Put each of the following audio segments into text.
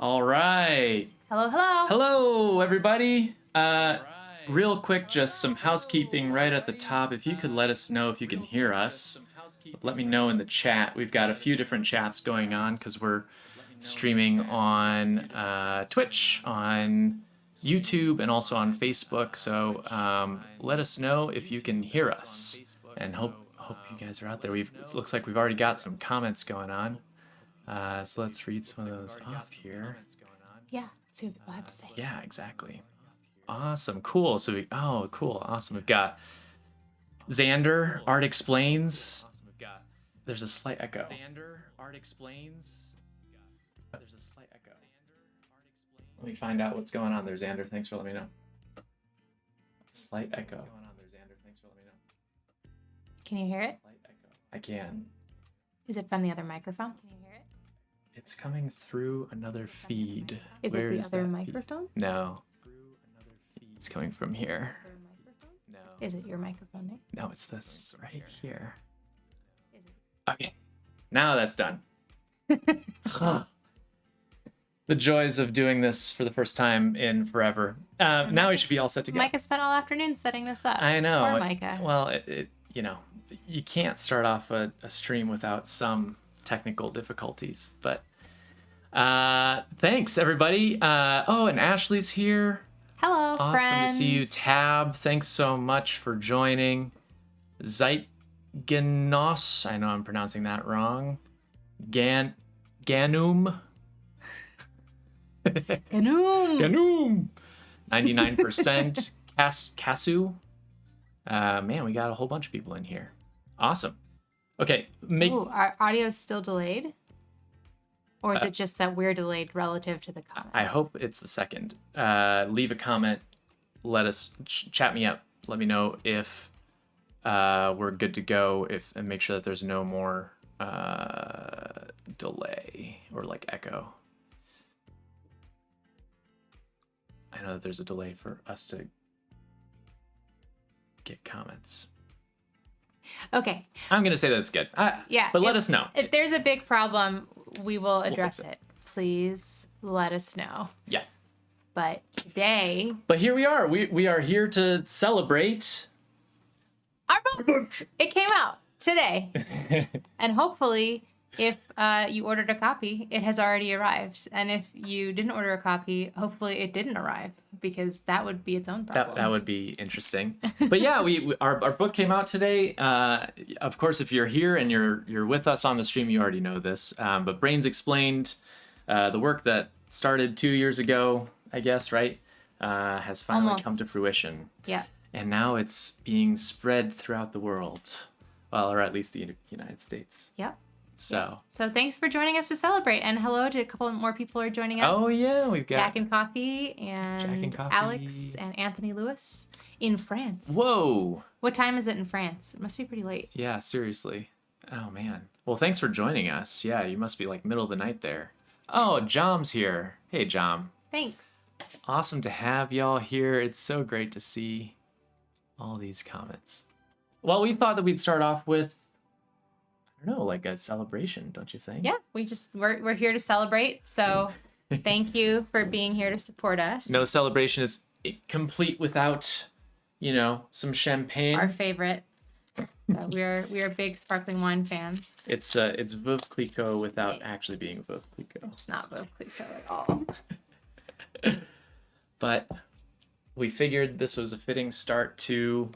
All right. Hello, hello. Hello, everybody. Real quick, just some housekeeping right at the top. If you could let us know if you can hear us, let me know in the chat. We've got a few different chats going on because we're streaming on Twitch, on YouTube, and also on Facebook. So let us know if you can hear us, and hope you guys are out there. It looks like we've already got some comments going on. So let's read some of those off here. Yeah, see what people have to say. Yeah, exactly. Awesome, cool. So cool, awesome. We've got Xander, Art Explains. There's a slight echo. Xander, Art Explains. There's a slight echo. Let me find out what's going on there, Xander. Thanks for letting me know. Slight echo. Can you hear it? I can. Is it from the other microphone? Can you hear it? It's coming through another feed. Is it the other microphone? No. It's coming from here. No. Is it your microphone, Nick? No, it's this right here. Is it? Okay. Now that's done. Huh. The joys of doing this for the first time in forever. Now we should be all set to go. Micah spent all afternoon setting this up. I know. Poor Micah. Well, you can't start off a stream without some technical difficulties. But thanks, everybody. And Ashley's here. Hello, awesome friends. To see you. Tab, thanks so much for joining. Zeitgenos, I know I'm pronouncing that wrong. Ganum. Ganum. 99%. Kasu. Man, we got a whole bunch of people in here. Awesome. Okay. Our audio is still delayed? Or is it just that we're delayed relative to the comments? I hope it's the second. Leave a comment. Let us chat me up. Let me know if we're good to go. And make sure that there's no more delay or like echo. I know that there's a delay for us to get comments. Okay. I'm gonna say that it's good. Yeah. But let us know. If there's a big problem, we will address it. Please let us know. Yeah. But today. But here we are. We are here to celebrate our book. It came out today. And hopefully, if you ordered a copy, it has already arrived. And if you didn't order a copy, hopefully it didn't arrive, because that would be its own problem. That would be interesting. But yeah, our book came out today. Of course, if you're here and you're with us on the stream, you already know this. But Brains Explained, the work that started 2 years ago, I guess, right, has finally come to fruition. Yeah. And now it's being spread throughout the world, well, or at least the United States. Yep. So thanks for joining us to celebrate, and hello to a couple more people who are joining us. Oh yeah, we've got Jack and Coffee and Alex and Anthony Lewis in France. Whoa! What time is it in France? It must be pretty late. Yeah, seriously. Oh man. Well, thanks for joining us. Yeah, you must be like middle of the night there. Oh, Jom's here. Hey, Jom. Thanks. Awesome to have y'all here. It's so great to see all these comments. Well, we thought that we'd start off with, I don't know, like a celebration, don't you think? Yeah, we're here to celebrate. So thank you for being here to support us. No celebration is complete without, some champagne. Our favorite. So we are big sparkling wine fans. It's Veuve Clicquot without actually being Veuve Clicquot. It's not Veuve Clicquot at all. But we figured this was a fitting start to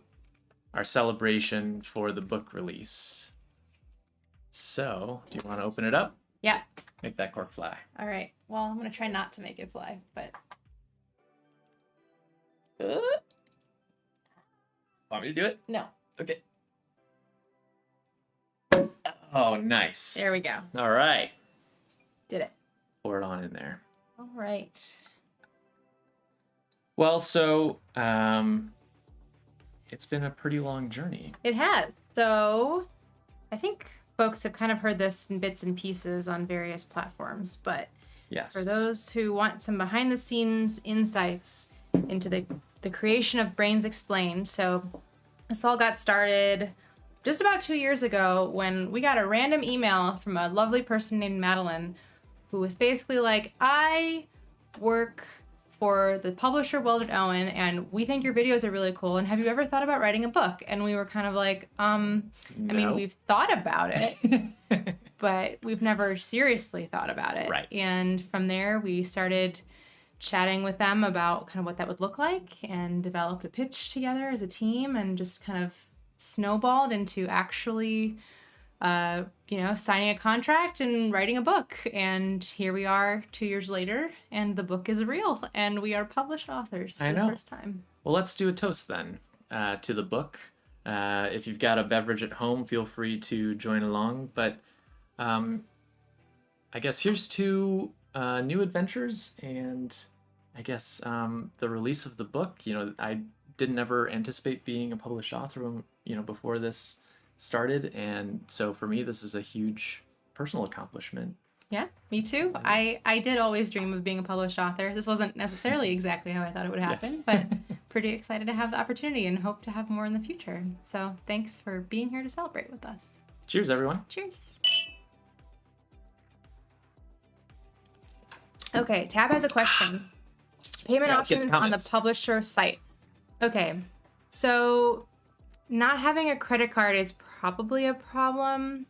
our celebration for the book release. So, do you want to open it up? Yeah. Make that cork fly. All right. Well, I'm going to try not to make it fly, but... Want me to do it? No. Okay. Oh, nice. There we go. All right. Did it. Pour it on in there. All right. Well, so it's been a pretty long journey. It has. So I think folks have kind of heard this in bits and pieces on various platforms, but yes, for those who want some behind the scenes insights into the creation of Brains Explained. So this all got started just about 2 years ago when we got a random email from a lovely person named Madeline who was basically like, I work for the publisher Weldon Owen, and we think your videos are really cool, and have you ever thought about writing a book? And we were kind of like, I mean, we've thought about it, but we've never seriously thought about it. Right. And from there, we started chatting with them about kind of what that would look like, and developed a pitch together as a team, and just kind of snowballed into actually signing a contract and writing a book. And here we are 2 years later, and the book is real, and we are published authors for the first time. Well, let's do a toast then to the book. If you've got a beverage at home, feel free to join along. But I guess here's to new adventures, and I guess the release of the book. I didn't ever anticipate being a published author before this started, and so for me this is a huge personal accomplishment. Yeah, me too. I did always dream of being a published author. This wasn't necessarily exactly how I thought it would happen, but pretty excited to have the opportunity and hope to have more in the future. So thanks for being here to celebrate with us. Cheers, everyone. Cheers. Okay, Tab has a question. Payment options on the publisher site. Okay, so not having a credit card is probably a problem.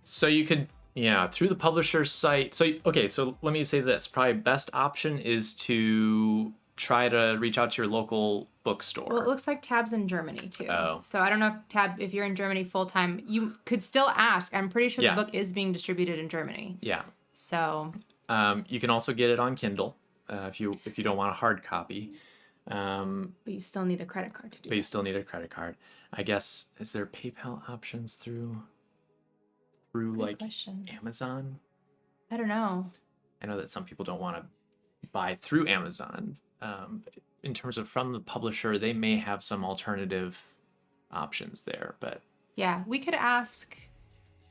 So you could, through the publisher site. So let me say this. Probably best option is to try to reach out to your local bookstore. Well, it looks like Tab's in Germany too. Oh. So I don't know if you're in Germany full time, you could still ask. I'm pretty sure the book is being distributed in Germany. Yeah. So. You can also get it on Kindle if you don't want a hard copy. But you still need a credit card to do. But you still need a credit card. I guess, is there PayPal options through Good question. Amazon? I don't know. I know that some people don't want to buy through Amazon. In terms of from the publisher, they may have some alternative options there, but yeah, we could ask.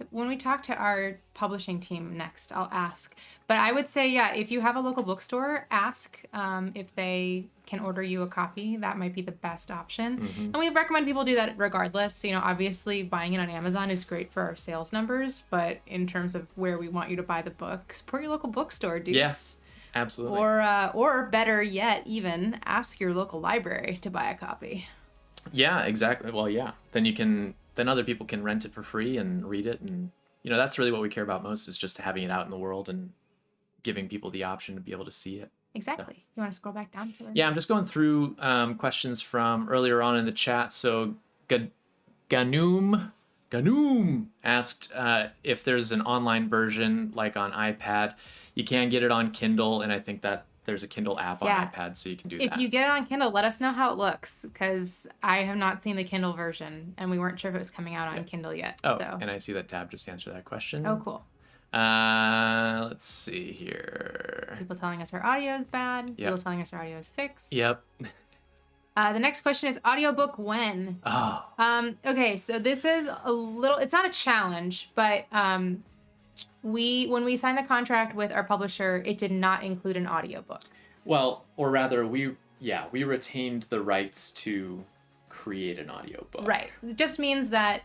When we talk to our publishing team next, I'll ask. But I would say, if you have a local bookstore, ask if they can order you a copy. That might be the best option. Mm-hmm. And we recommend people do that regardless. Obviously buying it on Amazon is great for our sales numbers, but in terms of where we want you to buy the book, support your local bookstore, dudes. Yes, absolutely. Or better yet, even ask your local library to buy a copy. Yeah, exactly. Well, yeah. Then other people can rent it for free and read it, and that's really what we care about most, is just having it out in the world and giving people the option to be able to see it. Exactly. So, you want to scroll back down further? Yeah, I'm just going through questions from earlier on in the chat. So Ganoom asked if there's an online version like on iPad. You can get it on Kindle, and I think that there's a Kindle app on iPad, so you can do that. If you get it on Kindle, let us know how it looks, because I have not seen the Kindle version, and we weren't sure if it was coming out on Kindle yet. Oh, and I see that Tab just answered that question. Oh, cool. Let's see here. People telling us our audio is bad. Yep. People telling us our audio is fixed. Yep. The next question is audiobook when? Oh. Okay, so this is it's not a challenge, but when we signed the contract with our publisher, it did not include an audiobook. Well, or rather, we retained the rights to create an audiobook. Right. It just means that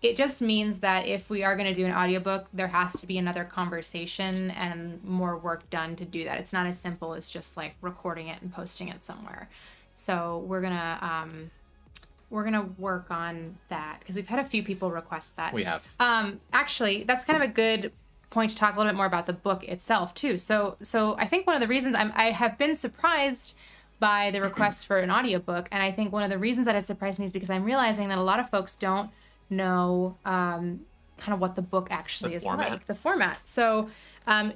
if we are going to do an audiobook, there has to be another conversation and more work done to do that. It's not as simple as just like recording it and posting it somewhere. So we're gonna work on that, because we've had a few people request that. We have. Actually, that's kind of a good point to talk a little bit more about the book itself too. So I think one of the reasons I have been surprised by the requests for an audiobook, and I think one of the reasons that has surprised me is because I'm realizing that a lot of folks don't know kind of what the book actually is like, the format. So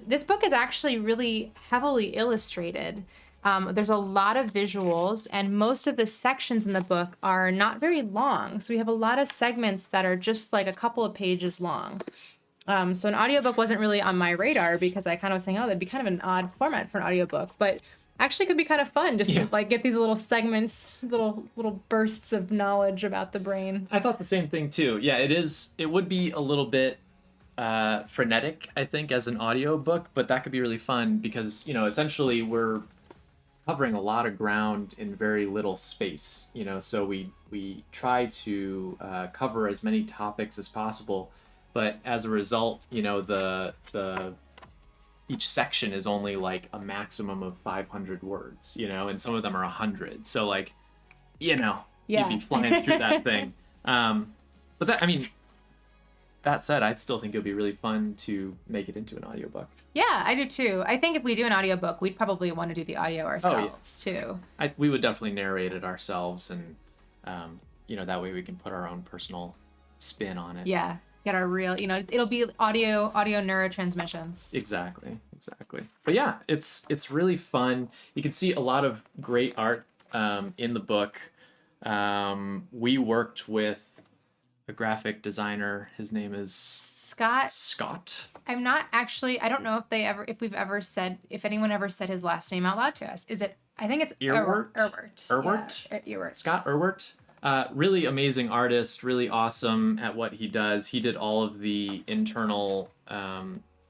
this book is actually really heavily illustrated. There's a lot of visuals, and most of the sections in the book are not very long. So we have a lot of segments that are just like a couple of pages long. So an audiobook wasn't really on my radar, because I kind of was saying, that'd be kind of an odd format for an audiobook, but actually could be kind of fun just to like get these little segments, little bursts of knowledge about the brain. I thought the same thing too. Yeah, it would be a little bit frenetic, I think, as an audiobook, but that could be really fun because, essentially we're covering a lot of ground in very little space, so we try to cover as many topics as possible, but as a result, the each section is only like a maximum of 500 words, and some of them are 100. So like, you'd be flying through that thing. But that said, I still think it would be really fun to make it into an audiobook. Yeah, I do too. I think if we do an audiobook, we'd probably want to do the audio ourselves too. We would definitely narrate it ourselves, and that way we can put our own personal spin on it. Yeah, get our real, it'll be audio neurotransmissions. Exactly. But yeah, it's really fun. You can see a lot of great art in the book. We worked with a graphic designer. His name is Scott. I'm not actually, I don't know if anyone ever said his last name out loud to us. I think it's Irwert. Irwert. Yeah, Irwert. Scott Irwert. Really amazing artist, really awesome at what he does. He did all of the internal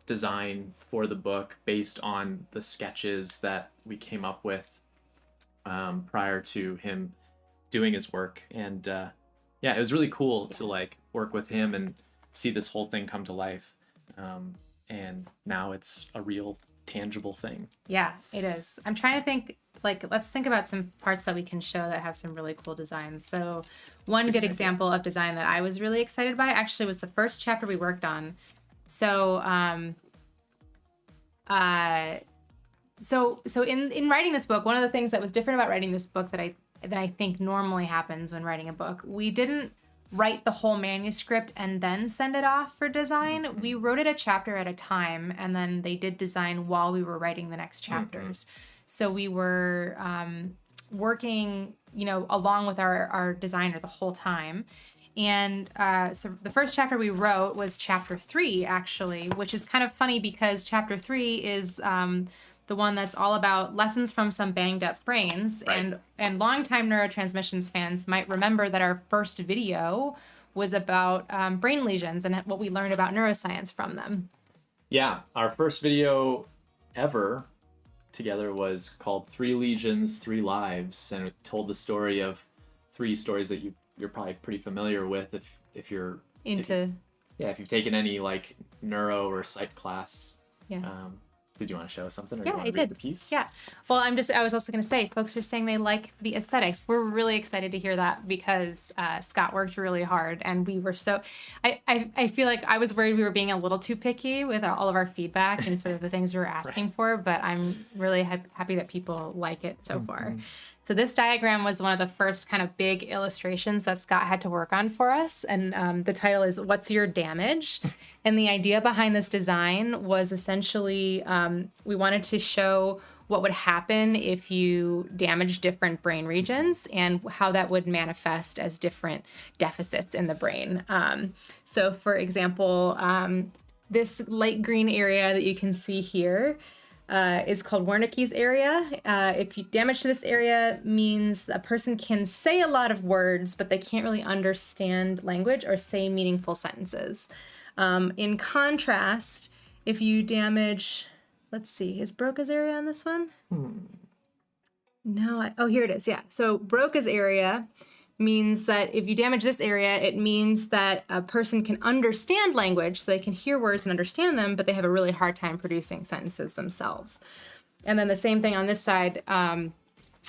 design for the book based on the sketches that we came up with prior to him doing his work. And it was really cool to like work with him and see this whole thing come to life. And now it's a real tangible thing. Yeah, it is. I'm trying to think, let's think about some parts that we can show that have some really cool designs. So one good example of design that I was really excited by actually was the first chapter we worked on. So, so in writing this book, one of the things that was different about writing this book that I think normally happens when writing a book, we didn't write the whole manuscript and then send it off for design. Mm-hmm. We wrote it a chapter at a time, and then they did design while we were writing the next chapters. Mm-hmm. So we were working, along with our designer the whole time. And so the first chapter we wrote was chapter 3, actually, which is kind of funny because chapter 3 is the one that's all about lessons from some banged up brains. Right. And longtime neurotransmissions fans might remember that our first video was about brain lesions and what we learned about neuroscience from them. Yeah, our first video ever together was called 3 Lesions, 3 Lives, and it told the story of 3 stories that you're probably pretty familiar with if you're into if you've taken any like neuro or psych class. Yeah. Did you want to show us something? Or yeah, you want I to read did. The piece? Yeah. Well, I was also going to say, folks are saying they like the aesthetics. We're really excited to hear that because Scott worked really hard, and we were so. I feel like I was worried we were being a little too picky with all of our feedback and sort of the things we were asking for, but I'm really happy that people like it so far. So this diagram was one of the first kind of big illustrations that Scott had to work on for us. And the title is "What's Your Damage?" And the idea behind this design was essentially we wanted to show what would happen if you damage different brain regions and how that would manifest as different deficits in the brain. So for example, this light green area that you can see here is called Wernicke's area. If you damage to this area, means a person can say a lot of words, but they can't really understand language or say meaningful sentences. In contrast, if you damage, let's see, is Broca's area on this one? No, here it is. Yeah. So Broca's area means that if you damage this area, it means that a person can understand language, so they can hear words and understand them, but they have a really hard time producing sentences themselves. And then the same thing on this side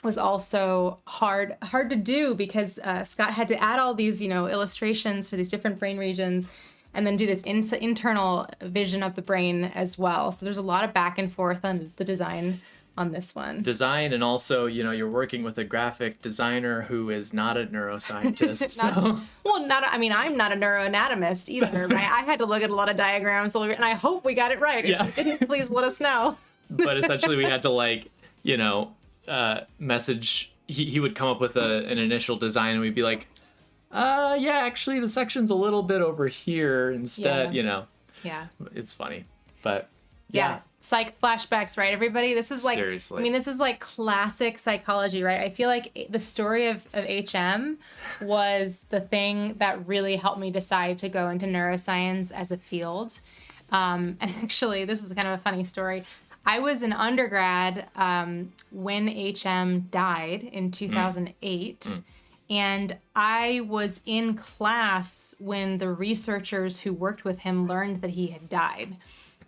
was also hard to do because Scott had to add all these, illustrations for these different brain regions and then do this internal vision of the brain as well. So there's a lot of back and forth on the design on this one. Design, and also, you're working with a graphic designer who is not a neuroscientist. I'm not a neuroanatomist either. Right? I had to look at a lot of diagrams, and I hope we got it right. Yeah. If you didn't, please let us know. But essentially, we had to message. He would come up with an initial design, and we'd be like, actually, the section's a little bit over here instead. Yeah. It's funny, but yeah. Psych flashbacks, right, everybody? This is like, seriously. This is like classic psychology, right? I feel like the story of HM was the thing that really helped me decide to go into neuroscience as a field. And actually, this is kind of a funny story. I was an undergrad when HM died in 2008. And I was in class when the researchers who worked with him learned that he had died.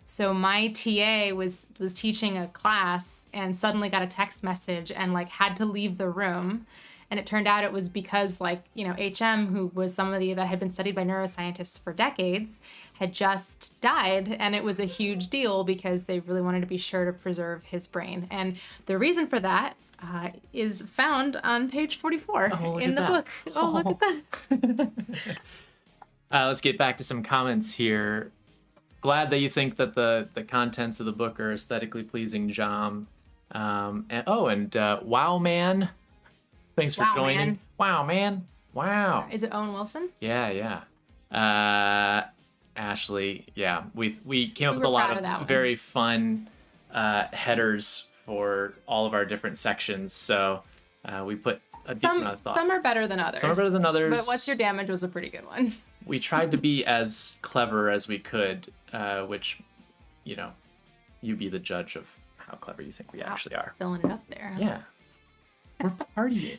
So my TA was teaching a class and suddenly got a text message and like had to leave the room. And it turned out it was because like, you know, HM, who was somebody that had been studied by neuroscientists for decades, had just died. And it was a huge deal because they really wanted to be sure to preserve his brain. And the reason for that is found on page 44 in the book. Oh, look at that. Let's get back to some comments here. Glad that you think that the contents of the book are aesthetically pleasing, Jom. And Wow Man, thanks for joining. Man. Wow Man, wow. Is it Owen Wilson? Yeah. Ashley, yeah, we came up with a were lot proud of that of one. very fun headers for all of our different sections. So we put a decent amount of thought. Some are better than others. Some are better than others. But What's Your Damage was a pretty good one. We tried to be as clever as we could, which, you know, you be the judge of how clever you think we actually are. Filling it up there. Yeah. We're partying.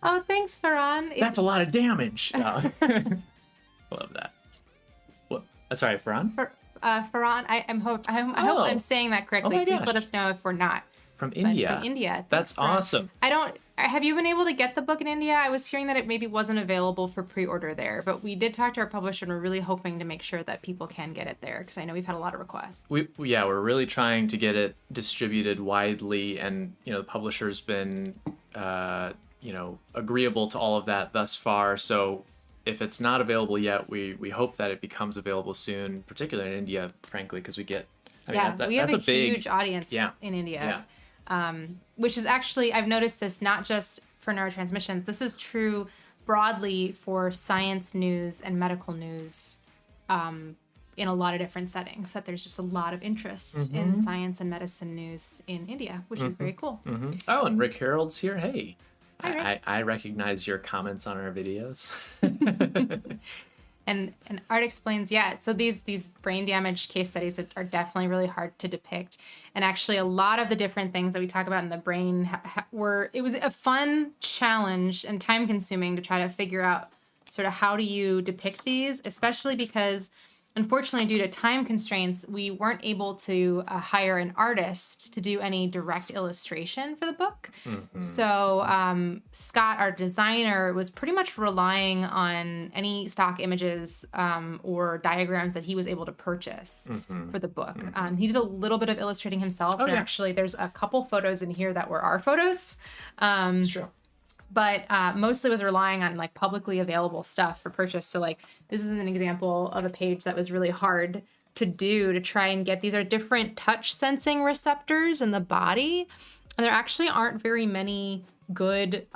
Oh, thanks, Farhan. That's a lot of damage. I love that. What? Sorry, Farhan? Farhan, I hope I'm saying that correctly. Oh my Please gosh. let us know if we're not. From But India. From India. That's Thanks, Farhan. awesome. Have you been able to get the book in India? I was hearing that it maybe wasn't available for pre-order there, but we did talk to our publisher and we're really hoping to make sure that people can get it there because I know we've had a lot of requests. We're really trying to get it distributed widely, and you know the publisher's been agreeable to all of that thus far. So if it's not available yet, we hope that it becomes available soon, particularly in India, frankly, because we get we have a big huge audience in India. Yeah. Which is actually, I've noticed this not just for neurotransmissions. This is true broadly for science news and medical news in a lot of different settings, that there's just a lot of interest in science and medicine news in India, which is very cool. Oh, and Rick Harold's here. Hey, Hi, Rick. I recognize your comments on our videos. And Art explains, so these brain damage case studies are definitely really hard to depict. And actually a lot of the different things that we talk about in the brain it was a fun challenge and time consuming to try to figure out sort of how do you depict these, especially because unfortunately, due to time constraints, we weren't able to hire an artist to do any direct illustration for the book. So Scott, our designer, was pretty much relying on any stock images or diagrams that he was able to purchase for the book. He did a little bit of illustrating himself, and actually there's a couple photos in here that were our photos. It's true. But mostly was relying on like publicly available stuff for purchase. So like this is an example of a page that was really hard to do to try and get. These are different touch sensing receptors in the body. And there actually aren't very many good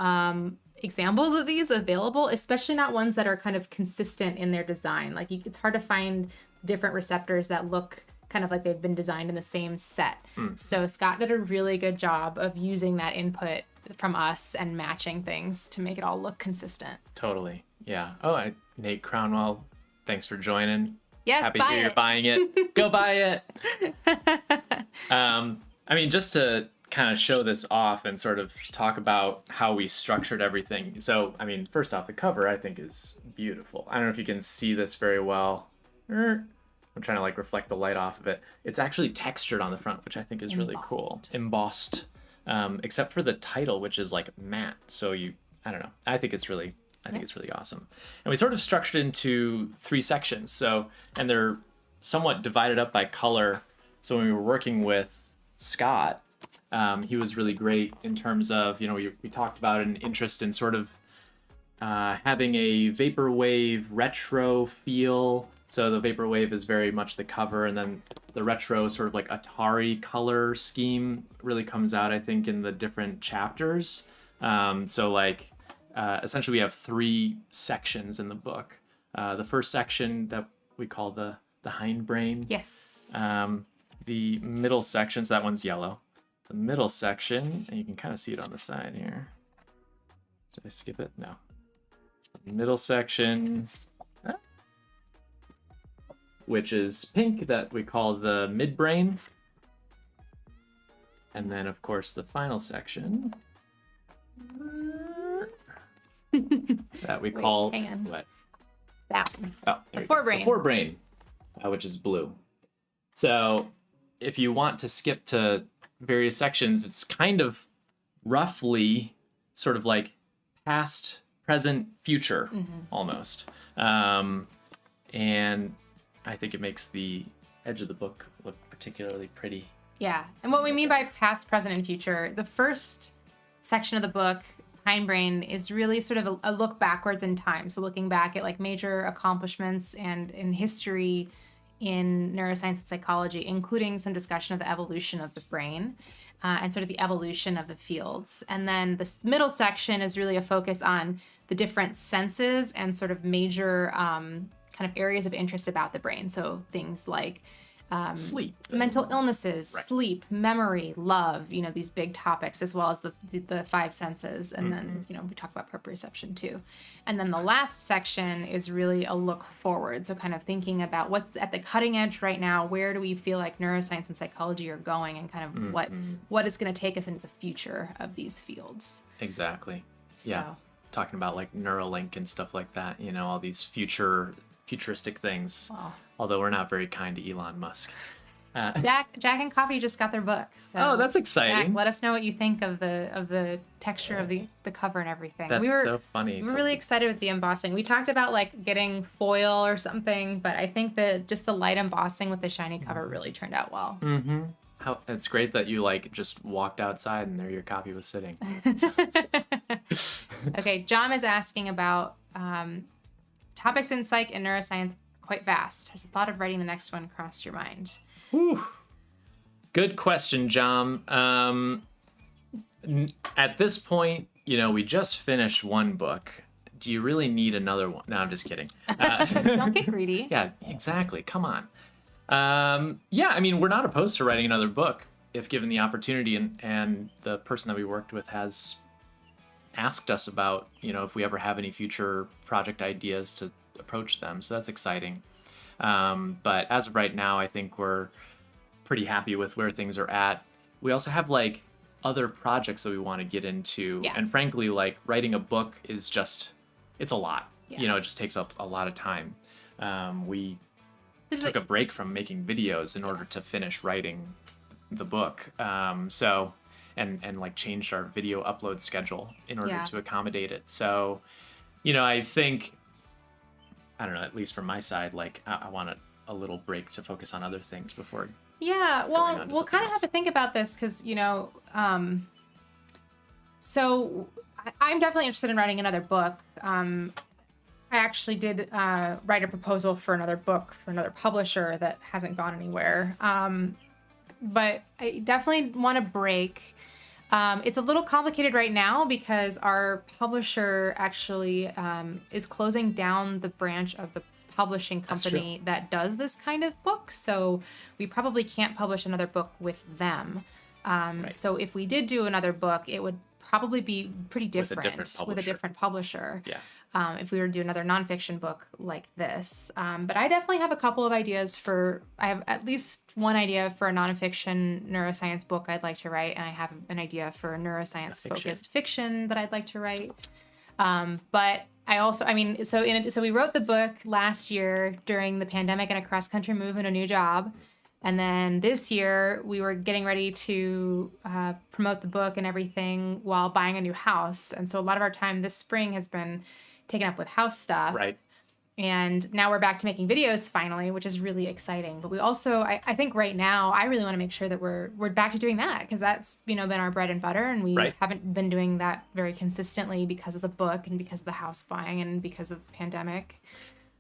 examples of these available, especially not ones that are kind of consistent in their design. Like it's hard to find different receptors that look kind of like they've been designed in the same set. So Scott did a really good job of using that input from us and matching things to make it all look consistent. Totally. Yeah. Oh, Nate Crownwell, thanks for joining. Yes, Happy to hear you're buying it. Go buy it. I mean, just to kind of show this off and sort of talk about how we structured everything. So, I mean, first off, the cover I think is beautiful. I don't know if you can see this very well. I'm trying to like reflect the light off of it. It's actually textured on the front, which I think is really cool. Embossed. Except for the title, which is like matte. So I don't know. I think it's really awesome. And we sort of structured into 3 sections. So, and they're somewhat divided up by color. So when we were working with Scott, he was really great in terms of, we talked about an interest in sort of having a vaporwave retro feel. So the vaporwave is very much the cover, and then the retro sort of like Atari color scheme really comes out, I think, in the different chapters. So like essentially we have 3 sections in the book. The first section that we call the hindbrain. Yes. The middle section, so that one's yellow. The middle section, and you can kind of see it on the side here. Did I skip it? No. The middle section, which is pink, that we call the midbrain. And then, of course, the final section that we Wait, call hang on. what? That one. Oh, there The you go. forebrain. The forebrain, which is blue. So if you want to skip to various sections, it's kind of roughly sort of like past, present, future, almost. And I think it makes the edge of the book look particularly pretty. Yeah. And what we mean by past, present, and future, the first section of the book, hindbrain, is really sort of a look backwards in time. So looking back at like major accomplishments and in history in neuroscience and psychology, including some discussion of the evolution of the brain and sort of the evolution of the fields. And then this middle section is really a focus on the different senses and sort of major kind of areas of interest about the brain. So things like Sleep. mental illnesses, Right. sleep, memory, love, you know, these big topics, as well as the five senses. And then, you know, we talk about proprioception too. And then the last section is really a look forward. So kind of thinking about what's at the cutting edge right now, where do we feel like neuroscience and psychology are going, and kind of what is going to take us into the future of these fields. Exactly. So, Yeah. Talking about like Neuralink and stuff like that, you know, all these futuristic things. well, Although we're not very kind to Elon Musk. Jack and Coffee just got their book. So Oh, that's exciting. Jack, let us know what you think of the texture of the cover and everything. That's so funny. We were really excited with the embossing. We talked about like getting foil or something, but I think that just the light embossing with the shiny cover really turned out well. Mm-hmm. It's great that you like just walked outside and there your copy was sitting. Okay, John is asking about topics in psych and neuroscience quite vast. Has the thought of writing the next one crossed your mind? Whew. Good question, John. At this point, you know, we just finished one book. Do you really need another one? No, I'm just kidding. Don't get greedy. Yeah, exactly. Come on. Yeah, I mean, we're not opposed to writing another book if given the opportunity, and the person that we worked with has asked us about, you know, if we ever have any future project ideas to approach them. So that's exciting. But as of right now, I think we're pretty happy with where things are at. We also have like other projects that we want to get into. Yeah. And frankly, like writing a book is just, it's a lot. Yeah. You know, it just takes up a lot of time. We There's took like, a break from making videos in order to finish writing the book. And like changed our video upload schedule in order Yeah. to accommodate it. So, you know, I think, I don't know, at least from my side, like I want a little break to focus on other things before. yeah, going well, on to we'll something kind of else. have to think about this because, you know, so I'm definitely interested in writing another book. I actually did write a proposal for another book for another publisher that hasn't gone anywhere. But I definitely want to break. It's a little complicated right now because our publisher actually is closing down the branch of the publishing That's company that does this kind of book. So we probably can't publish another book with them. So if we did do another book, it would probably be pretty different with a different publisher. Yeah. If we were to do another nonfiction book like this. But I definitely have a couple of ideas I have at least one idea for a nonfiction neuroscience book I'd like to write, and I have an idea for a neuroscience-focused fiction that I'd like to write. But I also, I mean, so we wrote the book last year during the pandemic and a cross-country move and a new job. And then this year, we were getting ready to promote the book and everything while buying a new house. And so a lot of our time this spring has been taken up with house stuff. Right. And now we're back to making videos finally, which is really exciting. But we also, I think right now, I really want to make sure that we're back to doing that because that's, you know, been our bread and butter. And we haven't been doing that very consistently because of the book and because of the house buying and because of the pandemic.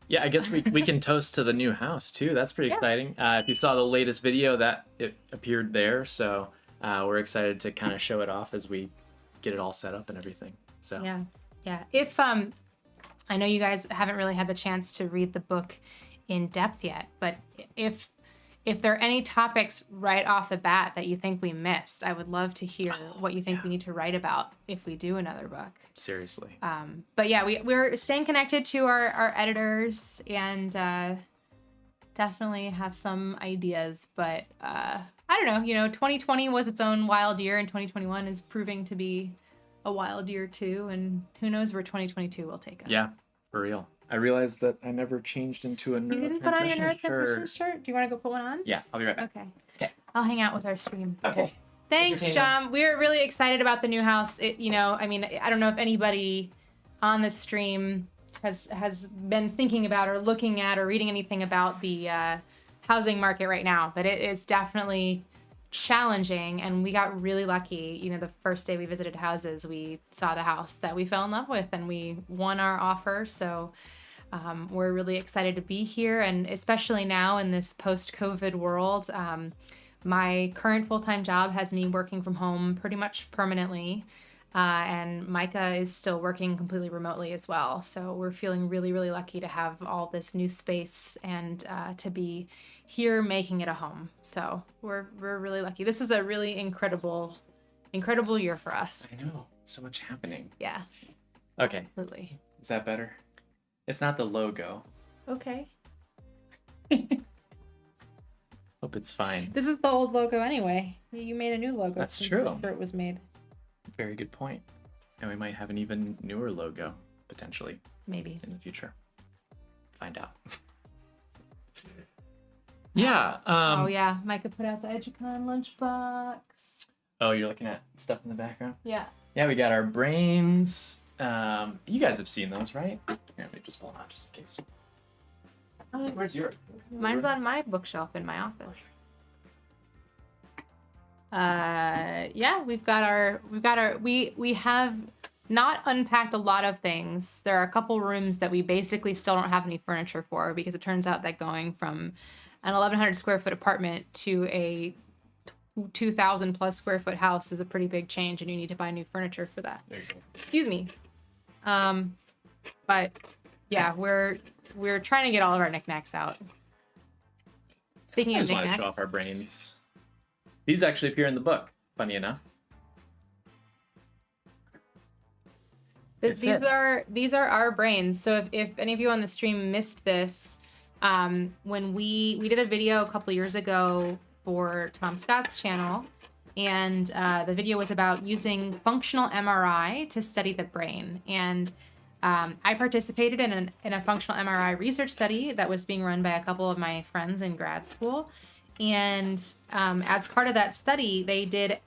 Yeah, I guess we can toast to the new house too. That's pretty exciting. If you saw the latest video, that it appeared there. So we're excited to kind of show it off as we get it all set up and everything. So yeah. If I know you guys haven't really had the chance to read the book in depth yet, but if there are any topics right off the bat that you think we missed, I would love to hear what you think we need to write about if we do another book. Seriously. But yeah, we're staying connected to our editors and definitely have some ideas. But I don't know, 2020 was its own wild year and 2021 is proving to be a wild year too, and who knows where 2022 will take us. Yeah, for real. I realized that I never changed into a You didn't put on your neurotransmission neurotransmission shirt? Do you want to go put one on? Yeah, I'll be right back. Okay. Okay. I'll hang out with our stream. Okay. Thanks, Entertain John. We're really excited about the new house. I mean, I don't know if anybody on the stream has been thinking about or looking at or reading anything about the housing market right now, but it is definitely challenging, and we got really lucky. The first day we visited houses, we saw the house that we fell in love with, and we won our offer. So we're really excited to be here, and especially now in this post-COVID world. My current full-time job has me working from home pretty much permanently, and Micah is still working completely remotely as well. So we're feeling really, really lucky to have all this new space and to be here making it a home. So we're really lucky. This is a really incredible year for us. I know. So much happening. Yeah. Okay. Absolutely. Is that better? It's not the logo. Okay. Hope it's fine. This is the old logo anyway. You made a new logo. That's since true. The shirt was made. Very good point. And we might have an even newer logo, potentially, Maybe. in the future. Find out. Yeah. Oh yeah, Micah put out the Educon lunchbox. Oh, you're looking at stuff in the background? Yeah. Yeah, we got our brains. You guys have seen those, right? Here, let me just pull them out just in case. Where's your? Mine's on my bookshelf in my office. Yeah, we have not unpacked a lot of things. There are a couple rooms that we basically still don't have any furniture for, because it turns out that going from an 1,100 square foot apartment to a 2,000 plus square foot house is a pretty big change, and you need to buy new furniture for that. There you go. Excuse me. But yeah, we're trying to get all of our knickknacks out. Speaking I of just want to knickknacks, show off our brains. These actually appear in the book, funny enough. these are our brains. So if any of you on the stream missed this, when we did a video a couple years ago for Tom Scott's channel, and the video was about using functional MRI to study the brain. And I participated in a functional MRI research study that was being run by a couple of my friends in grad school. And as part of that study, they did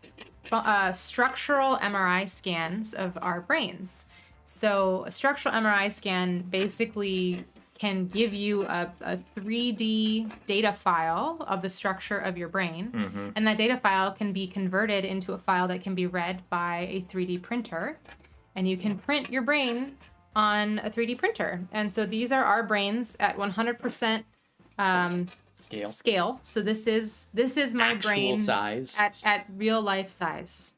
structural MRI scans of our brains. So a structural MRI scan basically can give you a 3D data file of the structure of your brain. Mm-hmm. And that data file can be converted into a file that can be read by a 3D printer. And you can print your brain on a 3D printer. And so these are our brains at 100% scale. So this is my Actual brain size. at real life size.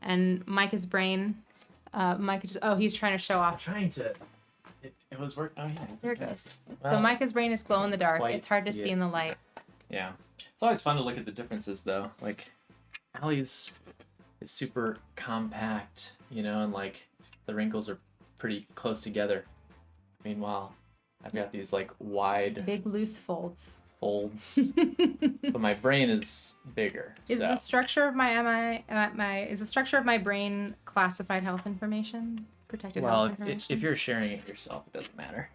And Micah's brain, Micah just, he's trying to show I'm off. trying to. It was work. Oh yeah. There it goes. Well, So Micah's brain is glow in the dark. quite It's hard to see see it. in the light. Yeah. It's always fun to look at the differences though. Like Allie's is super compact, and like the wrinkles are pretty close together. Meanwhile, I've got these like wide Big loose folds. folds, but my brain is bigger. Is so. the structure of is the structure of my brain classified health information? Protected Well, health information? if you're sharing it yourself, it doesn't matter.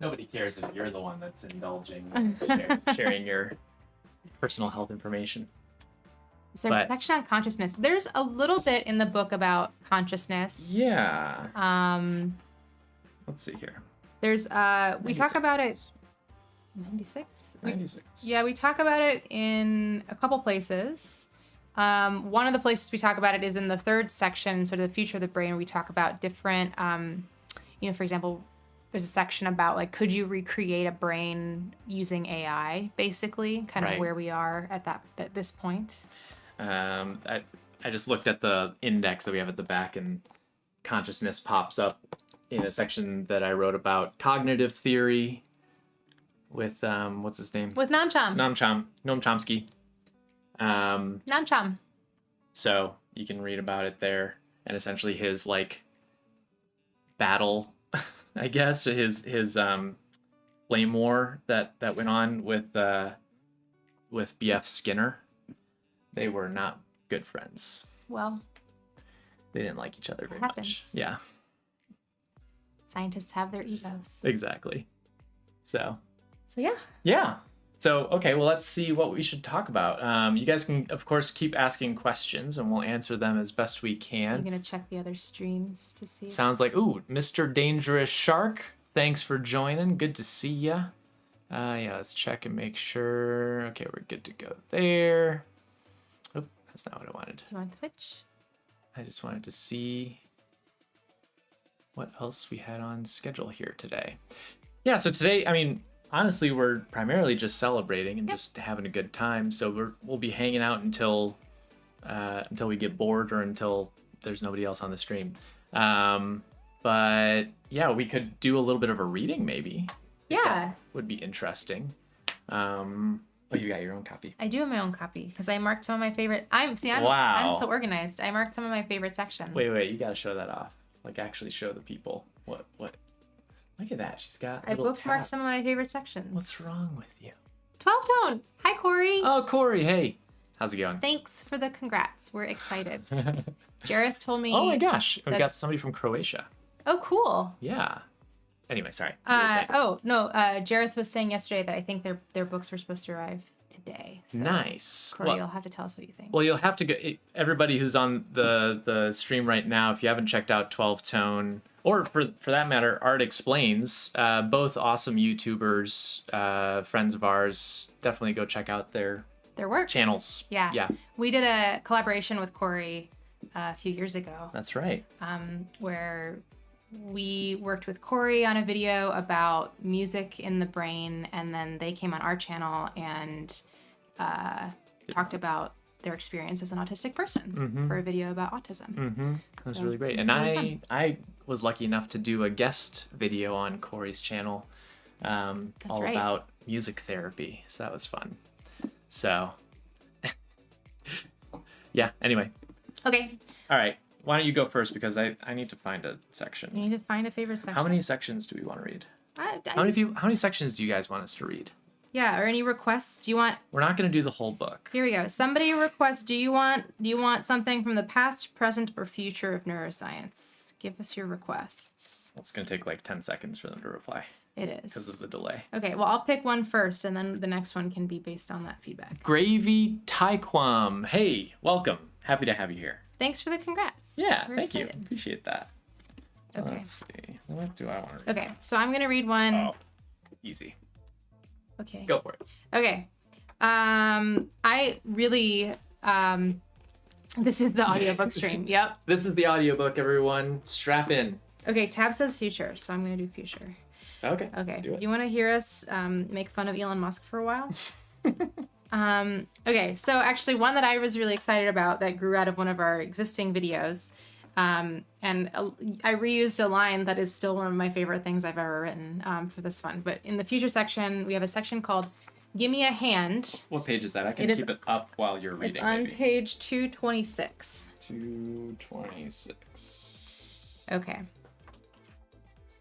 Nobody cares if you're the one that's indulging in sharing your personal health information. Is there a section on consciousness? There's a little bit in the book about consciousness. Yeah. Let's see here. There's we talk 96. about it. 96? 96. Yeah, we talk about it in a couple places. One of the places we talk about it is in the third section, sort of the future of the brain, where we talk about different, for example, there's a section about like, could you recreate a brain using AI, basically, kind of Right. where we are at this point. I just looked at the index that we have at the back, and consciousness pops up in a section that I wrote about cognitive theory with what's his name? With Noam Chomsky. Noam Chom. So you can read about it there, and essentially his like battle, I guess, his flame war that went on with B.F. Skinner. They were not good friends. Well, They didn't like each other very happens. much. Yeah, Scientists have their egos. exactly. So yeah. yeah. So, okay, well, let's see what we should talk about. You guys can, of course, keep asking questions, and we'll answer them as best we can. I'm going to check the other streams to see. Sounds like, ooh, Mr. Dangerous Shark, thanks for joining. Good to see ya. Yeah, let's check and make sure. Okay, we're good to go there. Oh, that's not what I wanted. You want Twitch? I just wanted to see what else we had on schedule here today. Yeah, so today, I mean, honestly, we're primarily just celebrating and just having a good time. So we'll be hanging out until we get bored or until there's nobody else on the stream. But yeah, we could do a little bit of a reading maybe. Yeah. Would be interesting. Oh, you got your own copy. I do have my own copy because I marked some of my favorite. I'm so organized. I marked some of my favorite sections. Wait, you gotta show that off. Like actually show the people what. Look at that. She's got. I bookmarked some of my favorite sections. What's wrong with you? 12 Tone. Hi, Corey. Oh, Corey. Hey, how's it going? Thanks for the congrats. We're excited. Jareth told me. Oh my gosh, we got somebody from Croatia. Oh, cool. Yeah. Anyway, sorry. Jareth was saying yesterday that I think their books were supposed to arrive today. So nice. Corey, you'll have to tell us what you think. Well, you'll have to go. Everybody who's on the stream right now, if you haven't checked out 12 Tone, or for that matter, Art Explains, both awesome YouTubers, friends of ours, definitely go check out their work channels. Yeah. We did a collaboration with Corey a few years ago. That's right. Where we worked with Corey on a video about music in the brain, and then they came on our channel and talked about their experience as an autistic person for a video about autism. That's really great. And really I was lucky enough to do a guest video on Corey's channel about music therapy. So that was fun. So, yeah, anyway. Okay. All right. Why don't you go first, because I need to find a section. You need to find a favorite section. How many sections do we want to read? How many sections do you guys want us to read? Yeah, or any requests? Do you want? We're not going to do the whole book. Here we go. Somebody requests, do you want something from the past, present, or future of neuroscience? Give us your requests. It's going to take like 10 seconds for them to reply. It is. Because of the delay. Okay, well, I'll pick one first, and then the next one can be based on that feedback. Gravy Taikwam. Hey, welcome. Happy to have you here. Thanks for the congrats. Yeah, thank you. Appreciate that. Okay. Let's see. What do I want to read? Okay, so I'm going to read one. Oh, easy. Okay. Go for it. Okay. I really, this is the audiobook stream. Yep. This is the audiobook, everyone. Strap in. Okay, tab says future, so I'm going to do future. Okay. Okay. Do it. You want to hear us make fun of Elon Musk for a while? Okay, so actually one that I was really excited about that grew out of one of our existing videos, and I reused a line that is still one of my favorite things I've ever written for this one. But in the future section, we have a section called Give Me a Hand. What page is that? I can keep it up while you're reading. It's on page 226. 226. Okay.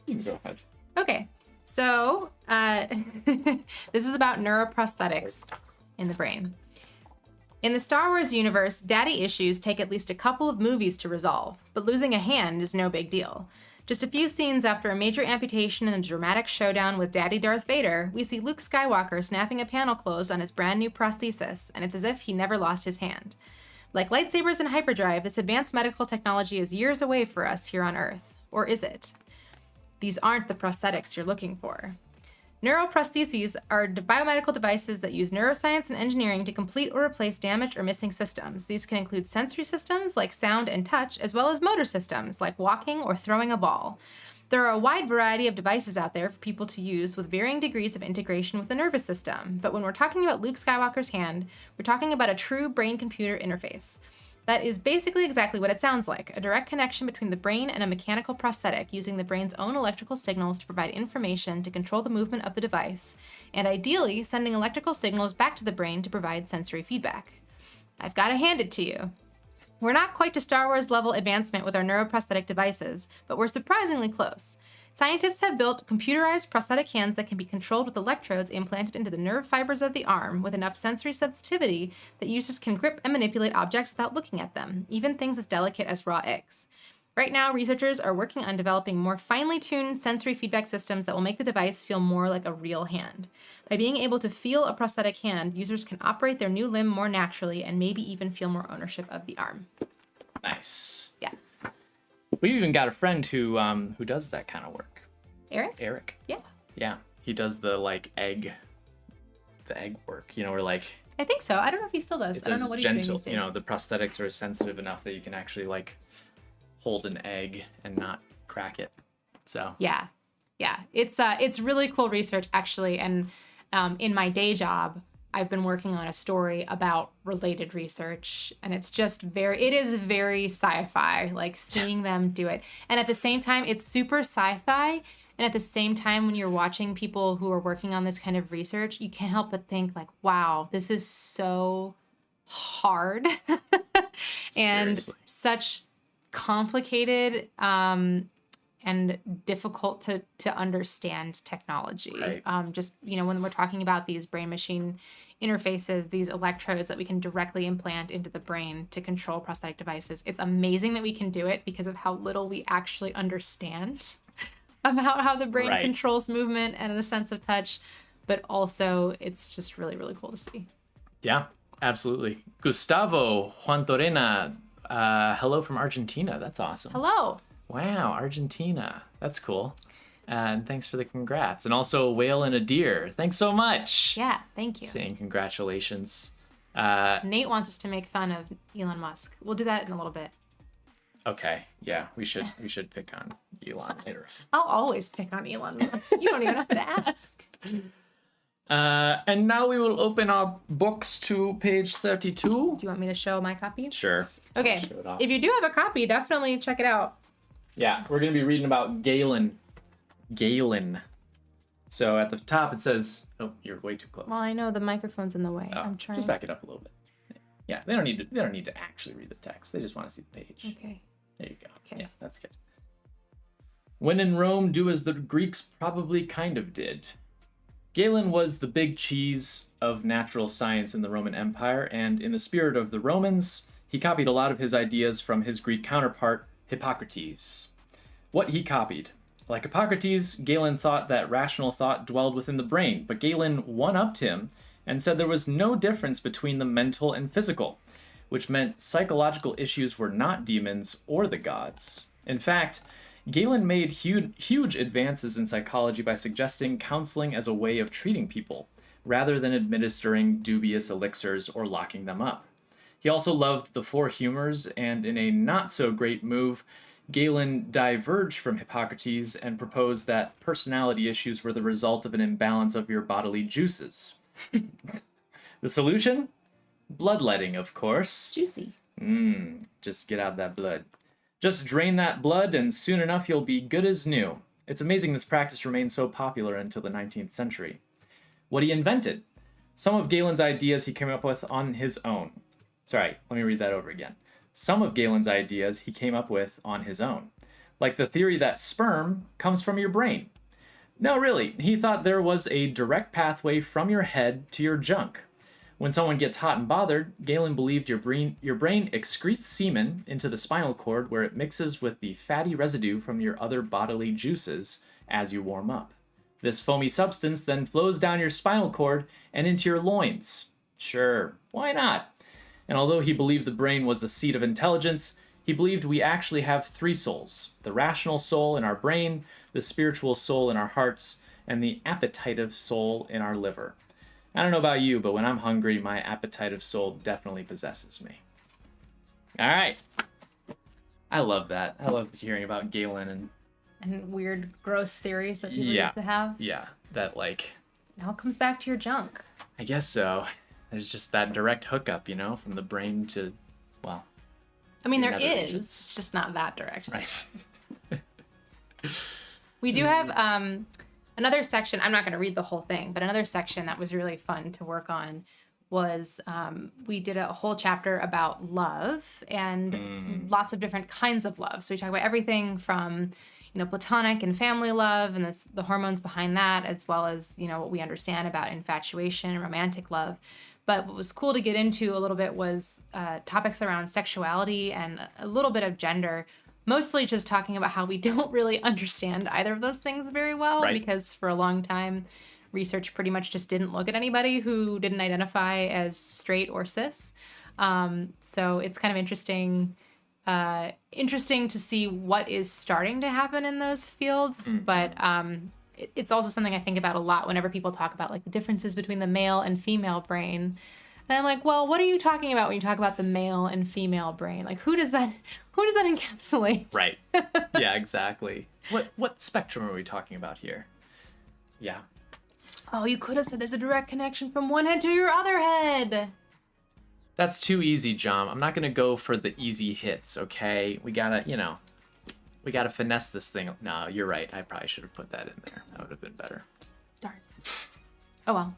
You can go ahead. Okay, so this is about neuroprosthetics in the brain. In the Star Wars universe, daddy issues take at least a couple of movies to resolve, but losing a hand is no big deal. Just a few scenes after a major amputation and a dramatic showdown with Daddy Darth Vader, we see Luke Skywalker snapping a panel closed on his brand new prosthesis, and it's as if he never lost his hand. Like lightsabers and hyperdrive, this advanced medical technology is years away for us here on Earth. Or is it? These aren't the prosthetics you're looking for. Neuroprostheses are biomedical devices that use neuroscience and engineering to complete or replace damaged or missing systems. These can include sensory systems like sound and touch, as well as motor systems like walking or throwing a ball. There are a wide variety of devices out there for people to use with varying degrees of integration with the nervous system. But when we're talking about Luke Skywalker's hand, we're talking about a true brain-computer interface. That is basically exactly what it sounds like, a direct connection between the brain and a mechanical prosthetic using the brain's own electrical signals to provide information to control the movement of the device, and ideally sending electrical signals back to the brain to provide sensory feedback. I've got to hand it to you. We're not quite to Star Wars level advancement with our neuroprosthetic devices, but we're surprisingly close. Scientists have built computerized prosthetic hands that can be controlled with electrodes implanted into the nerve fibers of the arm with enough sensory sensitivity that users can grip and manipulate objects without looking at them, even things as delicate as raw eggs. Right now, researchers are working on developing more finely tuned sensory feedback systems that will make the device feel more like a real hand. By being able to feel a prosthetic hand, users can operate their new limb more naturally and maybe even feel more ownership of the arm. Nice. Yeah. We even got a friend who does that kind of work. Eric? Yeah. Yeah. He does the egg work, where I think so. I don't know if he still does. I don't know what he's doing these days. The prosthetics are sensitive enough that you can actually hold an egg and not crack it. So yeah, it's really cool research actually. And in my day job, I've been working on a story about related research, and it is very sci-fi, seeing them do it. And at the same time, it's super sci-fi. And at the same time, when you're watching people who are working on this kind of research, you can't help but think wow, this is so hard and Seriously. such complicated and difficult to understand technology. Right. When we're talking about these brain machine interfaces, these electrodes that we can directly implant into the brain to control prosthetic devices, it's amazing that we can do it because of how little we actually understand about how the brain controls movement and the sense of touch. But also, it's just really, really cool to see. Yeah, absolutely. Gustavo Juantorena, hello from Argentina. That's awesome. Hello. Wow, Argentina. That's cool. And thanks for the congrats. And also a whale and a deer. Thanks so much. Yeah, thank you. Saying congratulations. Nate wants us to make fun of Elon Musk. We'll do that in a little bit. Okay, yeah, we should pick on Elon later. I'll always pick on Elon Musk. You don't even have to ask. And now we will open our books to page 32. Do you want me to show my copy? Sure. Okay. Show it off. If you do have a copy, definitely check it out. Yeah, we're going to be reading about Galen. So at the top it says, oh, you're way too close. Well, I know the microphone's in the way. Oh, I'm trying. Just back it up a little bit. Yeah, they don't need to actually read the text. They just want to see the page. Okay. There you go. Okay. Yeah, that's good. When in Rome, do as the Greeks probably kind of did. Galen was the big cheese of natural science in the Roman Empire, and in the spirit of the Romans, he copied a lot of his ideas from his Greek counterpart, Hippocrates. What he copied. Like Hippocrates, Galen thought that rational thought dwelled within the brain, but Galen one-upped him and said there was no difference between the mental and physical, which meant psychological issues were not demons or the gods. In fact, Galen made huge advances in psychology by suggesting counseling as a way of treating people, rather than administering dubious elixirs or locking them up. He also loved the four humors, and in a not-so-great move, Galen diverged from Hippocrates and proposed that personality issues were the result of an imbalance of your bodily juices. The solution? Bloodletting, of course. Juicy. Just get out that blood. Just drain that blood, and soon enough you'll be good as new. It's amazing this practice remained so popular until the 19th century. What he invented. Some of Galen's ideas he came up with on his own. Sorry, let me read that over again. Some of Galen's ideas he came up with on his own. Like the theory that sperm comes from your brain. No, really, he thought there was a direct pathway from your head to your junk. When someone gets hot and bothered, Galen believed your brain excretes semen into the spinal cord where it mixes with the fatty residue from your other bodily juices as you warm up. This foamy substance then flows down your spinal cord and into your loins. Sure, why not? And although he believed the brain was the seat of intelligence, he believed we actually have three souls: the rational soul in our brain, the spiritual soul in our hearts, and the appetitive soul in our liver. I don't know about you, but when I'm hungry, my appetitive soul definitely possesses me. All right. I love that. I love hearing about Galen And weird, gross theories that people used to have. Yeah, that Now it comes back to your junk. I guess so. There's just that direct hookup, from the brain to, well. I mean, there nether is. regions. It's just not that direct. Right. We do have another section. I'm not going to read the whole thing, but another section that was really fun to work on was we did a whole chapter about love and lots of different kinds of love. So we talk about everything from, platonic and family love and the hormones behind that, as well as, what we understand about infatuation and romantic love. But what was cool to get into a little bit was topics around sexuality and a little bit of gender, mostly just talking about how we don't really understand either of those things very well, Right. because for a long time, research pretty much just didn't look at anybody who didn't identify as straight or cis. So it's kind of interesting to see what is starting to happen in those fields. But it's also something I think about a lot whenever people talk about like the differences between the male and female brain. And I'm like, well, what are you talking about when you talk about the male and female brain? Like, who does that encapsulate? Right. Yeah, exactly. What spectrum are we talking about here? Yeah. Oh, you could have said there's a direct connection from one head to your other head. That's too easy, John. I'm not gonna go for the easy hits, okay? We gotta finesse this thing. No, you're right. I probably should have put that in there. That would have been better. Darn. Oh well.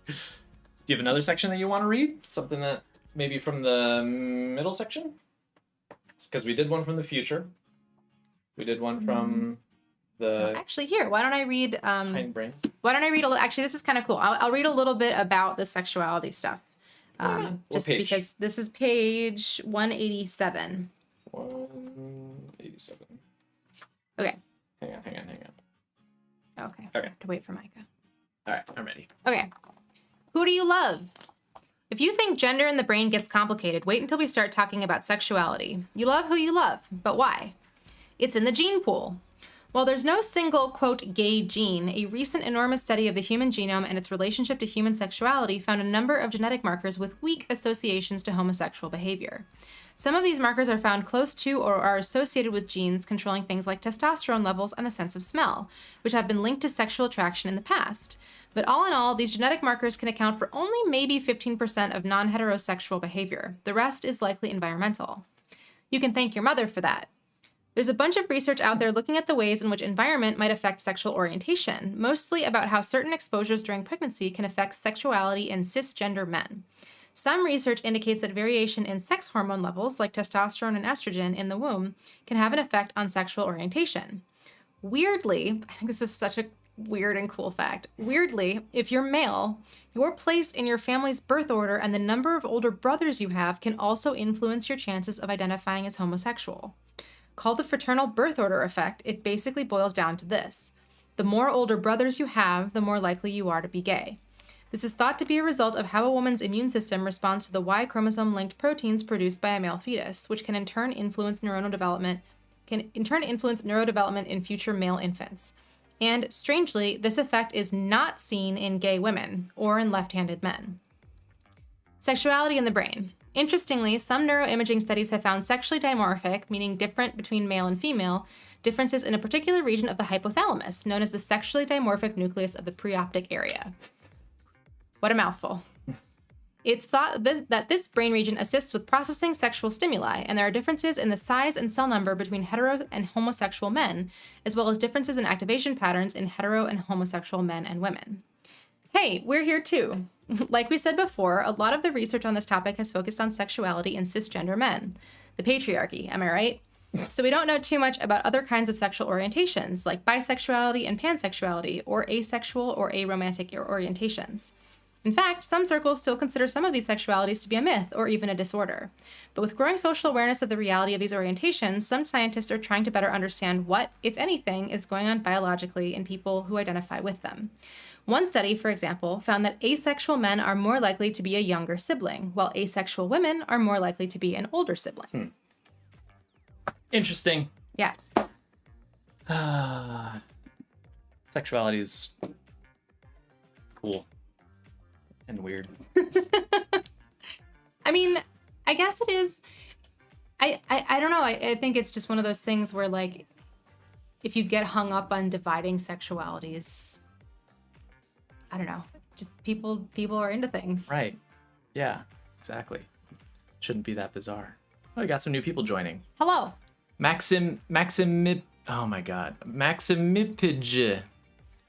Do you have another section that you want to read? Something that maybe from the middle section? Because we did one from the future. We did one from the Actually, here, why don't I read hindbrain. Why don't I read actually, this is kind of cool. I'll read a little bit about the sexuality stuff. Just page? because this is page 187. 187. Okay. Hang on. Okay. Okay. I have to wait for Micah. All right, I'm ready. Okay. Who do you love? If you think gender in the brain gets complicated, wait until we start talking about sexuality. You love who you love, but why? It's in the gene pool. While there's no single, quote, gay gene, a recent enormous study of the human genome and its relationship to human sexuality found a number of genetic markers with weak associations to homosexual behavior. Some of these markers are found close to or are associated with genes controlling things like testosterone levels and the sense of smell, which have been linked to sexual attraction in the past. But all in all, these genetic markers can account for only maybe 15% of non-heterosexual behavior. The rest is likely environmental. You can thank your mother for that. There's a bunch of research out there looking at the ways in which environment might affect sexual orientation, mostly about how certain exposures during pregnancy can affect sexuality in cisgender men. Some research indicates that variation in sex hormone levels, like testosterone and estrogen in the womb, can have an effect on sexual orientation. Weirdly, I think this is such a weird and cool fact. Weirdly, if you're male, your place in your family's birth order and the number of older brothers you have can also influence your chances of identifying as homosexual. Called the fraternal birth order effect, it basically boils down to this. The more older brothers you have, the more likely you are to be gay. This is thought to be a result of how a woman's immune system responds to the Y chromosome-linked proteins produced by a male fetus, which can in turn influence neurodevelopment in future male infants. And strangely, this effect is not seen in gay women or in left-handed men. Sexuality in the brain. Interestingly, some neuroimaging studies have found sexually dimorphic, meaning different between male and female, differences in a particular region of the hypothalamus, known as the sexually dimorphic nucleus of the preoptic area. What a mouthful. It's thought that this brain region assists with processing sexual stimuli, and there are differences in the size and cell number between hetero and homosexual men, as well as differences in activation patterns in hetero and homosexual men and women. Hey, we're here too. Like we said before, a lot of the research on this topic has focused on sexuality in cisgender men. The patriarchy, am I right? So we don't know too much about other kinds of sexual orientations, like bisexuality and pansexuality, or asexual or aromantic orientations. In fact, some circles still consider some of these sexualities to be a myth or even a disorder. But with growing social awareness of the reality of these orientations, some scientists are trying to better understand what, if anything, is going on biologically in people who identify with them. One study, for example, found that asexual men are more likely to be a younger sibling, while asexual women are more likely to be an older sibling. Interesting. Yeah. Sexuality is cool and weird. I mean, I guess it is. I don't know. I think it's just one of those things where, like, if you get hung up on dividing sexualities, I don't know. Just people are into things. Right. Yeah, exactly. Shouldn't be that bizarre. Oh, we got some new people joining. Hello. Maximipage.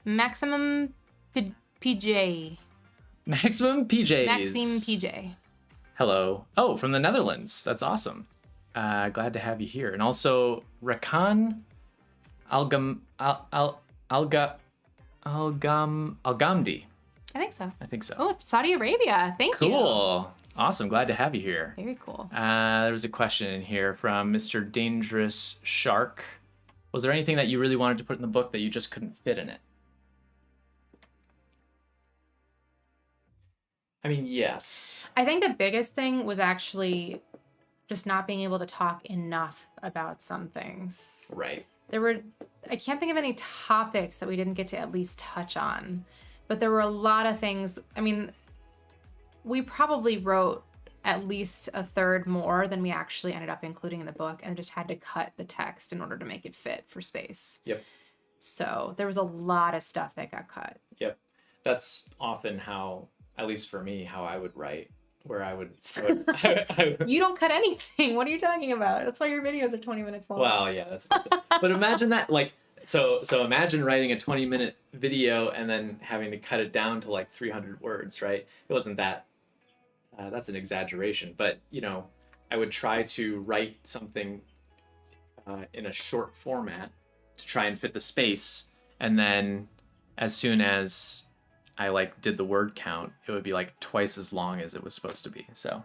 Maximum PJ. Maximum PJs. Maxime PJ. Hello. Oh, from the Netherlands. That's awesome. Glad to have you here. And also Rakan Algamdi. I think so. I think so. Oh, Saudi Arabia. Thank you. Cool. Awesome. Glad to have you here. Very cool. There was a question in here from Mr. Dangerous Shark. Was there anything that you really wanted to put in the book that you just couldn't fit in it? I mean, yes. I think the biggest thing was actually just not being able to talk enough about some things. Right. I can't think of any topics that we didn't get to at least touch on, but there were a lot of things. I mean, we probably wrote at least a third more than we actually ended up including in the book, and just had to cut the text in order to make it fit for space. Yep. So there was a lot of stuff that got cut. Yep. That's often how, at least for me, how I would write, where I would You don't cut anything. What are you talking about? That's why your videos are 20 minutes long. Well, yeah, that's but imagine that, like, so imagine writing a 20-minute video and then having to cut it down to like 300 words, right? It wasn't that, that's an exaggeration, but, you know, I would try to write something in a short format to try and fit the space, and then as soon as I like did the word count, it would be like twice as long as it was supposed to be. So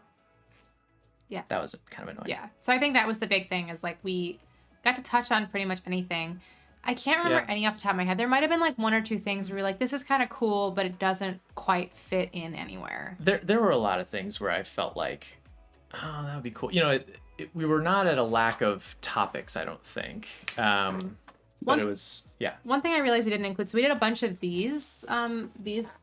yeah, that was kind of annoying. Yeah. So I think that was the big thing, is like we got to touch on pretty much anything. I can't remember any off the top of my head. There might have been like one or two things where we're like, this is kind of cool, but it doesn't quite fit in anywhere. There were a lot of things where I felt like, oh, that would be cool. You know, we were not at a lack of topics, I don't think. But it was, yeah. One thing I realized we didn't include, so we did a bunch of these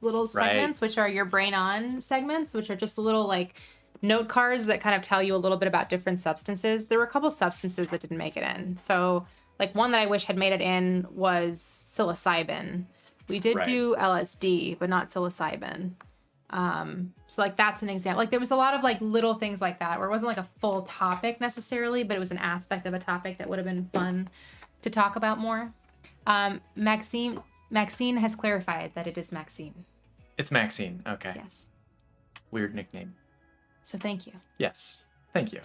little segments, which are your brain on segments, which are just little like note cards that kind of tell you a little bit about different substances. There were a couple substances that didn't make it in. So like one that I wish had made it in was psilocybin. We did do LSD, but not psilocybin. So like that's an example. Like there was a lot of like little things like that where it wasn't like a full topic necessarily, but it was an aspect of a topic that would have been fun to talk about more. Maxine has clarified that it is Maxine. It's Maxine. Okay. Yes. Weird nickname. So thank you. Yes. Thank you.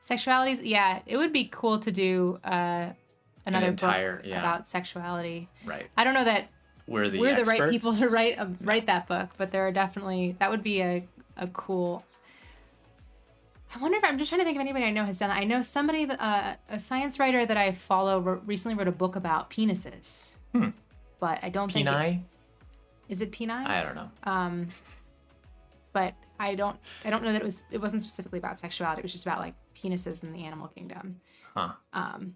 Sexualities. Yeah, it would be cool to do another book about sexuality. Right. I don't know that we're the right people to write that book, but there are definitely, that would be a cool. I wonder if, I'm just trying to think if anybody I know has done that. I know somebody, a science writer that I follow recently wrote a book about penises. But I don't think is it peni? I don't know. But I don't know that it wasn't specifically about sexuality. It was just about like penises in the animal kingdom. Huh.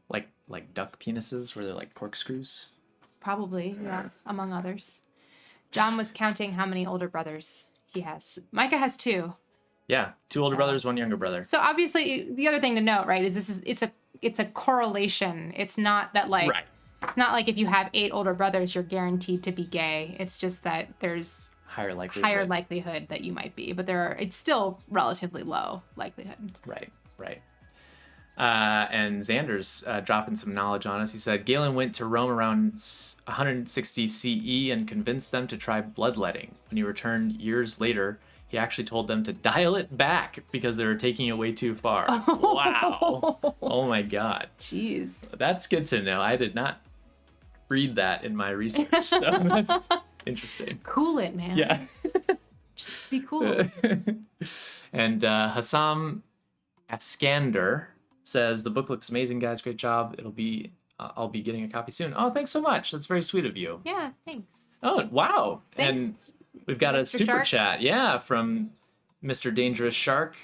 Like duck penises where they're like corkscrews? Probably, yeah, among others. John was counting how many older brothers he has. Micah has 2. Yeah, 2 older brothers, 1 younger brother. So obviously, the other thing to note, right, is it's a correlation. It's not that like it's not like if you have 8 older brothers, you're guaranteed to be gay. It's just that there's higher likelihood that you might be, but it's still relatively low likelihood. Right. And Xander's dropping some knowledge on us. He said Galen went to Rome around 160 CE and convinced them to try bloodletting. When he returned years later, he actually told them to dial it back because they were taking it way too far. Wow. Oh my God. Jeez. That's good to know. I did not read that in my research, so that's interesting. Cool it, man. Yeah. Just be cool. And Hassam Askander says, the book looks amazing, guys. Great job. I'll be getting a copy soon. Oh, thanks so much. That's very sweet of you. Yeah, thanks. Oh, wow. Thanks. And we've got a super chat, from Mr. Dangerous Shark.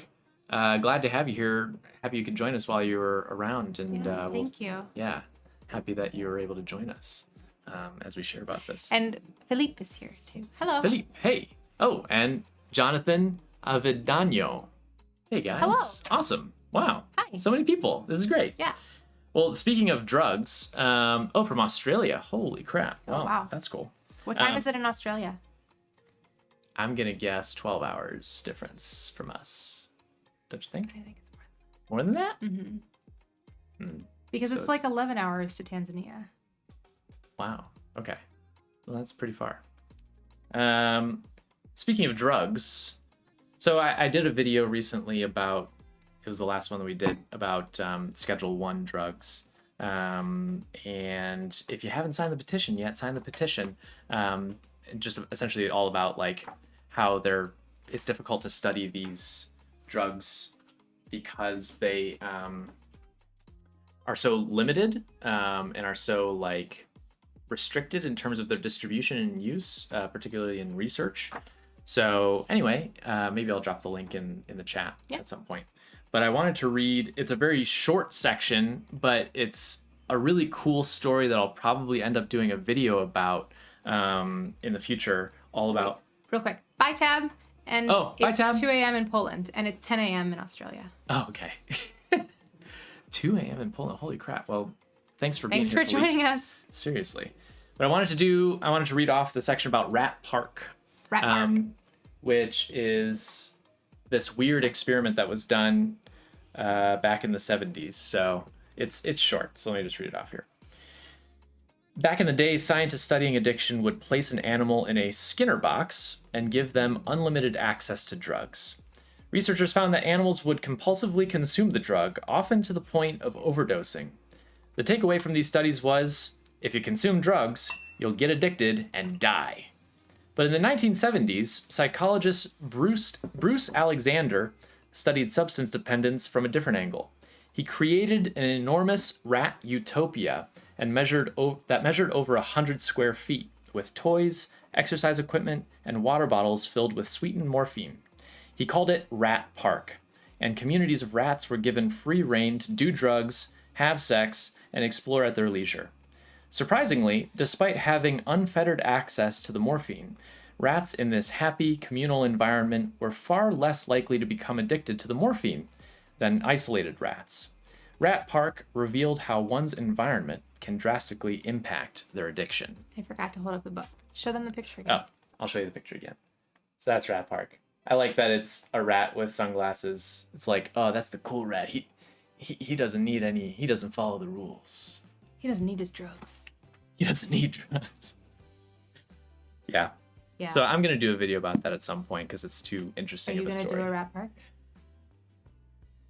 Glad to have you here. Happy you could join us while you were around. And thank you. Yeah, happy that you were able to join us as we share about this. And Philippe is here too. Hello. Philippe, hey. Oh, and Jonathan Avedano. Hey guys. Hello. Awesome. Wow. Hi. So many people. This is great. Yeah. Well, speaking of drugs, from Australia. Holy crap. Oh, wow. That's cool. What time is it in Australia? I'm going to guess 12 hours difference from us. Don't you think? I think it's more than that. Mm-hmm. Because so it's like 11 hours to Tanzania. Wow. Okay. Well, that's pretty far. Speaking of drugs, so I did a video recently about, it was the last one that we did, about Schedule 1 drugs. And if you haven't signed the petition yet, sign the petition. Just essentially all about like how it's difficult to study these drugs because they are so limited and are so like restricted in terms of their distribution and use, particularly in research. So anyway, maybe I'll drop the link in the chat at some point. But I wanted to read, it's a very short section, but it's a really cool story that I'll probably end up doing a video about in the future, all about... Real quick, buy tab, and it's 2 a.m. in Poland, and it's 10 a.m. in Australia. Oh, okay. 2 a.m. in Poland, holy crap. Well, thanks for being here. Thanks for joining us. Seriously. But I wanted to read off the section about Rat Park. Rat Park. Which is this weird experiment that was done back in the 70s. So it's short, so let me just read it off here. Back in the day, scientists studying addiction would place an animal in a Skinner box and give them unlimited access to drugs. Researchers found that animals would compulsively consume the drug, often to the point of overdosing. The takeaway from these studies was, if you consume drugs, you'll get addicted and die. But in the 1970s, psychologist Bruce Alexander studied substance dependence from a different angle. He created an enormous rat utopia and measured over 100 square feet with toys, exercise equipment, and water bottles filled with sweetened morphine. He called it Rat Park, and communities of rats were given free rein to do drugs, have sex, and explore at their leisure. Surprisingly, despite having unfettered access to the morphine, rats in this happy communal environment were far less likely to become addicted to the morphine than isolated rats. Rat Park revealed how one's environment can drastically impact their addiction. I forgot to hold up the book. Show them the picture again. Oh, I'll show you the picture again. So that's Rat Park. I like that it's a rat with sunglasses. It's like, oh, that's the cool rat. He doesn't need any, he doesn't follow the rules. He doesn't need his drugs. He doesn't need drugs. Yeah. Yeah. So I'm going to do a video about that at some point because it's too interesting of a story. Are you going to do a rat park?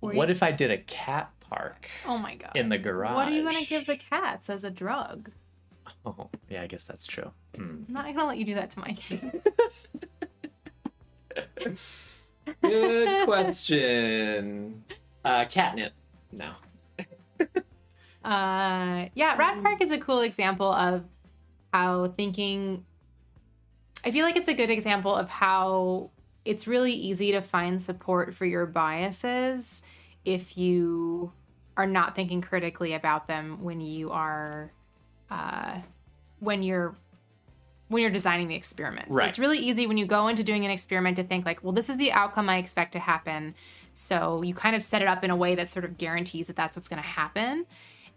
What if I did a cat park? Oh my god. In the garage. What are you going to give the cats as a drug? Oh, yeah, I guess that's true. I'm not going to let you do that to my kids. Good question. Catnip. No. Yeah, Rat Park is a cool example of how thinking... I feel like it's a good example of how it's really easy to find support for your biases if you are not thinking critically about them when you are when you're designing the experiment. So right. It's really easy when you go into doing an experiment to think like, well, this is the outcome I expect to happen. So you kind of set it up in a way that sort of guarantees that that's what's going to happen.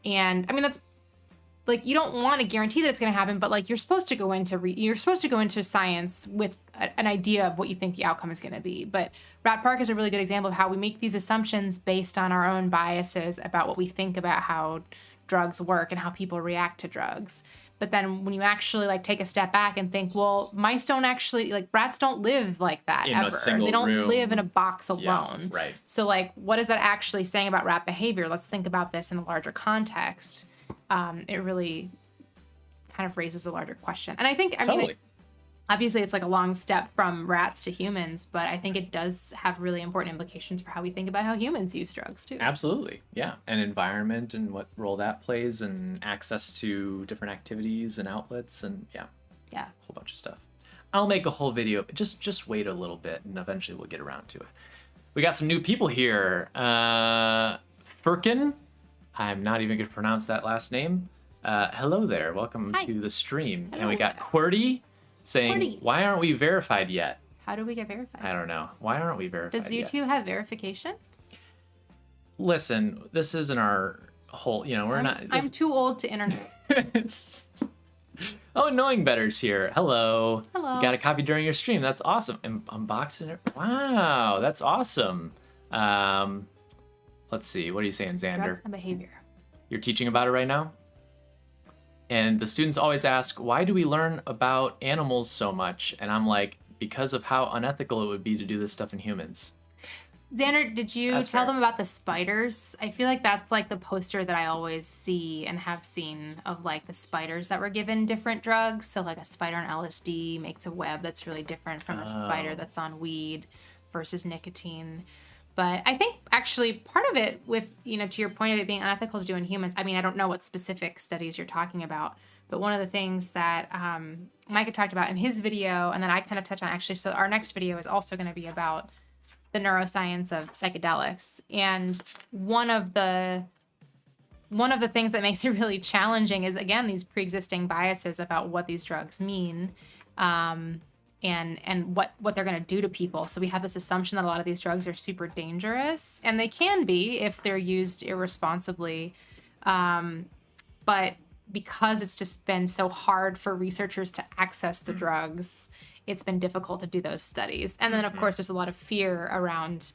And I mean, that's like, you don't want to guarantee that it's going to happen, but like you're supposed to go into science with an idea of what you think the outcome is going to be. But Rat Park is a really good example of how we make these assumptions based on our own biases about what we think about how drugs work and how people react to drugs. But then when you actually like take a step back and think, well, mice don't actually, like rats don't live like that in ever. A single they don't room. live in a box alone. Yeah, right. So like, what is that actually saying about rat behavior? Let's think about this in a larger context. It really kind of raises a larger question. And I think, I mean, obviously it's like a long step from rats to humans, but I think it does have really important implications for how we think about how humans use drugs too. Absolutely. Yeah. And environment and what role that plays and access to different activities and outlets and yeah, a whole bunch of stuff. I'll make a whole video. Just wait a little bit and eventually we'll get around to it. We got some new people here. Firkin. I'm not even going to pronounce that last name. Hello there. Welcome to the stream. Hello. And we got QWERTY saying, why aren't we verified yet? How do we get verified? I don't know. Why aren't we verified Does YouTube yet? have verification? Listen, this isn't our whole, we're not. I'm too old to internet. Oh, Knowing Better's here. Hello. Hello. You got a copy during your stream. That's awesome. Unboxing it. Wow, that's awesome. Let's see. What are you saying, Xander? Drugs and behavior. You're teaching about it right now? And the students always ask, why do we learn about animals so much? And I'm like, because of how unethical it would be to do this stuff in humans. Xander, did you That's tell fair. them about the spiders? I feel like that's like the poster that I always see and have seen of like the spiders that were given different drugs. So like a spider on LSD makes a web that's really different from a spider that's on weed versus nicotine. But I think actually part of it with, to your point of it being unethical to do in humans, I mean, I don't know what specific studies you're talking about, but one of the things that Micah talked about in his video, and then I kind of touched on actually, so our next video is also going to be about the neuroscience of psychedelics. And one of the things that makes it really challenging is, again, these pre-existing biases about what these drugs mean, and what they're going to do to people. So we have this assumption that a lot of these drugs are super dangerous, and they can be if they're used irresponsibly. But because it's just been so hard for researchers to access the drugs, it's been difficult to do those studies. And then, of course, there's a lot of fear around,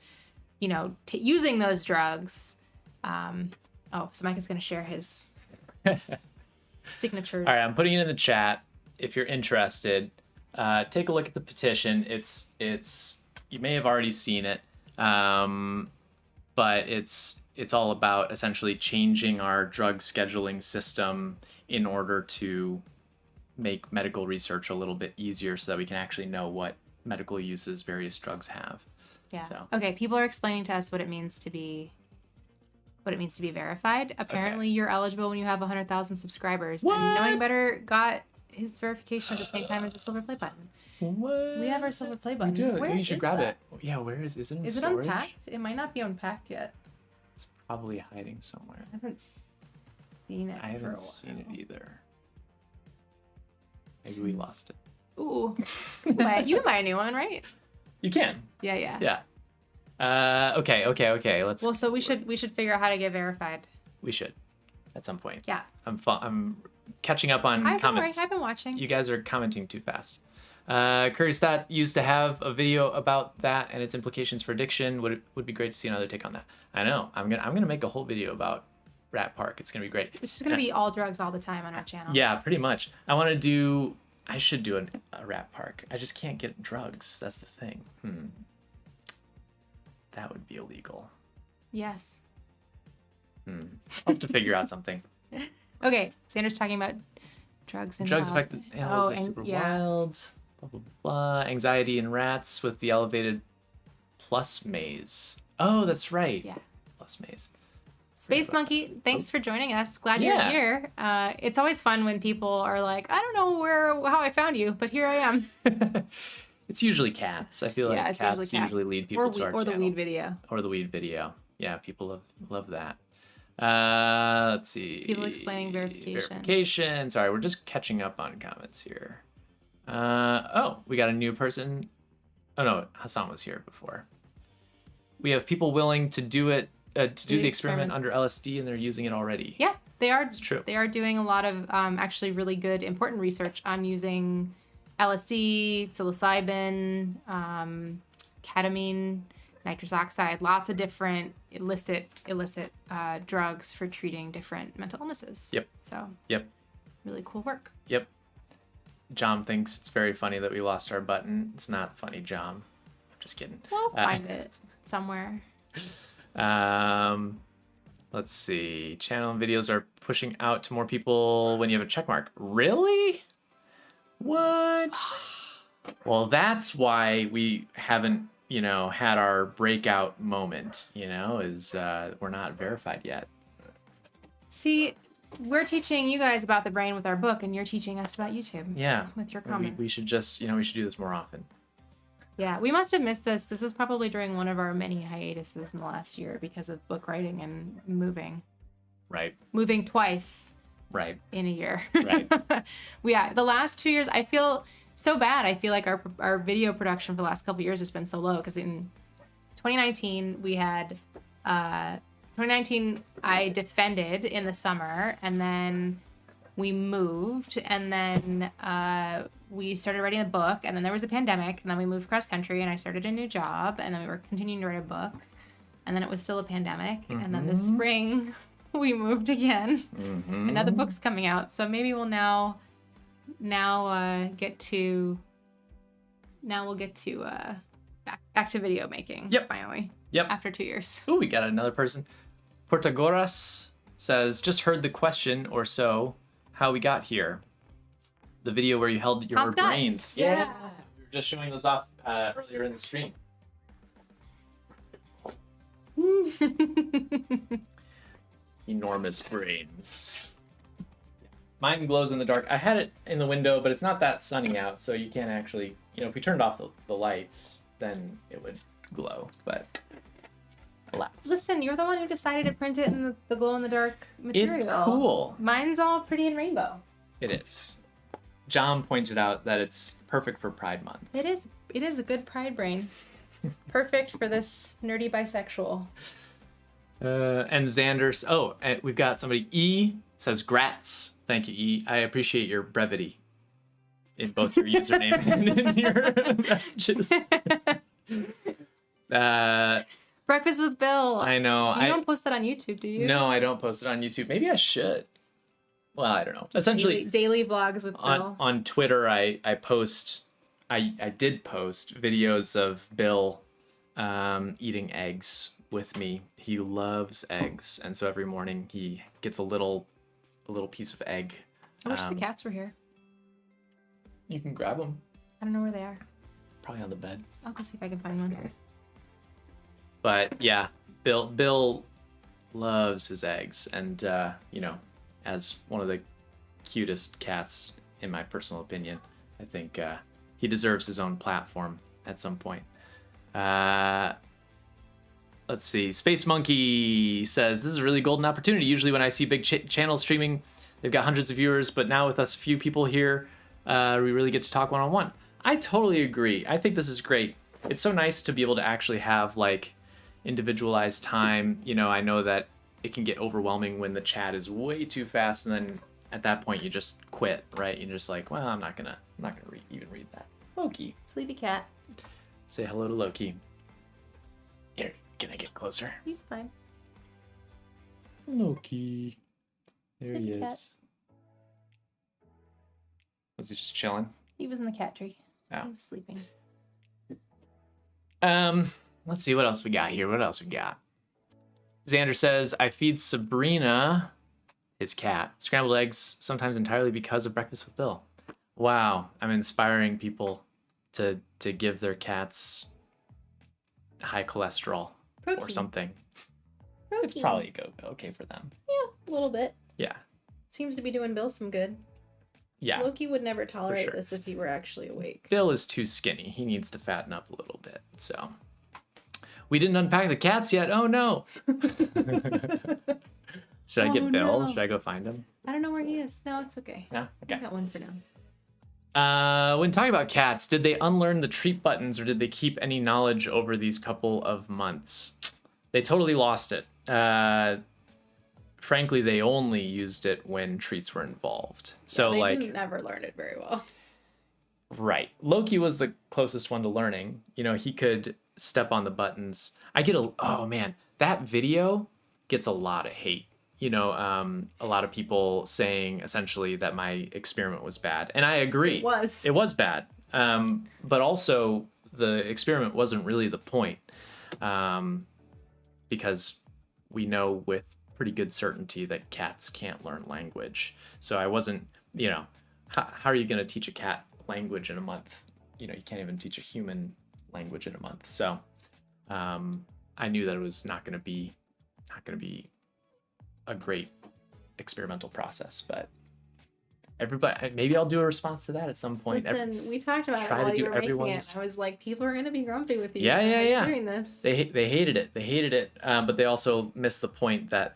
using those drugs. So Mike is going to share his signatures. All right, I'm putting it in the chat. If you're interested, take a look at the petition. It's you may have already seen it, but it's all about essentially changing our drug scheduling system in order to make medical research a little bit easier so that we can actually know what medical uses various drugs have. Yeah. So. Okay, people are explaining to us what it means to be verified. Apparently, you're eligible when you have 100,000 subscribers. What? And Knowing Better got his verification at the same time as the silver play button. What? We have our silver play button. We do. Where You should is grab that? it. Yeah, where is it? In Is storage? it unpacked? It might not be unpacked yet. It's probably hiding somewhere. I haven't seen it. I for a haven't seen it while. either. Maybe we lost it. Ooh. Wait, you can buy a new one, right? You can. Yeah. Yeah. Okay. Let's. Well, so we should figure out how to get verified. We should, at some point. Yeah. I'm catching up on comments. I've been watching. You guys are commenting too fast. Curiostat used to have a video about that and its implications for addiction. Would be great to see another take on that. I know. I'm gonna make a whole video about Rat Park. It's gonna be great. It's just gonna be all drugs all the time on our channel. Yeah, pretty much. I should do a Rat Park. I just can't get drugs. That's the thing. That would be illegal. Yes. I'll have to figure out something. Okay, Xander's talking about drugs and Drugs affect the animals are and- super yeah. wild. Blah blah blah. Anxiety in rats with the elevated plus maze. Oh, that's right. Yeah. Plus maze. Space Monkey, thanks for joining us. Glad Yeah. you're here. It's always fun when people are like, I don't know how I found you, but here I am. It's usually cats. I feel like it's cats usually lead people to our or the channel. weed video. Or the weed video. Yeah, people love that. Let's see. People explaining verification. Verification. Sorry, we're just catching up on comments here. We got a new person. Oh no, Hassan was here before. We have people willing to do it, to do the experiment experiments. under LSD, and they're using it already. Yeah, they are. It's true. They are doing a lot of actually really good, important research on using LSD, psilocybin, ketamine, nitrous oxide, lots of different illicit drugs for treating different mental illnesses. Yep. So. Yep. Really cool work. Yep. Jom thinks it's very funny that we lost our button. It's not funny, Jom. I'm just kidding. We'll find it somewhere. Let's see. Channel and videos are pushing out to more people when you have a check mark. Really? What? Well, that's why we haven't, had our breakout moment, is we're not verified yet. See, we're teaching you guys about the brain with our book, and you're teaching us about YouTube. Yeah. With your We comments. should just, we should do this more often. Yeah, we must have missed this. This was probably during one of our many hiatuses in the last year because of book writing and moving. Right. Moving twice Right. in a year. Right. Yeah, the last 2 years, I feel so bad. I feel like our video production for the last couple of years has been so low because in 2019 we had 2019 I defended in the summer, and then we moved, and then we started writing a book, and then there was a pandemic, and then we moved cross country, and I started a new job, and then we were continuing to write a book, and then it was still a pandemic, and then this spring we moved again, and now the book's coming out, so maybe we'll now get to now we'll get to back to video making. Yep. Finally. Yep. After 2 years. Ooh, we got another person. Portagoras says, just heard the question or so how we got here. The video where you held your Tom Scott. brains. Yeah. We were just showing those off earlier in the stream. Enormous brains. Mine glows in the dark. I had it in the window, but it's not that sunny out, so you can't actually, if we turned off the lights, then it would glow, but alas. Listen, you're the one who decided to print it in the glow-in-the-dark material. It's cool. Mine's all pretty and rainbow. It is. John pointed out that it's perfect for Pride Month. It is a good pride brain. Perfect for this nerdy bisexual. And Xander's. Oh, and we've got somebody. E says, "Grats." Thank you, E. I appreciate your brevity in both your username and in your messages. Breakfast with Bill. I know. You don't post that on YouTube, do you? No, I don't post it on YouTube. Maybe I should. Well, I don't know. Essentially, daily vlogs with Bill. On Twitter, I did post videos of Bill eating eggs with me. He loves eggs, and so every morning he gets a little piece of egg. I wish the cats were here. You can grab them. I don't know where they are. Probably on the bed. I'll go see if I can find one. But yeah, Bill loves his eggs, and as one of the cutest cats in my personal opinion, I think he deserves his own platform at some point. Let's see. Space Monkey says, this is a really golden opportunity. Usually when I see big channels streaming, they've got hundreds of viewers, but now with us few people here, we really get to talk one-on-one. I totally agree. I think this is great. It's so nice to be able to actually have like individualized time. I know that it can get overwhelming when the chat is way too fast, and then at that point you just quit, right? You're just like, well, I'm not gonna even read that. Loki. Sleepy cat. Say hello to Loki. Here, can I get closer? He's fine. Loki. There Sleepy he cat. is. Was he just chilling? He was in the cat tree. Oh. He was sleeping. Let's see what else we got here. What else we got? Xander says, I feed Sabrina, his cat, scrambled eggs, sometimes entirely because of Breakfast with Bill. Wow, I'm inspiring people to give their cats high cholesterol Protein. or something. Protein. It's probably okay for them. Yeah, a little bit. Yeah. Seems to be doing Bill some good. Yeah. Loki would never tolerate sure. this if he were actually awake. Bill is too skinny. He needs to fatten up a little bit. So we didn't unpack the cats yet. Oh no. Should I get Bill? No. Should I go find him? I don't know where he is. No, it's okay. Yeah. Okay. I got one for now. When talking about cats, did they unlearn the treat buttons or did they keep any knowledge over these couple of months? They totally lost it. Frankly, they only used it when treats were involved. So they didn't never learn it very well. Right. Loki was the closest one to learning. He could step on the buttons. Oh man, that video gets a lot of hate. A lot of people saying essentially that my experiment was bad. And I agree. It was. It was bad. But also the experiment wasn't really the point. Because we know with pretty good certainty that cats can't learn language. So I wasn't, how are you going to teach a cat language in a month? You can't even teach a human language in a month. So I knew that it was not going to be a great experimental process, but everybody, maybe I'll do a response to that at some point. Listen, we talked about it try to while do you were making it. everyone's- I was like, people are going to be grumpy with you. Yeah. Doing this. They hated it. They hated it. But they also missed the point that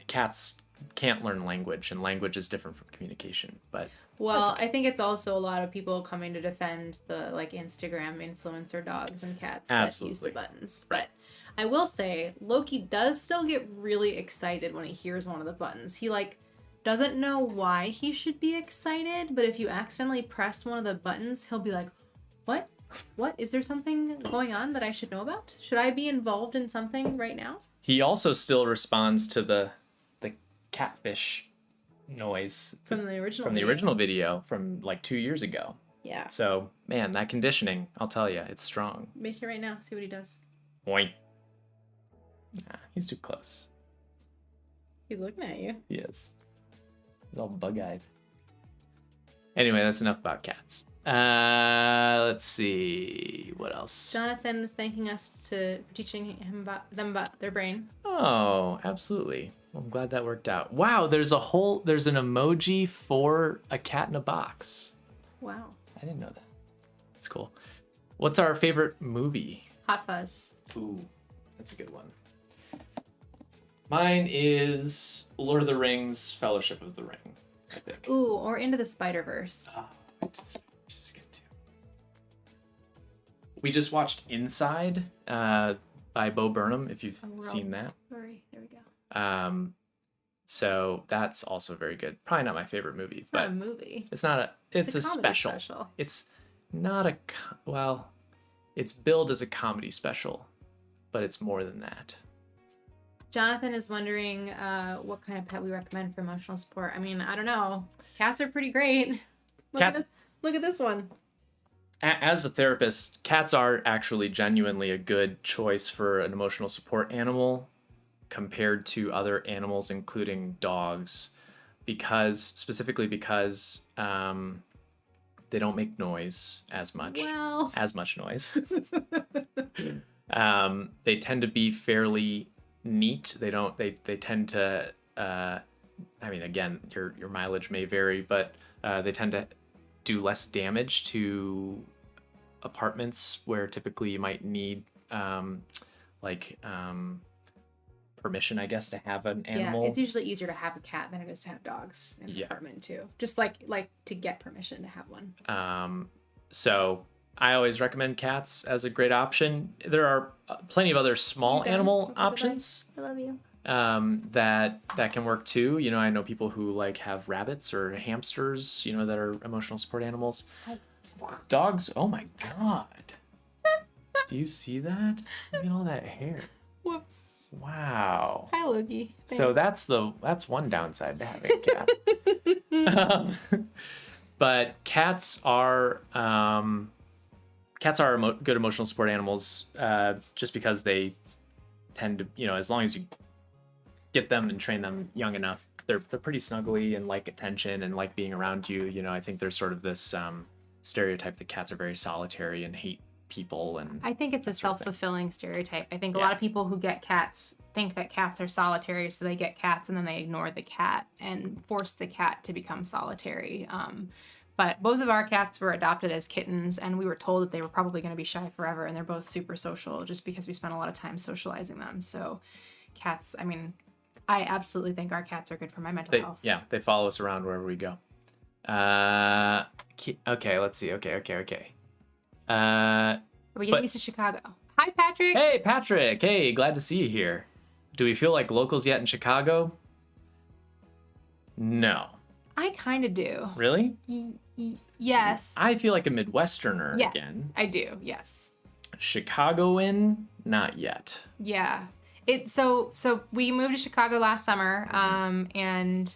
cats can't learn language, and language is different from communication. But well, I think it's also a lot of people coming to defend the Instagram influencer dogs and cats that use the buttons. But I will say, Loki does still get really excited when he hears one of the buttons. He doesn't know why he should be excited, but if you accidentally press one of the buttons, he'll be like, what? What? Is there something going on that I should know about? Should I be involved in something right now? he also still responds to the catfish noise From the original from the original video from 2 years ago. Yeah. So, man, that conditioning, I'll tell you, it's strong. Make it right now. See what he does. Oink. Nah, he's too close. He's looking at you. He is. He's all bug-eyed. Anyway, that's enough about cats. Let's see. What else? Jonathan is thanking us for teaching them about their brain. Oh, absolutely. I'm glad that worked out. Wow, there's an emoji for a cat in a box. Wow. I didn't know that. That's cool. What's our favorite movie? Hot Fuzz. Ooh, that's a good one. Mine is Lord of the Rings, Fellowship of the Ring, I think. Ooh, or Into the Spider-Verse. Oh, this is good too. We just watched Inside by Bo Burnham, if you've seen that. Sorry, there we go. So that's also very good. Probably not my favorite movie. It's not a movie. It's not a. It's a comedy special. It's not a. Well, it's billed as a comedy special, but it's more than that. Jonathan is wondering what kind of pet we recommend for emotional support. I mean, I don't know. Cats are pretty great. Look at this one. As a therapist, cats are actually genuinely a good choice for an emotional support animal compared to other animals, including dogs, specifically because they don't make noise as much. Well, as much noise. They tend to be fairly neat. They tend to. I mean, again, your mileage may vary, but they tend to do less damage to apartments where typically you might need permission, I guess, to have an animal. Yeah, it's usually easier to have a cat than it is to have dogs in an apartment too. Just like to get permission to have one. So I always recommend cats as a great option. There are plenty of other small animal options. I love you. That can work too. You know, I know people who have rabbits or hamsters, that are emotional support animals. Dogs, oh my God. Do you see that? Look at all that hair. Whoops. Wow. Hi, Logie. So that's one downside to having a cat. But cats are good emotional support animals just because they tend to, as long as you get them and train them young enough, they're pretty snuggly and like attention and like being around you. I think there's sort of this stereotype that cats are very solitary and hate people, and I think it's a self-fulfilling stereotype. I think a lot of people who get cats think that cats are solitary, so they get cats and then they ignore the cat and force the cat to become solitary. But both of our cats were adopted as kittens, and we were told that they were probably going to be shy forever, and they're both super social just because we spent a lot of time socializing them. So cats, I mean, I absolutely think our cats are good for my mental health. Yeah, they follow us around wherever we go. Okay, let's see. Okay. We're getting used to Chicago. Hi, Patrick. Hey, Patrick. Hey, glad to see you here. Do we feel like locals yet in Chicago? No. I kind of do. Really? Yes. I feel like a Midwesterner again. I do. Yes. Chicagoan? Not yet. Yeah. So we moved to Chicago last summer, and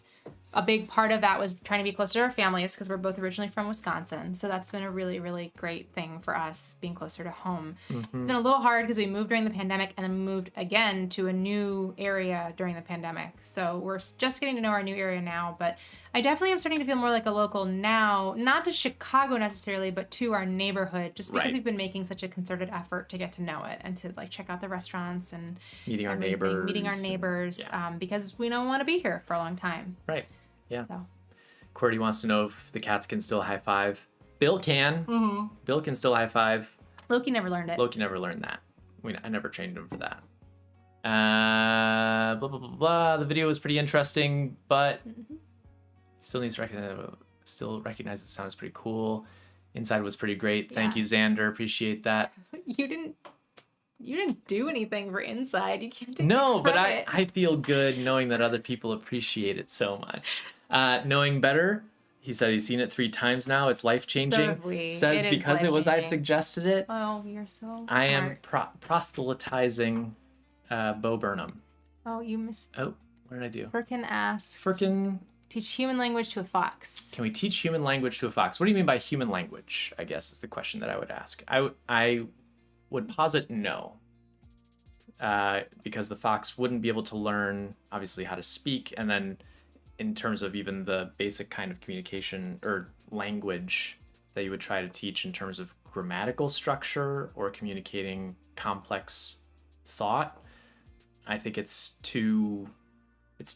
a big part of that was trying to be closer to our families because we're both originally from Wisconsin. So that's been a really, really great thing for us, being closer to home. Mm-hmm. It's been a little hard because we moved during the pandemic and then moved again to a new area during the pandemic. So we're just getting to know our new area now, but I definitely am starting to feel more like a local now, not to Chicago necessarily, but to our neighborhood, just because we've been making such a concerted effort to get to know it and to check out the restaurants and meeting our neighbors, because we don't want to be here for a long time. Right. Yeah. So. Cordy wants to know if the cats can still high five. Bill can. Mm-hmm. Bill can still high five. Loki never learned it. Loki never learned that. I never trained him for that. Blah, blah, blah, blah. The video was pretty interesting, but still recognize the sound is pretty cool. Inside was pretty great. Thank you, Xander. Appreciate that. You didn't do anything for Inside. You can't take No, but credit. I feel good knowing that other people appreciate it so much. Knowing better, he said he's seen it 3 times now. It's life-changing. So have we. Says it because it was I suggested it. Oh, you're so smart. I am proselytizing Bo Burnham. Oh, you missed. Oh, what did I do? Frickin' asked. Frickin' Teach human language to a fox. Can we teach human language to a fox? What do you mean by human language, I guess, is the question that I would ask. I would posit no. Because the fox wouldn't be able to learn, obviously, how to speak, and then in terms of even the basic kind of communication or language that you would try to teach in terms of grammatical structure or communicating complex thought, I think it's too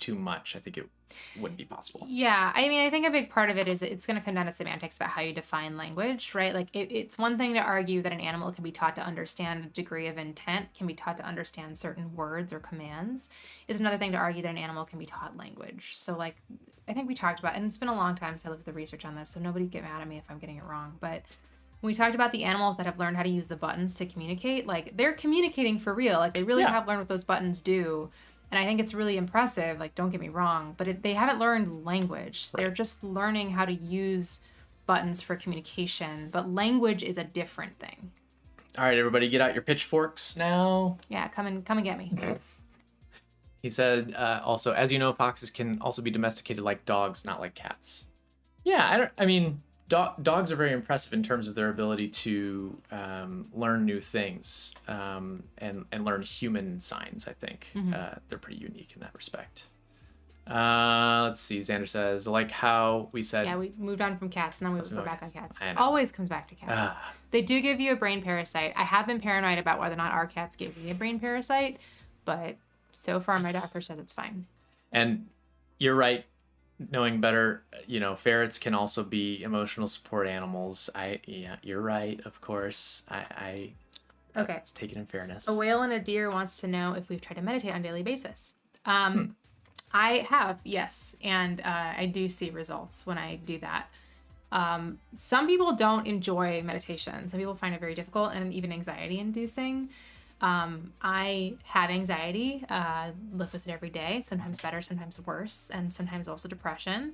much. I think it wouldn't be possible. Yeah, I mean, I think a big part of it is it's going to come down to semantics about how you define language, right? Like, it's one thing to argue that an animal can be taught to understand a degree of intent, can be taught to understand certain words or commands. It's another thing to argue that an animal can be taught language. So, like, I think we talked about, and it's been a long time since I looked at the research on this, so nobody get mad at me if I'm getting it wrong, but when we talked about the animals that have learned how to use the buttons to communicate, like, they're communicating for real. Like, they really have learned what those buttons do. And I think it's really impressive, like, don't get me wrong, but they haven't learned language. Right. They're just learning how to use buttons for communication, but language is a different thing. All right, everybody, get out your pitchforks now. Yeah, come and get me. He said, also, as you know, foxes can also be domesticated like dogs, not like cats. Yeah, dogs are very impressive in terms of their ability to learn new things and learn human signs, I think. Mm-hmm. They're pretty unique in that respect. Let's see. Xander says, like how we said... Yeah, we moved on from cats, and then we were back on cats. Always comes back to cats. They do give you a brain parasite. I have been paranoid about whether or not our cats gave me a brain parasite, but so far my doctor said it's fine. And you're right. Knowing better, ferrets can also be emotional support animals. You're right, of course. Okay. It's taken in fairness. A whale and a deer wants to know if we've tried to meditate on a daily basis. I have, yes, and I do see results when I do that. Some people don't enjoy meditation. Some people find it very difficult and even anxiety-inducing. I have anxiety, live with it every day, sometimes better, sometimes worse, and sometimes also depression.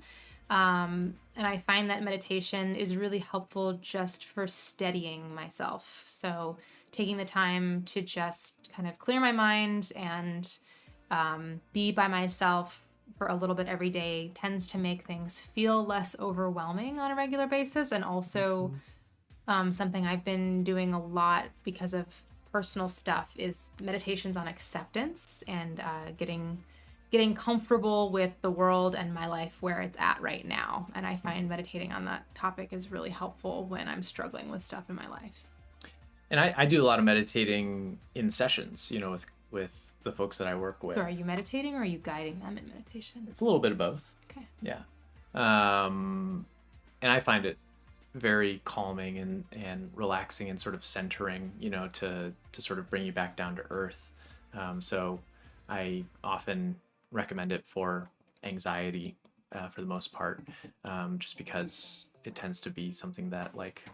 And I find that meditation is really helpful just for steadying myself. So taking the time to just kind of clear my mind and be by myself for a little bit every day tends to make things feel less overwhelming on a regular basis. And also something I've been doing a lot because of personal stuff is meditations on acceptance and getting comfortable with the world and my life where it's at right now. And I find meditating on that topic is really helpful when I'm struggling with stuff in my life. And I do a lot of meditating in sessions, with the folks that I work with. So are you meditating or are you guiding them in meditation? It's a little bit of both. Okay. Yeah. And I find it very calming and relaxing and sort of centering, to sort of bring you back down to earth. So I often recommend it for anxiety for the most part, just because it tends to be something that like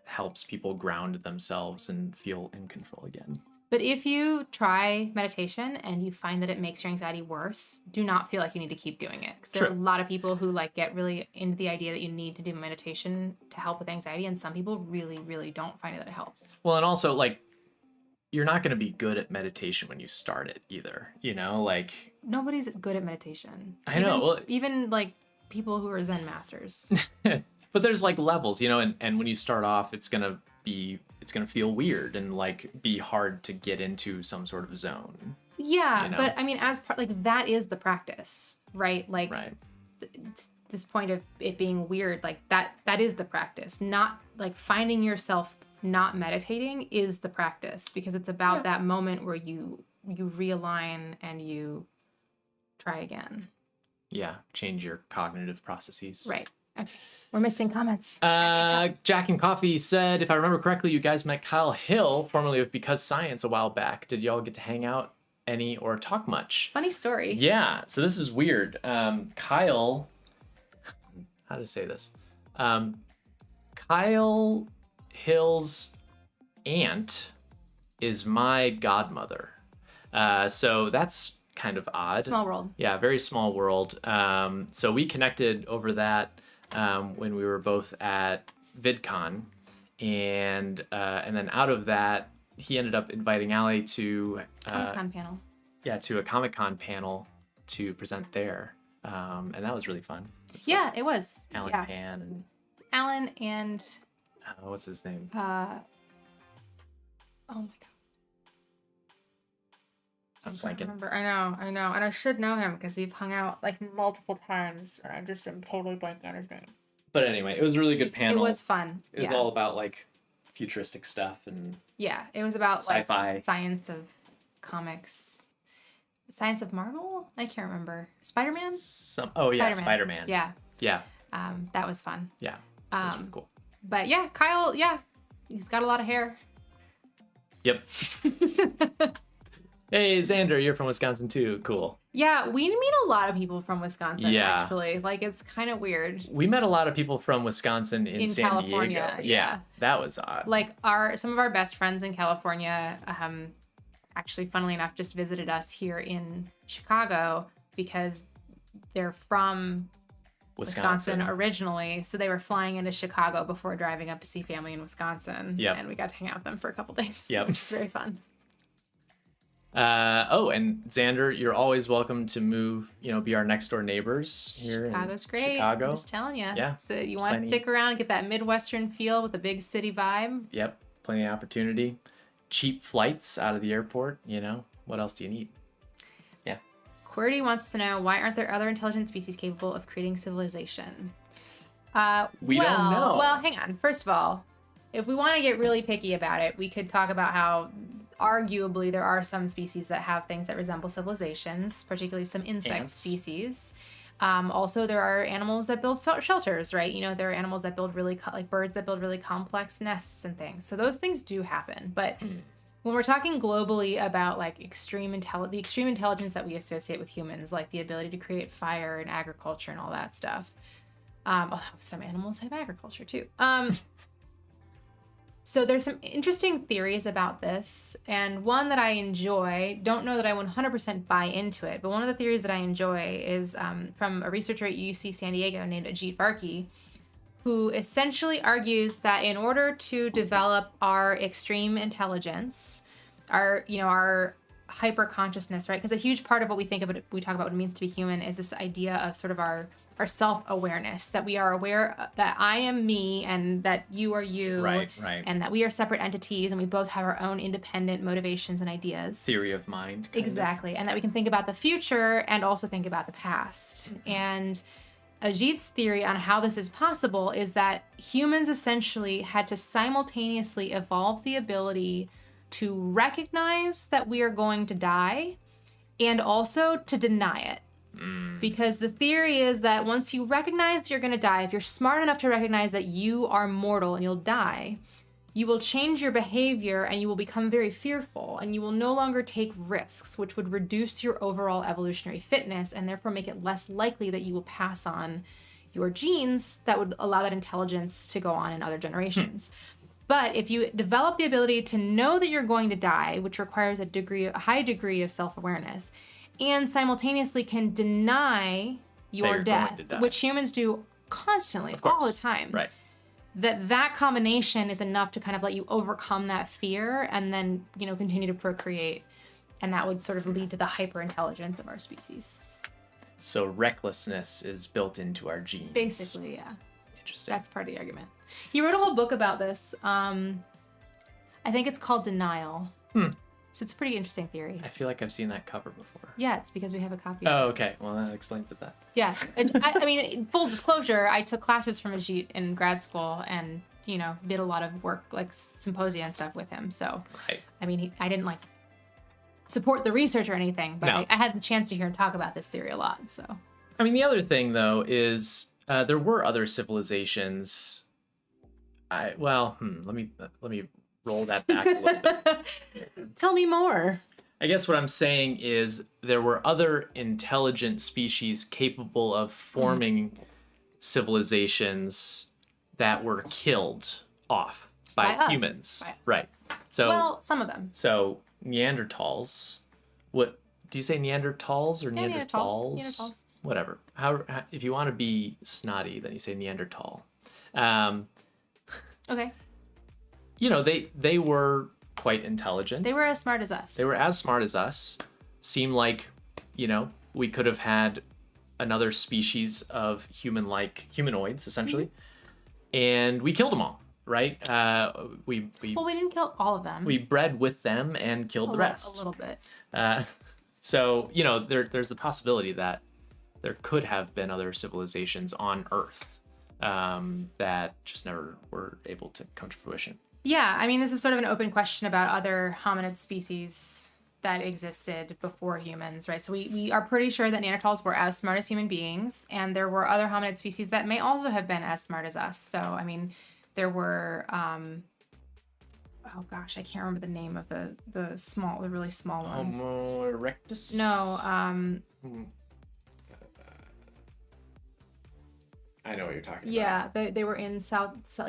helps people ground themselves and feel in control again. But if you try meditation and you find that it makes your anxiety worse, do not feel like you need to keep doing it. Because there are a lot of people who get really into the idea that you need to do meditation to help with anxiety, and some people really, really don't find that it helps. Well, and also you're not going to be good at meditation when you start it either. Nobody's good at meditation. I know. Even people who are Zen masters. But there's levels, and when you start off, it's gonna feel weird and be hard to get into some sort of zone. Yeah, but I mean, as part that is the practice, right? Right. This point of it being weird, that is the practice. Not finding yourself not meditating is the practice, because it's about that moment where you realign and you try again. Yeah, change your cognitive processes. Right. Okay. We're missing comments. Jack and Coffee said, if I remember correctly, you guys met Kyle Hill, formerly of Because Science, a while back. Did y'all get to hang out any or talk much? Funny story. Yeah, so this is weird. Kyle, how to say this? Kyle Hill's aunt is my godmother. So that's kind of odd. Small world. Yeah, very small world. So we connected over that when we were both at VidCon, and then out of that, he ended up inviting Allie to Comic-Con panel. Yeah, to a Comic-Con panel to present there. And that was really fun. Yeah, it was. Alan yeah. Pan and Alan and what's his name? oh my god. I'm I can't blanking. remember. I know. And I should know him because we've hung out like multiple times. And I just am totally blanking on his name. But anyway, it was a really good panel. It was fun. It was all about like futuristic stuff and it was about sci-fi. Like science of comics. Science of Marvel? I can't remember. Spider-Man? Spider-Man. Yeah. Yeah. That was fun. Yeah. That was really cool. But yeah, Kyle, he's got a lot of hair. Yep. Hey, Xander, you're from Wisconsin too. Cool. Yeah, we meet a lot of people from Wisconsin, Yeah. actually. Like, it's kind of weird. We met a lot of people from Wisconsin in San California, Diego. yeah. That was odd. Like, some of our best friends in California, actually, funnily enough, just visited us here in Chicago because they're from Wisconsin originally. So they were flying into Chicago before driving up to see family in Wisconsin. Yep. And we got to hang out with them for a couple days, Yep. which is very fun. And Xander, you're always welcome to move, be our next door neighbors here. Chicago's great. Chicago. I'm just telling you. Yeah. So you want to stick around and get that Midwestern feel with a big city vibe. Yep. Plenty of opportunity. Cheap flights out of the airport. What else do you need? Yeah. QWERTY wants to know, why aren't there other intelligent species capable of creating civilization? We don't know. Well, hang on. First of all, if we want to get really picky about it, we could talk about how arguably there are some species that have things that resemble civilizations, particularly some insect species. Also, there are animals that build shelters, right? There are animals that build like birds that build really complex nests and things. So those things do happen. But when we're talking globally about like the extreme intelligence that we associate with humans, like the ability to create fire and agriculture and all that stuff. Although some animals have agriculture too. So there's some interesting theories about this, and one that I enjoy, don't know that I 100% buy into it, but one of the theories that I enjoy is from a researcher at UC San Diego named Ajit Varki, who essentially argues that in order to develop our extreme intelligence, our hyper consciousness, right? Because a huge part of what we talk about what it means to be human is this idea of sort of our self-awareness, that we are aware that I am me and that you are you, right, and that we are separate entities and we both have our own independent motivations and ideas. Theory of mind. Exactly. And that we can think about the future and also think about the past. And Ajit's theory on how this is possible is that humans essentially had to simultaneously evolve the ability to recognize that we are going to die and also to deny it. Because the theory is that once you recognize that you're going to die, if you're smart enough to recognize that you are mortal and you'll die, you will change your behavior and you will become very fearful and you will no longer take risks, which would reduce your overall evolutionary fitness and therefore make it less likely that you will pass on your genes that would allow that intelligence to go on in other generations. But if you develop the ability to know that you're going to die, which requires a high degree of self-awareness, and simultaneously can deny your death, which humans do constantly, all the time. Right. That combination is enough to kind of let you overcome that fear and then, continue to procreate. And that would sort of lead to the hyper-intelligence of our species. So recklessness is built into our genes. Basically, yeah. Interesting. That's part of the argument. He wrote a whole book about this. I think it's called Denial. So it's a pretty interesting theory. I feel like I've seen that cover before. Yeah, it's because we have a copy. Oh, okay. Well, that explains it then. Yeah. I mean, full disclosure, I took classes from Ajit in grad school and, did a lot of work, like symposia and stuff with him. So, right. I mean, I didn't like support the research or anything, but I had the chance to hear him talk about this theory a lot. So, I mean, the other thing, though, is there were other civilizations. Let me roll that back a little bit. Tell me more. I guess what I'm saying is there were other intelligent species capable of forming civilizations that were killed off by humans. By us. Right. So, some of them. So Neanderthals. What do you say, Neanderthals or Neanderthals? Neanderthals. Whatever. If you want to be snotty, then you say Neanderthal. Okay. They were quite intelligent. They were as smart as us. They were as smart as us. Seemed like, we could have had another species of humanoids, essentially, and we killed them all. Right? We didn't kill all of them. we bred with them and killed the rest. A little bit. So there's the possibility that there could have been other civilizations on Earth that just never were able to come to fruition. Yeah, I mean, this is sort of an open question about other hominid species that existed before humans, right? So we are pretty sure that Neanderthals were as smart as human beings, and there were other hominid species that may also have been as smart as us. So, I mean, there were, oh gosh, I can't remember the name of the really small ones. Homo erectus? No, I know what you're talking about. yeah, they were in Southeast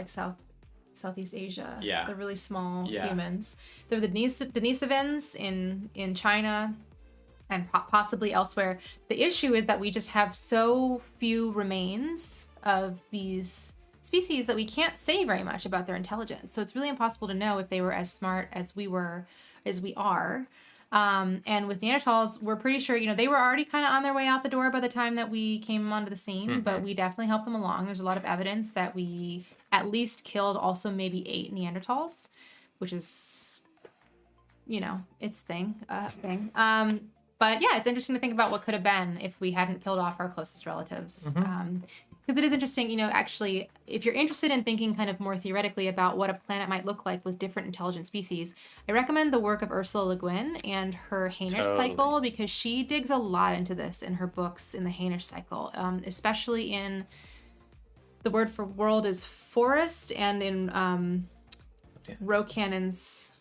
Asia. Yeah. The really small humans. There were the Denisovans in China and possibly elsewhere. The issue is that we just have so few remains of these species that we can't say very much about their intelligence. So it's really impossible to know if they were as smart as we are. And with Neanderthals, we're pretty sure, they were already kind of on their way out the door by the time that we came onto the scene, but we definitely helped them along. There's a lot of evidence that we at least killed also maybe 8 Neanderthals, which is, its thing. But yeah, it's interesting to think about what could have been if we hadn't killed off our closest relatives. Because it is interesting, actually, if you're interested in thinking kind of more theoretically about what a planet might look like with different intelligent species, I recommend the work of Ursula Le Guin and her Hainish cycle, because she digs a lot into this in her books in the Hainish cycle, especially in the word for world is forest, and in Rocannon's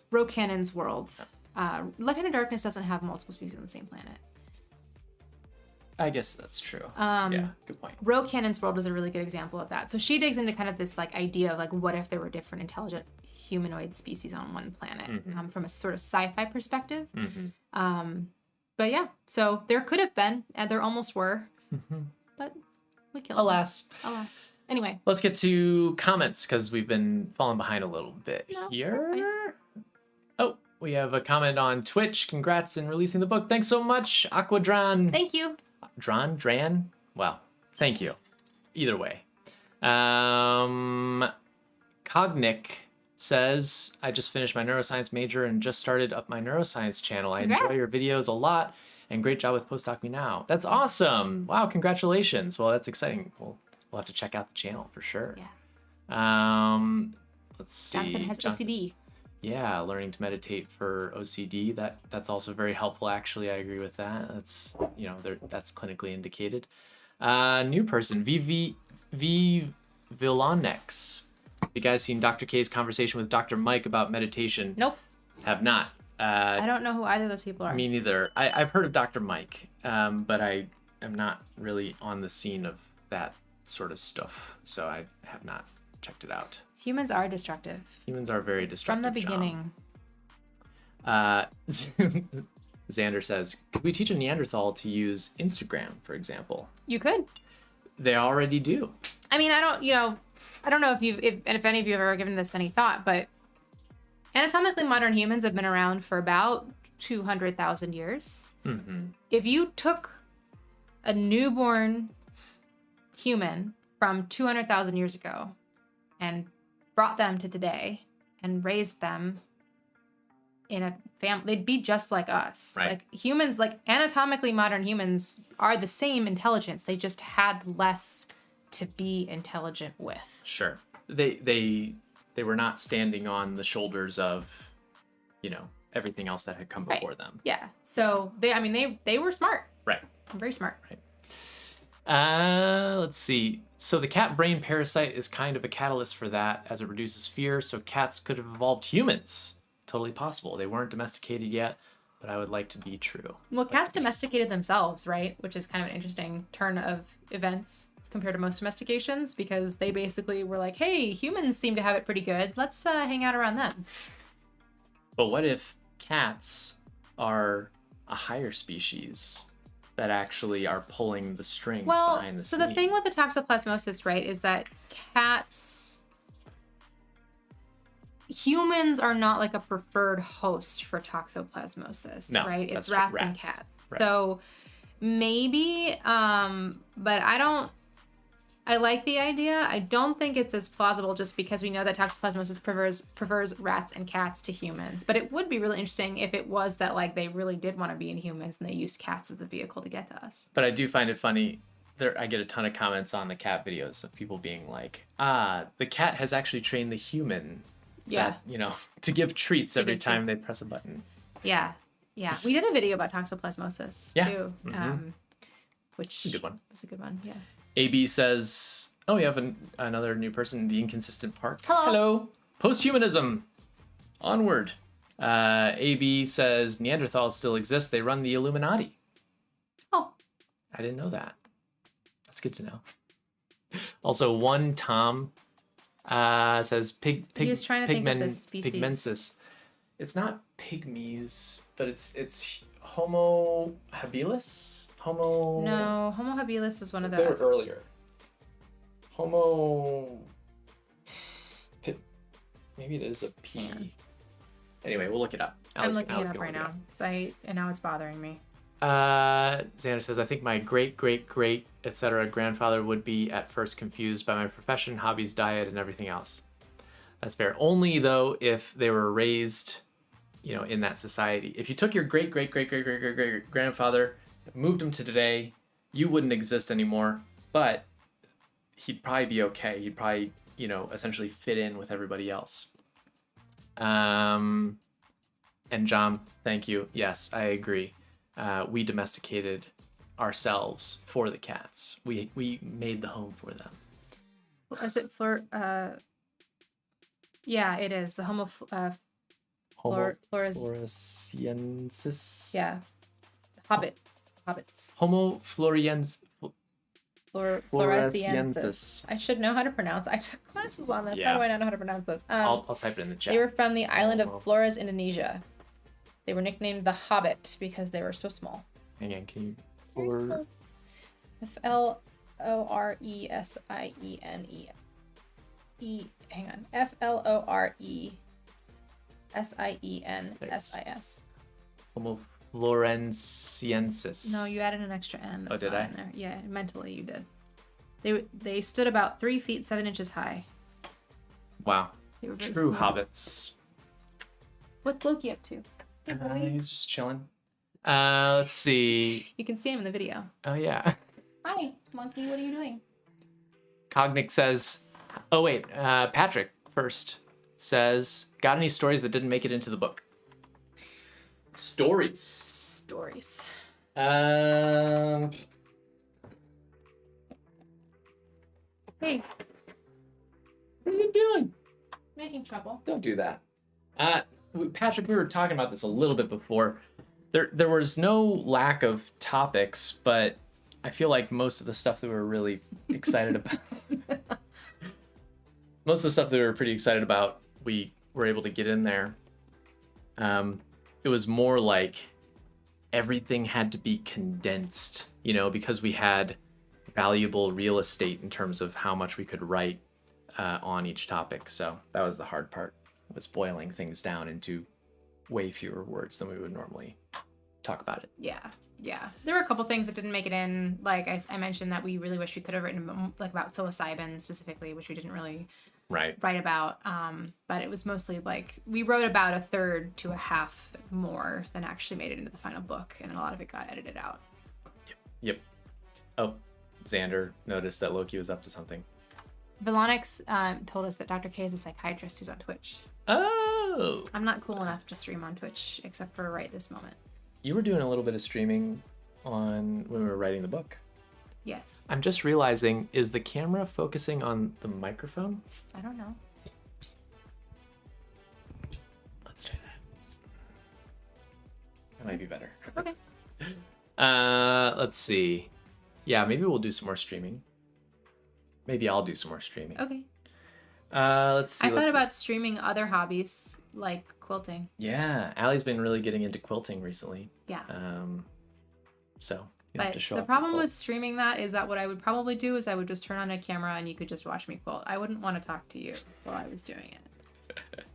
world. Light and Darkness doesn't have multiple species on the same planet. I guess that's true. Yeah, good point. Rocannon's world is a really good example of that. So she digs into kind of this idea of what if there were different intelligent humanoid species on one planet from a sort of sci-fi perspective. But yeah, so there could have been, and there almost were, but we killed them. Alas. Anyway. Let's get to comments because we've been falling behind a little bit here. Oh, we have a comment on Twitch. Congrats in releasing the book. Thanks so much, Aquadran. Thank you. Dran? Well, thank you. Either way. Cognic says, I just finished my neuroscience major and just started up my neuroscience channel. I enjoy your videos a lot and great job with Postdoc Me Now. That's awesome. Wow, congratulations. Well, that's exciting. We'll have to check out the channel for sure. Yeah. Let's see. Jonathan has OCD. Yeah, learning to meditate for OCD. That's also very helpful, actually. I agree with that. That's that's clinically indicated. New person, V Villanex. You guys seen Dr. K's conversation with Dr. Mike about meditation? Nope. Have not. I don't know who either of those people are. Me neither. I've heard of Dr. Mike, but I am not really on the scene of that sort of stuff, so I have not checked it out. Humans are destructive. Humans are very destructive. From the beginning. Xander says, could we teach a Neanderthal to use Instagram, for example? You could. They already do. I mean, I don't know if any of you have ever given this any thought, but anatomically modern humans have been around for about 200,000 years. If you took a newborn human from 200,000 years ago and brought them to today and raised them in a family, they'd be just like us. Right. Humans, anatomically modern humans are the same intelligence. They just had less to be intelligent with. Sure. They were not standing on the shoulders of, everything else that had come before them. Yeah. So they were smart. Right. Very smart. Right. Let's see. So the cat brain parasite is kind of a catalyst for that, as it reduces fear. So cats could have evolved humans. Totally possible. They weren't domesticated yet, but I would like to be true. Well, cats domesticated themselves, right? Which is kind of an interesting turn of events compared to most domestications, because they basically were like, hey, humans seem to have it pretty good. Let's hang out around them. But what if cats are a higher species that actually are pulling the strings behind the scene? So the thing with the toxoplasmosis, right, is that humans are not a preferred host for toxoplasmosis, right? It's rats and cats. Right. So Maybe, but I like the idea. I don't think it's as plausible just because we know that toxoplasmosis prefers rats and cats to humans. But it would be really interesting if it was that like they really did want to be in humans and they used cats as the vehicle to get to us. But I do find it funny. I get a ton of comments on the cat videos of people being like, the cat has actually trained the human Yeah. that, to give treats every give time treats. they press a button. Yeah. Yeah. We did a video about toxoplasmosis too. Mm-hmm. Which It's a good one. was a good one. Yeah. AB says, oh, we have another new person, the Inconsistent Park. Hello. Posthumanism. Onward. AB says Neanderthals still exist. They run the Illuminati. Oh. I didn't know that. That's good to know. Also, one Tom says He was trying to think of this species. pigmensis. It's not pygmies, but it's Homo habilis. No, Homo habilis was one of They were the. earlier. Maybe it is a P. Yeah. Anyway, we'll look it up. I'm looking it up right now. And now it's bothering me. Xander says, I think my great, etc. grandfather would be at first confused by my profession, hobbies, diet, and everything else. That's fair. Only, though, if they were raised, in that society. If you took your great grandfather, moved him to today, you wouldn't exist anymore, but he'd probably be okay. He'd probably, essentially fit in with everybody else. And John, thank you. Yes, I agree. We domesticated ourselves for the cats. We made the home for them. Is it yeah, it is. The Homo Homo flores. floresiensis. Yeah. Hobbits. Homo floriensis. Floresiensis. I should know how to pronounce. I took classes on this. Yeah. How do I not know how to pronounce this? I'll type it in the chat. They were from the island of Flores, Indonesia. They were nicknamed the Hobbit because they were so small. Hang on, can you? Hang on. Floresiensis. Homo floresiensis. No, you added an extra N. That's did not I? in there. Yeah, mentally you did. They stood about 3 feet 7 inches high. Wow. They were very True small. hobbits. What's Loki up to? Hey, boy. He's just chilling. Let's see. You can see him in the video. Oh yeah. Hi, monkey. What are you doing? Cognic says, oh wait, Patrick first says, got any stories that didn't make it into the book? Stories. Hey, What are you doing? making trouble. Don't do that. Patrick, we were talking about this a little bit before. There was no lack of topics, but I feel like most of the stuff that we were really excited about, most of the stuff that we were pretty excited about, we were able to get in there. It was more like everything had to be condensed, because we had valuable real estate in terms of how much we could write on each topic. So that was the hard part, was boiling things down into way fewer words than we would normally talk about it. Yeah. There were a couple things that didn't make it in. Like I mentioned that we really wish we could have written like about psilocybin specifically, which we didn't really write about. But it was mostly like we wrote about a third to a half more than actually made it into the final book, and a lot of it got edited out. Yep. Oh, Xander noticed that Loki was up to something. Vilonix told us that Dr. K is a psychiatrist who's on Twitch. Oh! I'm not cool enough to stream on Twitch, except for right this moment. You were doing a little bit of streaming when we were writing the book. Yes. I'm just realizing, is the camera focusing on the microphone? I don't know. Let's try that. That might be better. Okay. Let's see. Yeah, maybe we'll do some more streaming. Maybe I'll do some more streaming. Okay. Let's see. I thought about streaming other hobbies like quilting. Yeah, Allie's been really getting into quilting recently. Yeah. So you have But to show the up problem to with streaming that is that what I would probably do is I would just turn on a camera and you could just watch me quilt. I wouldn't want to talk to you while I was doing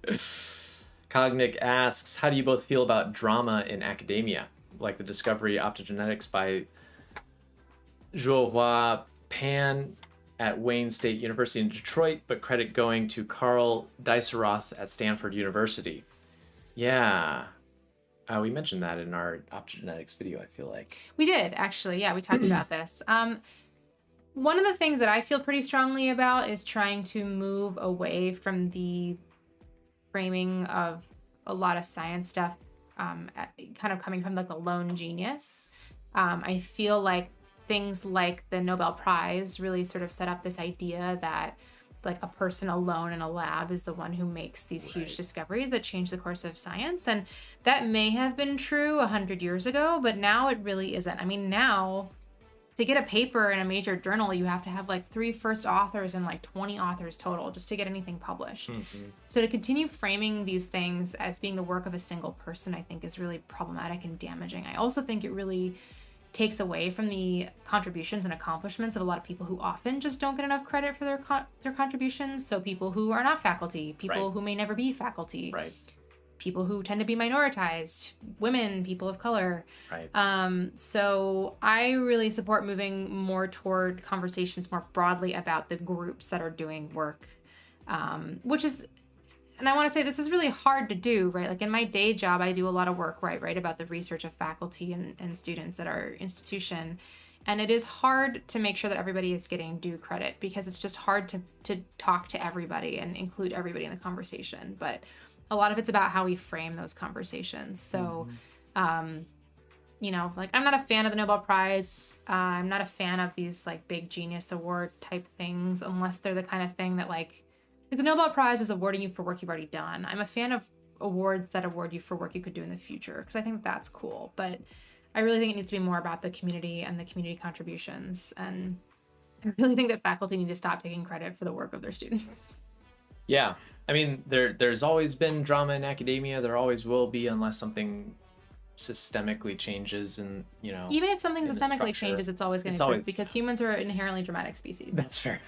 it. Cognic asks, how do you both feel about drama in academia, like the discovery of optogenetics by Zhuohua Pan at Wayne State University in Detroit, but credit going to Carl Diceroth at Stanford University. Yeah. We mentioned that in our optogenetics video, I feel like. We did, actually. Yeah, we talked about this. One of the things that I feel pretty strongly about is trying to move away from the framing of a lot of science stuff kind of coming from like a lone genius. I feel like things like the Nobel Prize really sort of set up this idea that like a person alone in a lab is the one who makes these huge discoveries that change the course of science. And that may have been true 100 years ago, but now it really isn't. I mean, now to get a paper in a major journal, you have to have like 3 first authors and like 20 authors total just to get anything published. So to continue framing these things as being the work of a single person, I think is really problematic and damaging. I also think it really takes away from the contributions and accomplishments of a lot of people who often just don't get enough credit for their contributions. So people who are not faculty, people who may never be faculty, people who tend to be minoritized, women, people of color. So I really support moving more toward conversations more broadly about the groups that are doing work, which is, and I want to say this is really hard to do, right? Like in my day job, I do a lot of work, right, about the research of faculty and students at our institution. And it is hard to make sure that everybody is getting due credit because it's just hard to talk to everybody and include everybody in the conversation. But a lot of it's about how we frame those conversations. So, you know, like I'm not a fan of the Nobel Prize. I'm not a fan of these like big genius award type things unless they're the kind of thing that like the Nobel Prize is awarding you for work you've already done. I'm a fan of awards that award you for work you could do in the future because I think that's cool. But I really think it needs to be more about the community and the community contributions. And I really think that faculty need to stop taking credit for the work of their students. Yeah. I mean, there's always been drama in academia. There always will be unless something systemically changes and, you know. Even if something systemically changes, it's always going to exist because humans are an inherently dramatic species. That's fair.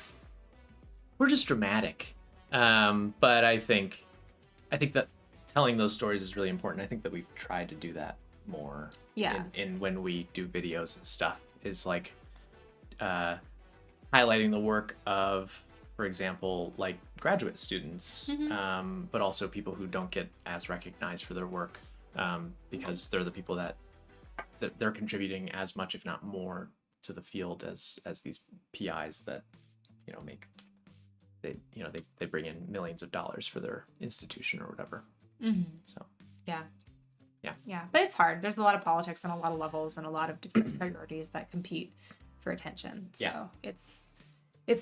We're just dramatic. But I think that telling those stories is really important. I think that we've tried to do that more. Yeah. In when we do videos and stuff is like highlighting the work of, for example, like graduate students, but also people who don't get as recognized for their work because they're the people that they're contributing as much, if not more, to the field as these PIs that, you know, make. They bring in millions of dollars for their institution or whatever. So yeah, but it's hard. There's a lot of politics on a lot of levels and a lot of different priorities that compete for attention. So it's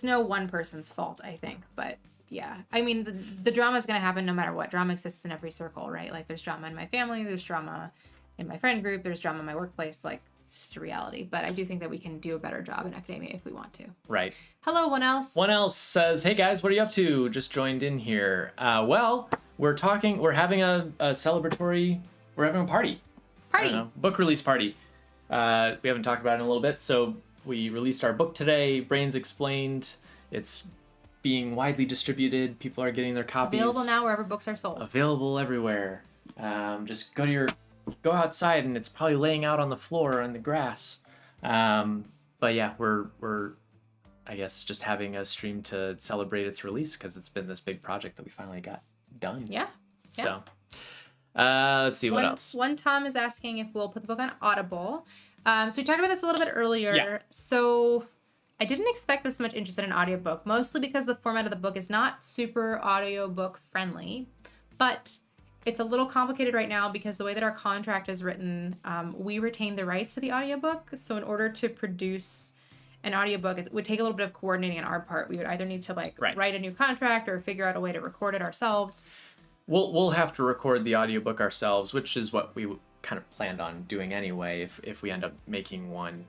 no one person's fault, I think. But yeah, I mean the drama is going to happen no matter what. Drama exists in every circle, right? Like there's drama in my family, there's drama in my friend group, there's drama in my workplace. Like it's just a reality. But I do think that we can do a better job in academia if we want to. Right. Hello, one else. One else says, "Hey guys, what are you up to? Just joined in here." Well, we're having a celebratory. We're having a party. Book release party. We haven't talked about it in a little bit. So we released our book today, Brains Explained. It's being widely distributed. People are getting their copies. Available now wherever books are sold. Available everywhere. Just go outside and it's probably laying out on the floor on the grass. But yeah, we're I guess just having a stream to celebrate its release because it's been this big project that we finally got done. Yeah. So let's see what else. One Tom is asking if we'll put the book on Audible. So we talked about this a little bit earlier. Yeah. So I didn't expect this much interest in an audiobook, mostly because the format of the book is not super audiobook friendly, but it's a little complicated right now because the way that our contract is written, we retain the rights to the audiobook. So in order to produce an audiobook, it would take a little bit of coordinating on our part. We would either need to write a new contract or figure out a way to record it ourselves. We'll have to record the audiobook ourselves, which is what we kind of planned on doing anyway if we end up making one.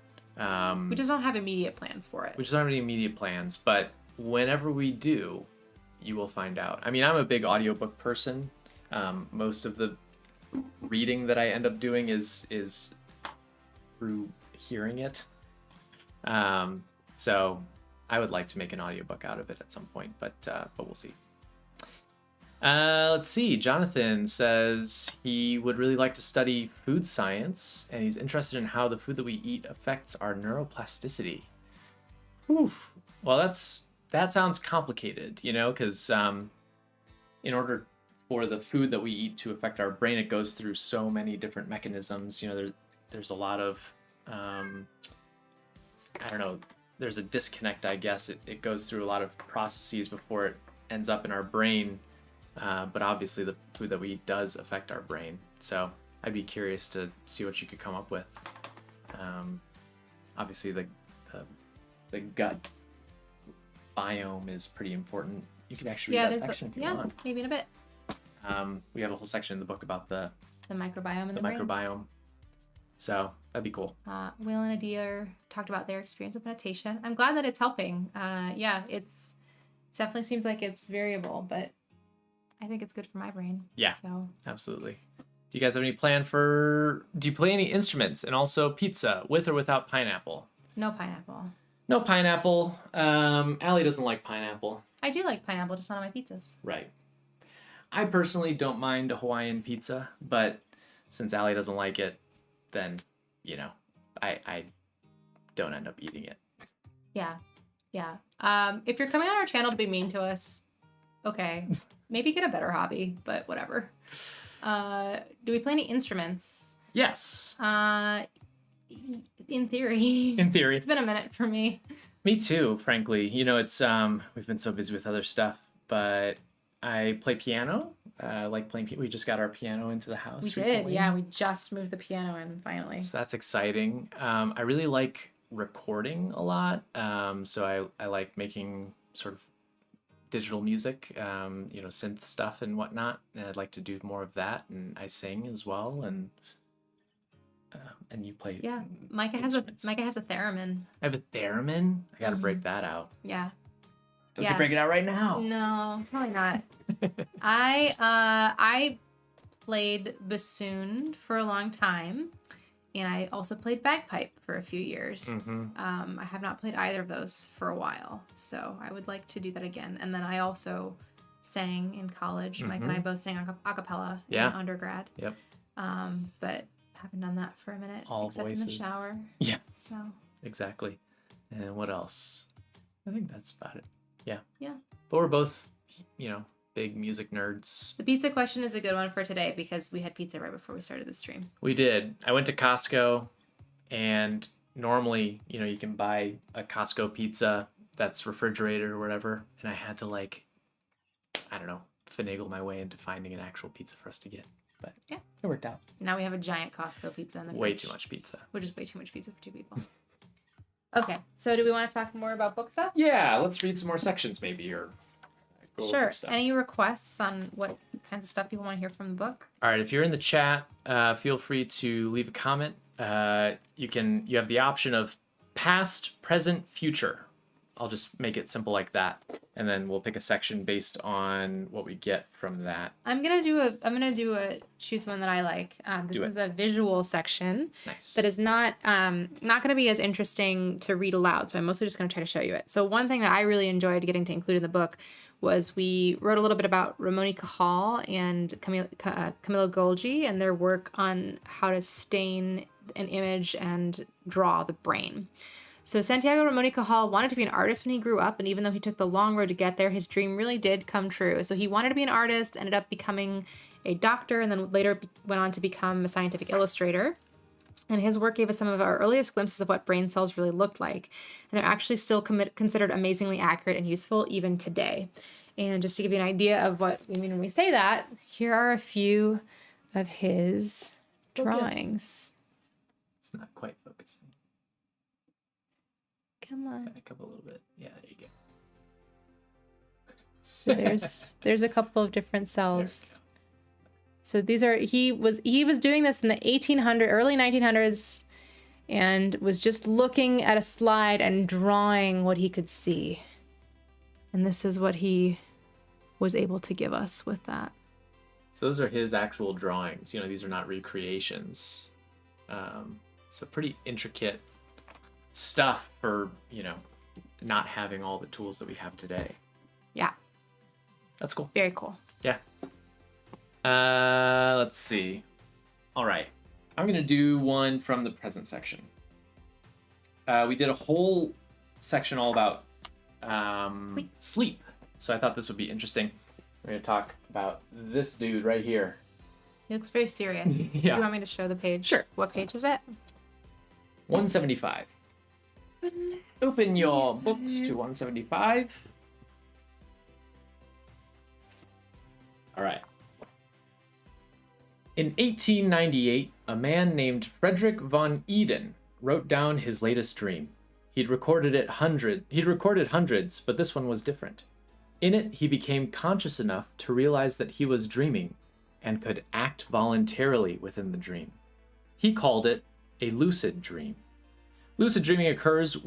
We just don't have immediate plans for it. We just don't have any immediate plans, but whenever we do, you will find out. I mean, I'm a big audiobook person. Most of the reading that I end up doing is through hearing it. So I would like to make an audiobook out of it at some point, but we'll see. Let's see. Jonathan says he would really like to study food science, and he's interested in how the food that we eat affects our neuroplasticity. Oof. Well, that sounds complicated, because in order for the food that we eat to affect our brain, it goes through so many different mechanisms. There's a lot of I don't know. There's a disconnect, I guess. It goes through a lot of processes before it ends up in our brain. But obviously, the food that we eat does affect our brain. So I'd be curious to see what you could come up with. Obviously, the gut biome is pretty important. You could actually read that section if you want. Maybe in a bit. We have a whole section in the book about the microbiome in the brain. microbiome. So that'd be cool. Will and Adir talked about their experience with meditation. I'm glad that it's helping. It definitely seems like it's variable, but I think it's good for my brain. Yeah, so absolutely. Do you guys have any plan do you play any instruments? And also pizza, with or without pineapple? No pineapple. No pineapple. Allie doesn't like pineapple. I do like pineapple, just not on my pizzas. Right. I personally don't mind a Hawaiian pizza, but since Allie doesn't like it, then, I don't end up eating it. Yeah. If you're coming on our channel to be mean to us, okay. Maybe get a better hobby, but whatever. Do we play any instruments? Yes. In theory. In theory. It's been a minute for me. Me too, frankly. It's we've been so busy with other stuff, but I play piano. Like playing. We just got our piano into the house. We did, yeah. We just moved the piano in finally. So that's exciting. I really like recording a lot. So I like making sort of digital music, synth stuff and whatnot. And I'd like to do more of that. And I sing as well. And you play. Yeah, Micah has a theremin. I have a theremin. I got to break that out. Yeah. We can break it out right now. No, probably not. I played bassoon for a long time, and I also played bagpipe for a few years. Mm-hmm. I have not played either of those for a while, so I would like to do that again. And then I also sang in college. Mike and I both sang a cappella in undergrad. Yep. But haven't done that for a minute. All except voices. in the shower. Yeah. So. Exactly. And what else? I think that's about it. Yeah. Yeah. But we're both, big music nerds. The pizza question is a good one for today because we had pizza right before we started the stream. We did. I went to Costco, and normally, you can buy a Costco pizza that's refrigerated or whatever, and I had to finagle my way into finding an actual pizza for us to get. But yeah, it worked out. Now we have a giant Costco pizza in the fridge. Way too much pizza. Which is way too much pizza for two people. Okay, so do we want to talk more about book stuff? Yeah, let's read some more sections maybe, or go over stuff. Any requests on what kinds of stuff people want to hear from the book? All right, if you're in the chat, feel free to leave a comment. You have the option of past, present, future. I'll just make it simple like that, and then we'll pick a section based on what we get from that. I'm gonna choose one that I like. This is a visual section. Nice. That is not gonna be as interesting to read aloud. So I'm mostly just gonna try to show you it. So one thing that I really enjoyed getting to include in the book was we wrote a little bit about Ramoni Cajal and Camilo Golgi and their work on how to stain an image and draw the brain. So Santiago Ramoni Cajal wanted to be an artist when he grew up, and even though he took the long road to get there, his dream really did come true. So he wanted to be an artist, ended up becoming a doctor, and then later went on to become a scientific illustrator. And his work gave us some of our earliest glimpses of what brain cells really looked like. And they're actually still considered amazingly accurate and useful even today. And just to give you an idea of what we mean when we say that, here are a few of his drawings. It's not quite focusing. Come on. Back up a little bit. Yeah, there you go. So there's a couple of different cells. So these are he was doing this in the early 1900s and was just looking at a slide and drawing what he could see. And this is what he was able to give us with that. So those are his actual drawings. These are not recreations. So pretty intricate stuff for, not having all the tools that we have today. Yeah. That's cool. Very cool. Yeah. Let's see. All right. I'm going to do one from the present section. We did a whole section all about sleep. So I thought this would be interesting. We're going to talk about this dude right here. He looks very serious. Yeah. Do you want me to show the page? Sure. What page is it? 175. Open your books to 175. All right. In 1898, a man named Frederick von Eden wrote down his latest dream. He'd recorded hundreds, but this one was different. In it, he became conscious enough to realize that he was dreaming and could act voluntarily within the dream. He called it a lucid dream. Lucid dreaming occurs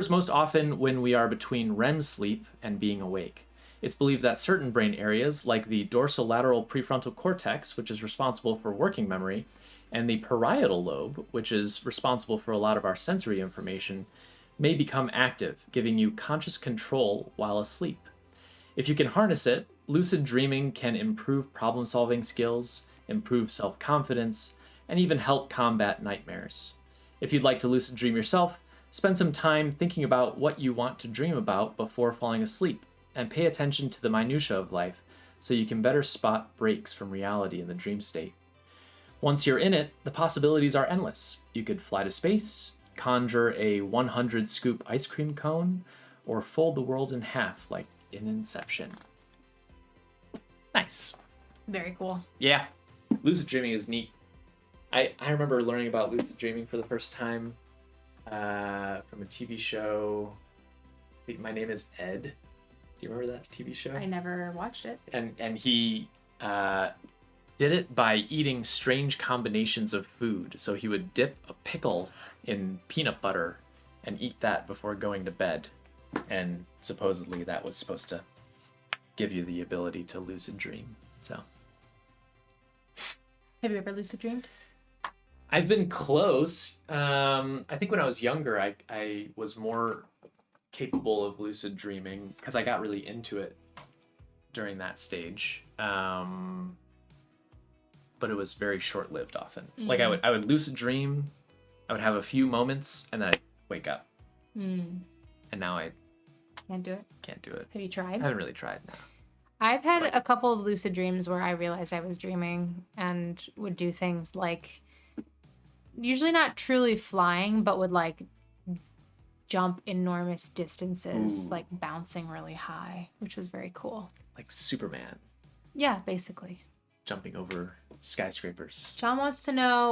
most often when we are between REM sleep and being awake. It's believed that certain brain areas, like the dorsolateral prefrontal cortex, which is responsible for working memory, and the parietal lobe, which is responsible for a lot of our sensory information, may become active, giving you conscious control while asleep. If you can harness it, lucid dreaming can improve problem-solving skills, improve self-confidence, and even help combat nightmares. If you'd like to lucid dream yourself, spend some time thinking about what you want to dream about before falling asleep, and pay attention to the minutiae of life so you can better spot breaks from reality in the dream state. Once you're in it, the possibilities are endless. You could fly to space, conjure a 100-scoop ice cream cone, or fold the world in half like in Inception. Nice. Very cool. Yeah. Lucid dreaming is neat. I remember learning about lucid dreaming for the first time from a TV show. I think My Name is Ed. Do you remember that TV show? I never watched it. And he did it by eating strange combinations of food. So he would dip a pickle in peanut butter and eat that before going to bed. And supposedly that was supposed to give you the ability to lucid dream. So, have you ever lucid dreamed? I've been close. I think when I was younger, I was more capable of lucid dreaming because I got really into it during that stage. But it was very short-lived often. Mm. Like I would lucid dream, I would have a few moments, and then I'd wake up. Mm. And now I can't do it. Can't do it. Have you tried? I haven't really tried, no. I've had a couple of lucid dreams where I realized I was dreaming and would do things like, usually not truly flying, but would like jump enormous distances, like bouncing really high, which was very cool. Like Superman. Yeah, basically. Jumping over skyscrapers. John wants to know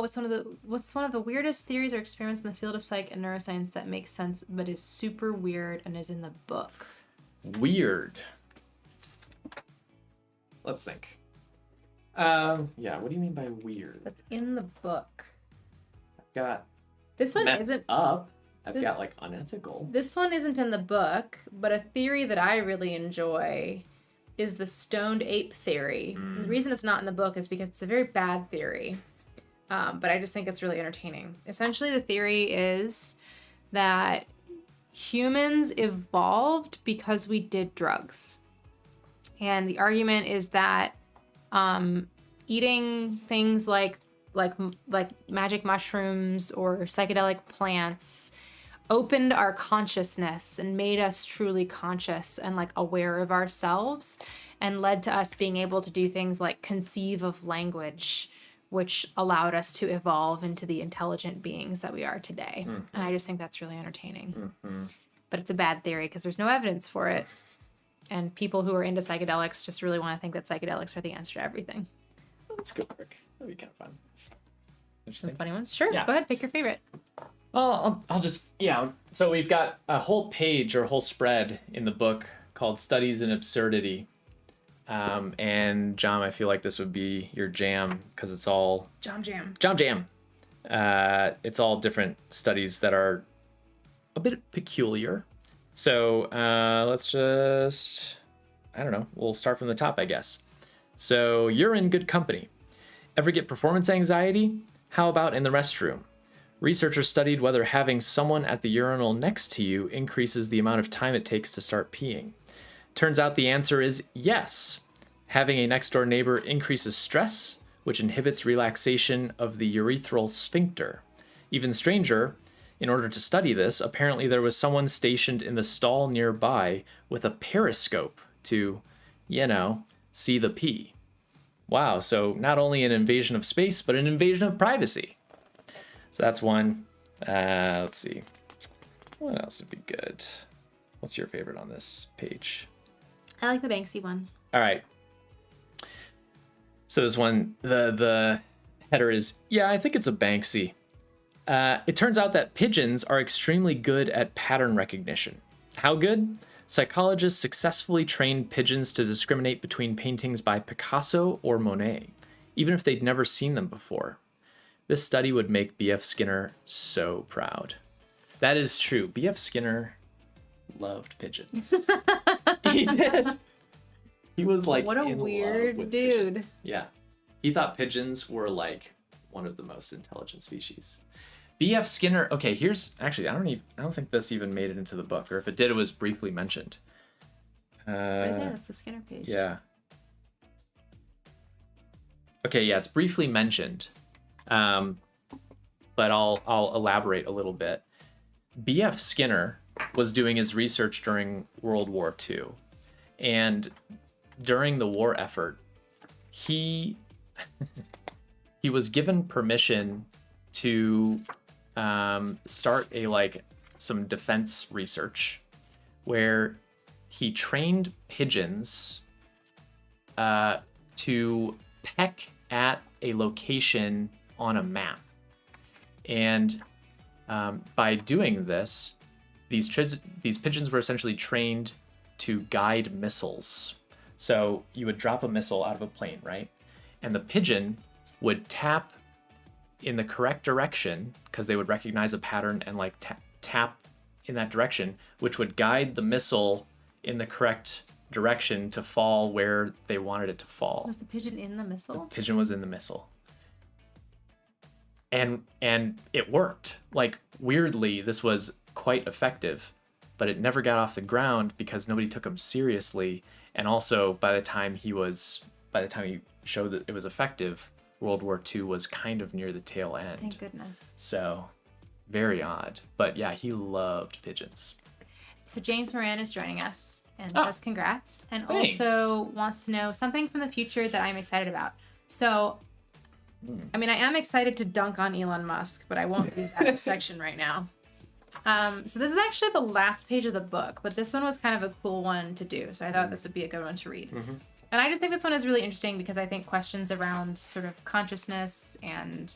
what's one of the weirdest theories or experiments in the field of psych and neuroscience that makes sense but is super weird and is in the book. Weird. Let's think. Yeah, what do you mean by weird? That's in the book. I've got this one messed isn't up. I've got like unethical. This one isn't in the book, but a theory that I really enjoy is the stoned ape theory. And the reason it's not in the book is because it's a very bad theory, but I just think it's really entertaining. Essentially, the theory is that humans evolved because we did drugs. And the argument is that eating things like magic mushrooms or psychedelic plants opened our consciousness and made us truly conscious and like aware of ourselves, and led to us being able to do things like conceive of language, which allowed us to evolve into the intelligent beings that we are today. Mm-hmm. And I just think that's really entertaining. Mm-hmm. But it's a bad theory because there's no evidence for it. And people who are into psychedelics just really want to think that psychedelics are the answer to everything. That's good work. That'd be kind of fun. Some funny ones? Sure. Yeah. Go ahead. Pick your favorite. Well, I'll just, yeah. So we've got a whole page or a whole spread in the book called Studies in Absurdity. And John, I feel like this would be your jam because it's all... Jam. It's all different studies that are a bit peculiar. So let's just, I don't know, we'll start from the top, I guess. So you're in good company. Ever get performance anxiety? How about in the restroom? Researchers studied whether having someone at the urinal next to you increases the amount of time it takes to start peeing. Turns out the answer is yes. Having a next-door neighbor increases stress, which inhibits relaxation of the urethral sphincter. Even stranger, In order to study this, apparently there was someone stationed in the stall nearby with a periscope to, see the pee. Wow, so not only an invasion of space, but an invasion of privacy. So that's one. Let's see. What else would be good? What's your favorite on this page? I like the Banksy one. All right. So this one, the header is, I think it's a Banksy. It turns out that pigeons are extremely good at pattern recognition. How good? Psychologists successfully trained pigeons to discriminate between paintings by Picasso or Monet, even if they'd never seen them before. This study would make B.F. Skinner so proud. That is true. B.F. Skinner loved pigeons. He did. He was like, what a in weird love with dude. Pigeons. Yeah. He thought pigeons were like one of the most intelligent species. B.F. Skinner. Okay, here's actually I don't think this even made it into the book, or if it did, it was briefly mentioned. Right there, that's the Skinner page. Yeah. Okay, yeah, it's briefly mentioned, but I'll elaborate a little bit. B.F. Skinner was doing his research during World War II, and during the war effort, he was given permission to start some defense research where he trained pigeons to peck at a location on a map. And by doing this, these pigeons were essentially trained to guide missiles. So you would drop a missile out of a plane, right? And the pigeon would tap in the correct direction, because they would recognize a pattern and tap in that direction, which would guide the missile in the correct direction to fall where they wanted it to fall. Was the pigeon in the missile? The pigeon was in the missile. And it worked. Weirdly, this was quite effective, but it never got off the ground because nobody took him seriously. And also, by the time he showed that it was effective, World War II was kind of near the tail end. Thank goodness. So, very odd. But yeah, he loved pigeons. So James Moran is joining us and says congrats, and Thanks. also wants to know something from the future that I'm excited about. So, I mean, I am excited to dunk on Elon Musk, but I won't do that section right now. So this is actually the last page of the book, but this one was kind of a cool one to do. So I thought this would be a good one to read. Mm-hmm. And I just think this one is really interesting because I think questions around sort of consciousness and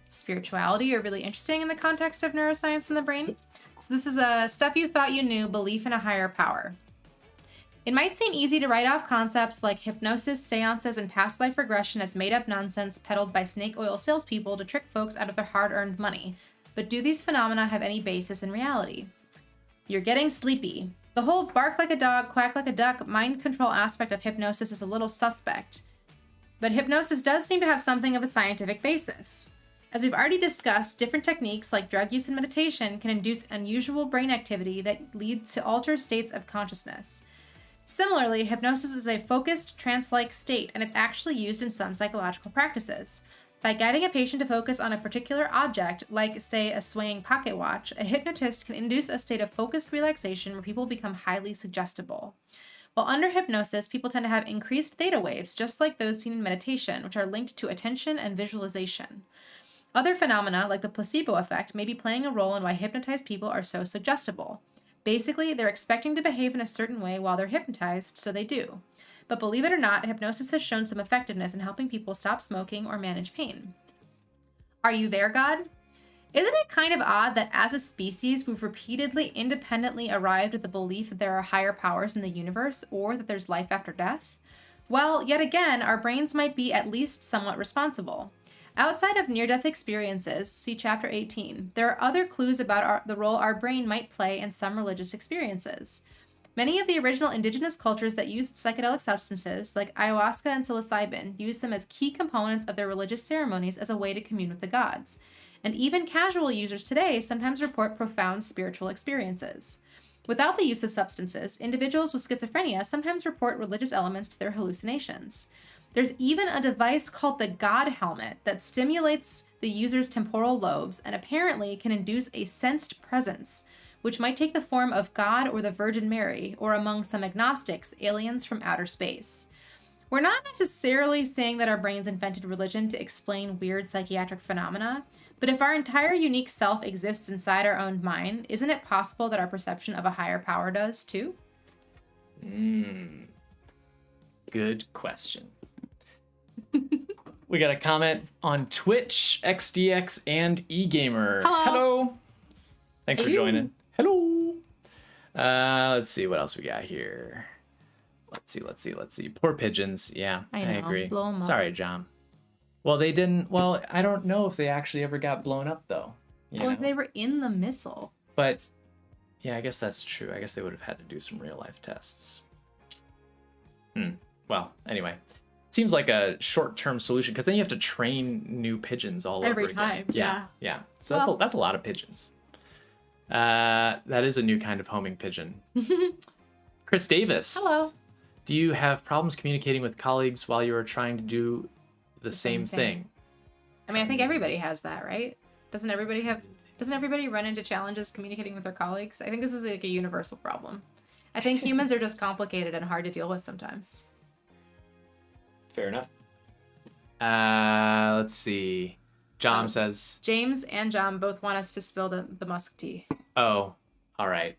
spirituality are really interesting in the context of neuroscience and the brain. So this is stuff you thought you knew, belief in a higher power. It might seem easy to write off concepts like hypnosis, seances, and past life regression as made-up nonsense peddled by snake oil salespeople to trick folks out of their hard-earned money. But do these phenomena have any basis in reality? You're getting sleepy. The whole bark like a dog, quack like a duck mind control aspect of hypnosis is a little suspect. But hypnosis does seem to have something of a scientific basis. As we've already discussed, different techniques like drug use and meditation can induce unusual brain activity that leads to altered states of consciousness. Similarly, hypnosis is a focused, trance-like state, and it's actually used in some psychological practices. By guiding a patient to focus on a particular object, like, say, a swaying pocket watch, a hypnotist can induce a state of focused relaxation where people become highly suggestible. While under hypnosis, people tend to have increased theta waves, just like those seen in meditation, which are linked to attention and visualization. Other phenomena, like the placebo effect, may be playing a role in why hypnotized people are so suggestible. Basically, they're expecting to behave in a certain way while they're hypnotized, so they do. But believe it or not, hypnosis has shown some effectiveness in helping people stop smoking or manage pain. Are you there, God? Isn't it kind of odd that as a species, we've repeatedly independently arrived at the belief that there are higher powers in the universe or that there's life after death? Well, yet again, our brains might be at least somewhat responsible. Outside of near-death experiences, see Chapter 18, there are other clues about the role our brain might play in some religious experiences. Many of the original indigenous cultures that used psychedelic substances, like ayahuasca and psilocybin, used them as key components of their religious ceremonies as a way to commune with the gods. And even casual users today sometimes report profound spiritual experiences. Without the use of substances, individuals with schizophrenia sometimes report religious elements to their hallucinations. There's even a device called the God Helmet that stimulates the user's temporal lobes and apparently can induce a sensed presence, which might take the form of God or the Virgin Mary, or among some agnostics, aliens from outer space. We're not necessarily saying that our brains invented religion to explain weird psychiatric phenomena, but if our entire unique self exists inside our own mind, isn't it possible that our perception of a higher power does too? Good question. We got a comment on Twitch, XDX, and eGamer. Hello. Thanks for joining. Hello. Let's see what else we got here. Let's see. Poor pigeons. Yeah, I agree. Blow 'em up. Sorry, John. Well, they didn't. Well, I don't know if they actually ever got blown up, though. Well, if they were in the missile. But, yeah, I guess that's true. I guess they would have had to do some real-life tests. Well, anyway. Seems like a short-term solution, because then you have to train new pigeons all over again. Every time, yeah. So that's a lot of pigeons. That is a new kind of homing pigeon. Chris Davis. Hello. Do you have problems communicating with colleagues while you are trying to do the same thing? I mean, I think everybody has that, right? Doesn't everybody run into challenges communicating with their colleagues? I think this is like a universal problem. I think humans are just complicated and hard to deal with sometimes. Fair enough. Let's see. John says... James and John both want us to spill the Musk tea. Oh, all right.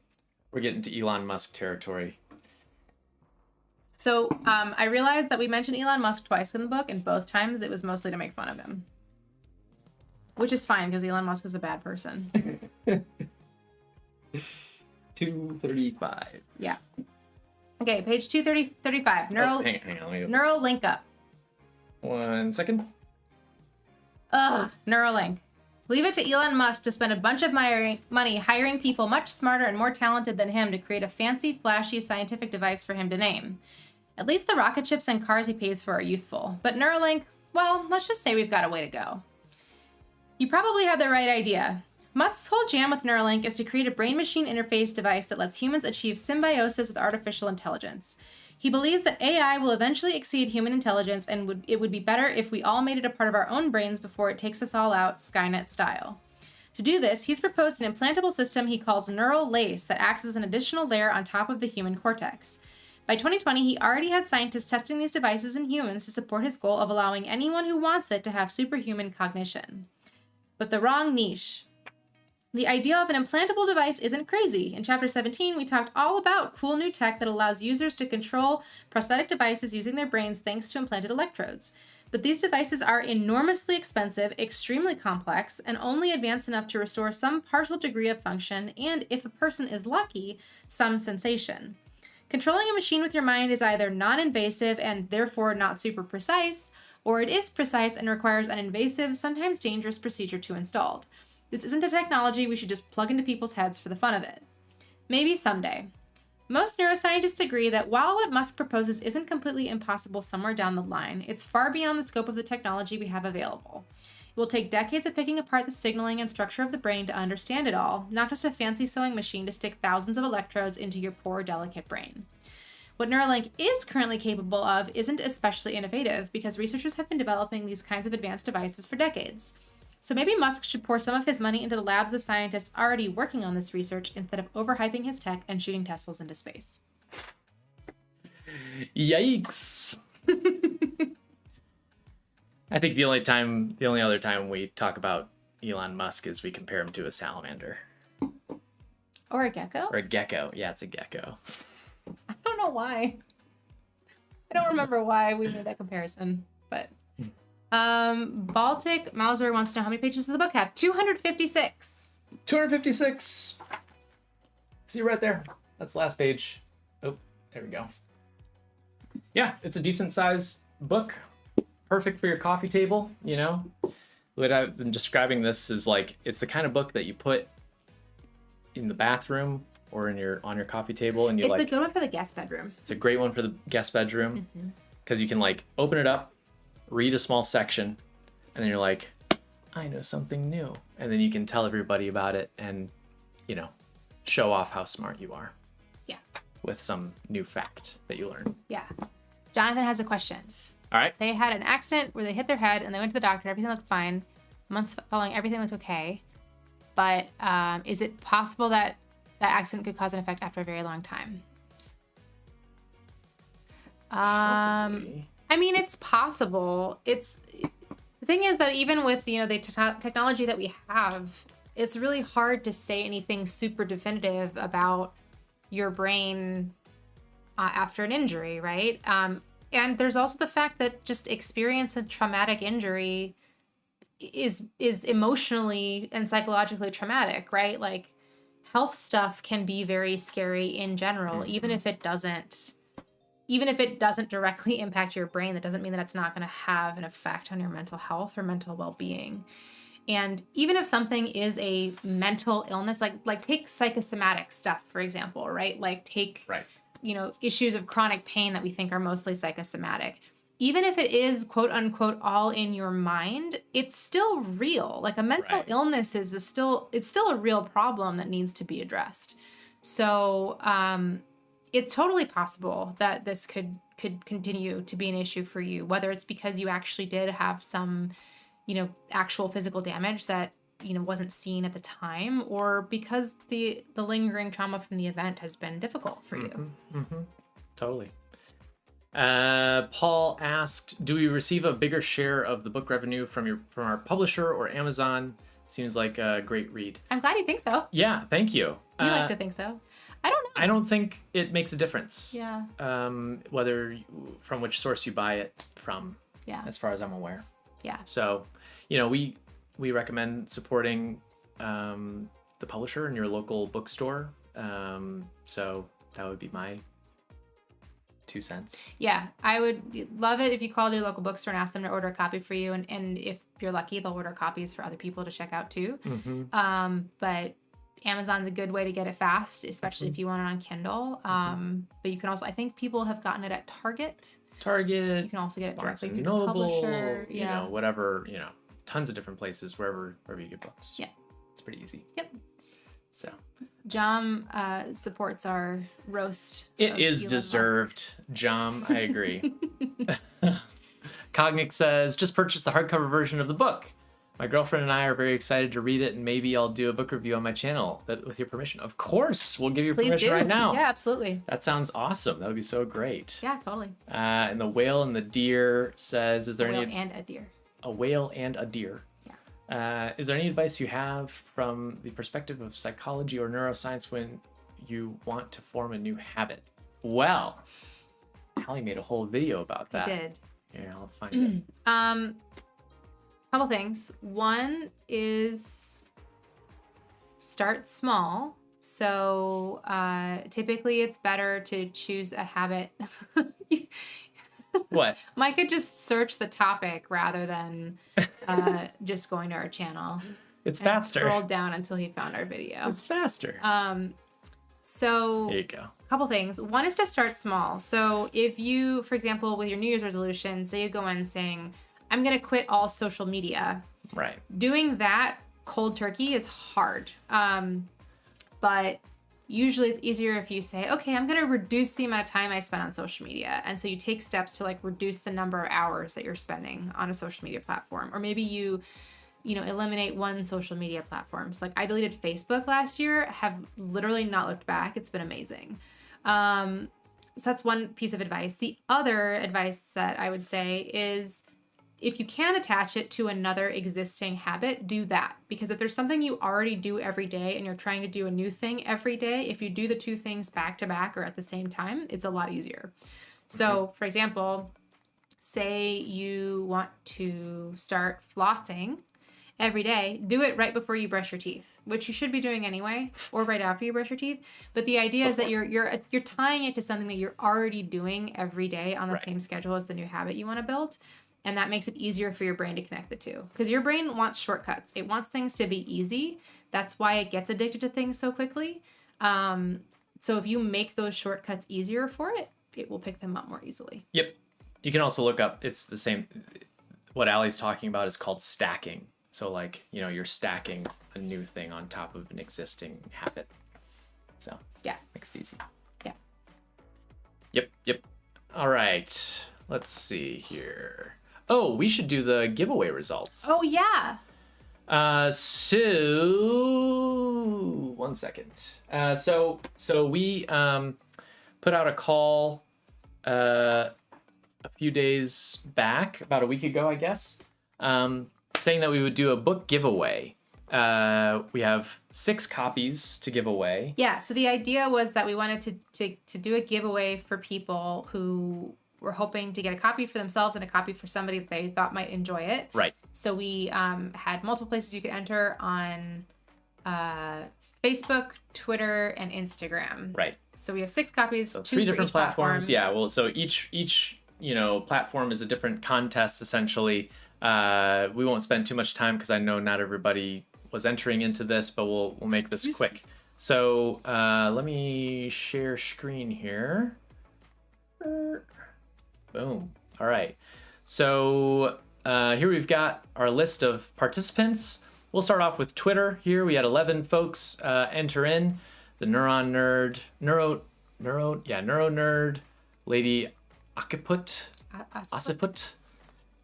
We're getting to Elon Musk territory. So I realized that we mentioned Elon Musk twice in the book, and both times it was mostly to make fun of him. Which is fine, because Elon Musk is a bad person. 235. Yeah. Okay, page 235. Hang on. Let me Neural link up. 1 second. Neuralink. Leave it to Elon Musk to spend a bunch of money hiring people much smarter and more talented than him to create a fancy, flashy scientific device for him to name. At least the rocket ships and cars he pays for are useful. But Neuralink, well, let's just say we've got a way to go. You probably had the right idea. Musk's whole jam with Neuralink is to create a brain-machine interface device that lets humans achieve symbiosis with artificial intelligence. He believes that AI will eventually exceed human intelligence, and it would be better if we all made it a part of our own brains before it takes us all out, Skynet style. To do this, he's proposed an implantable system he calls neural lace that acts as an additional layer on top of the human cortex. By 2020, he already had scientists testing these devices in humans to support his goal of allowing anyone who wants it to have superhuman cognition. But the wrong niche. The idea of an implantable device isn't crazy. In Chapter 17, we talked all about cool new tech that allows users to control prosthetic devices using their brains thanks to implanted electrodes. But these devices are enormously expensive, extremely complex, and only advanced enough to restore some partial degree of function and, if a person is lucky, some sensation. Controlling a machine with your mind is either non-invasive and therefore not super precise, or it is precise and requires an invasive, sometimes dangerous procedure to install. This isn't a technology we should just plug into people's heads for the fun of it. Maybe someday. Most neuroscientists agree that while what Musk proposes isn't completely impossible somewhere down the line, it's far beyond the scope of the technology we have available. It will take decades of picking apart the signaling and structure of the brain to understand it all, not just a fancy sewing machine to stick thousands of electrodes into your poor, delicate brain. What Neuralink is currently capable of isn't especially innovative because researchers have been developing these kinds of advanced devices for decades. So maybe Musk should pour some of his money into the labs of scientists already working on this research instead of overhyping his tech and shooting Teslas into space. Yikes. I think the only other time we talk about Elon Musk is we compare him to a salamander. Or a gecko? Or a gecko. Yeah, it's a gecko. I don't know why. I don't remember why we made that comparison, but... Baltic Mauser wants to know how many pages does the book have? 256. 256. See right there. That's the last page. Oh, there we go. Yeah, it's a decent sized book. Perfect for your coffee table, you know. What I've been describing this is like, it's the kind of book that you put in the bathroom or on your coffee table, and It's a good one for the guest bedroom. It's a great one for the guest bedroom because you can like open it up, read a small section, and then you're like, I know something new. And then you can tell everybody about it and, you know, show off how smart you are. Yeah. With some new fact that you learn. Yeah. Jonathan has a question. All right. They had an accident where they hit their head and they went to the doctor. Everything looked fine. Months following, everything looked okay. But is it possible that that accident could cause an effect after a very long time? Possibly. I mean, it's possible. The thing is that even with, the technology that we have, it's really hard to say anything super definitive about your brain after an injury, right? And there's also the fact that just experience a traumatic injury is emotionally and psychologically traumatic, right? Like, health stuff can be very scary in general, even if it doesn't directly impact your brain. That doesn't mean that it's not going to have an effect on your mental health or mental well-being. And even if something is a mental illness, like take psychosomatic stuff, for example, right? Like take, issues of chronic pain that we think are mostly psychosomatic. Even if it is quote unquote all in your mind, it's still real. Like a mental illness it's still a real problem that needs to be addressed. So it's totally possible that this could continue to be an issue for you, whether it's because you actually did have some, actual physical damage that, wasn't seen at the time, or because the lingering trauma from the event has been difficult for you. Totally. Paul asked, do we receive a bigger share of the book revenue from our publisher or Amazon? Seems like a great read. I'm glad you think so. Yeah, thank you. We like to think so. I don't know. I don't think it makes a difference. Yeah. Whether from which source you buy it from. Yeah. As far as I'm aware. Yeah. So, we recommend supporting the publisher in your local bookstore. So that would be my 2 cents. Yeah, I would love it if you called your local bookstore and asked them to order a copy for you, and if you're lucky, they'll order copies for other people to check out too. But Amazon's a good way to get it fast, especially if you want it on Kindle. But you can also, I think people have gotten it at Target. You can also get it Barnes directly and through the Noble, publisher. Yeah. Whatever, tons of different places wherever you get books. Yeah. It's pretty easy. Yep. So. Jom supports our roast. It is deserved, Jom. I agree. Cognic says, just purchased the hardcover version of the book. My girlfriend and I are very excited to read it, and maybe I'll do a book review on my channel with your permission. Of course, we'll give you permission right now. Yeah, absolutely. That sounds awesome. That would be so great. Yeah, totally. And the whale and the deer says, is there a whale and a deer? A whale and a deer. Yeah. Is there any advice you have from the perspective of psychology or neuroscience when you want to form a new habit? Well, Hallie made a whole video about that. I did. Yeah, I'll find it. Couple things. One is start small. So typically it's better to choose a habit. What? Mike could just search the topic rather than just going to our channel. It's faster. Scroll down until he found our video. It's faster. So there you go. A couple things. One is to start small. So if you, for example, with your New Year's resolution, say you go in saying, I'm going to quit all social media. Right. Doing that cold turkey is hard. But usually it's easier if you say, okay, I'm going to reduce the amount of time I spend on social media. And so you take steps to reduce the number of hours that you're spending on a social media platform. Or maybe you eliminate one social media platform. So I deleted Facebook last year, have literally not looked back. It's been amazing. So that's one piece of advice. The other advice that I would say is, if you can attach it to another existing habit, do that. Because if there's something you already do every day and you're trying to do a new thing every day, if you do the two things back to back or at the same time, it's a lot easier. So, for example, say you want to start flossing every day, do it right before you brush your teeth, which you should be doing anyway, or right after you brush your teeth. But the idea is that you're tying it to something that you're already doing every day on the same schedule as the new habit you want to build. And that makes it easier for your brain to connect the two. Because your brain wants shortcuts. It wants things to be easy. That's why it gets addicted to things so quickly. So if you make those shortcuts easier for it, it will pick them up more easily. Yep. You can also look up, it's the same, what Allie's talking about is called stacking. So you're stacking a new thing on top of an existing habit. So yeah, makes it easy. Yeah. Yep. All right. let's see here. Oh, we should do the giveaway results. Oh, yeah. So one second. So we put out a call a few days back, about a week ago, I guess, saying that we would do a book giveaway. We have 6 copies to give away. Yeah, so the idea was that we wanted to do a giveaway for people who were hoping to get a copy for themselves and a copy for somebody that they thought might enjoy it. Right. So we had multiple places you could enter on Facebook, Twitter, and Instagram. Right. So we have 6 copies, So 2 3 for different each platforms. platform. Yeah. Well, so each platform is a different contest essentially. We won't spend too much time because I know not everybody was entering into this, but we'll make this quick. So let me share screen here. Boom. All right. So here we've got our list of participants. We'll start off with Twitter here. We had 11 folks enter in. The Neuro Nerd, Lady Occiput,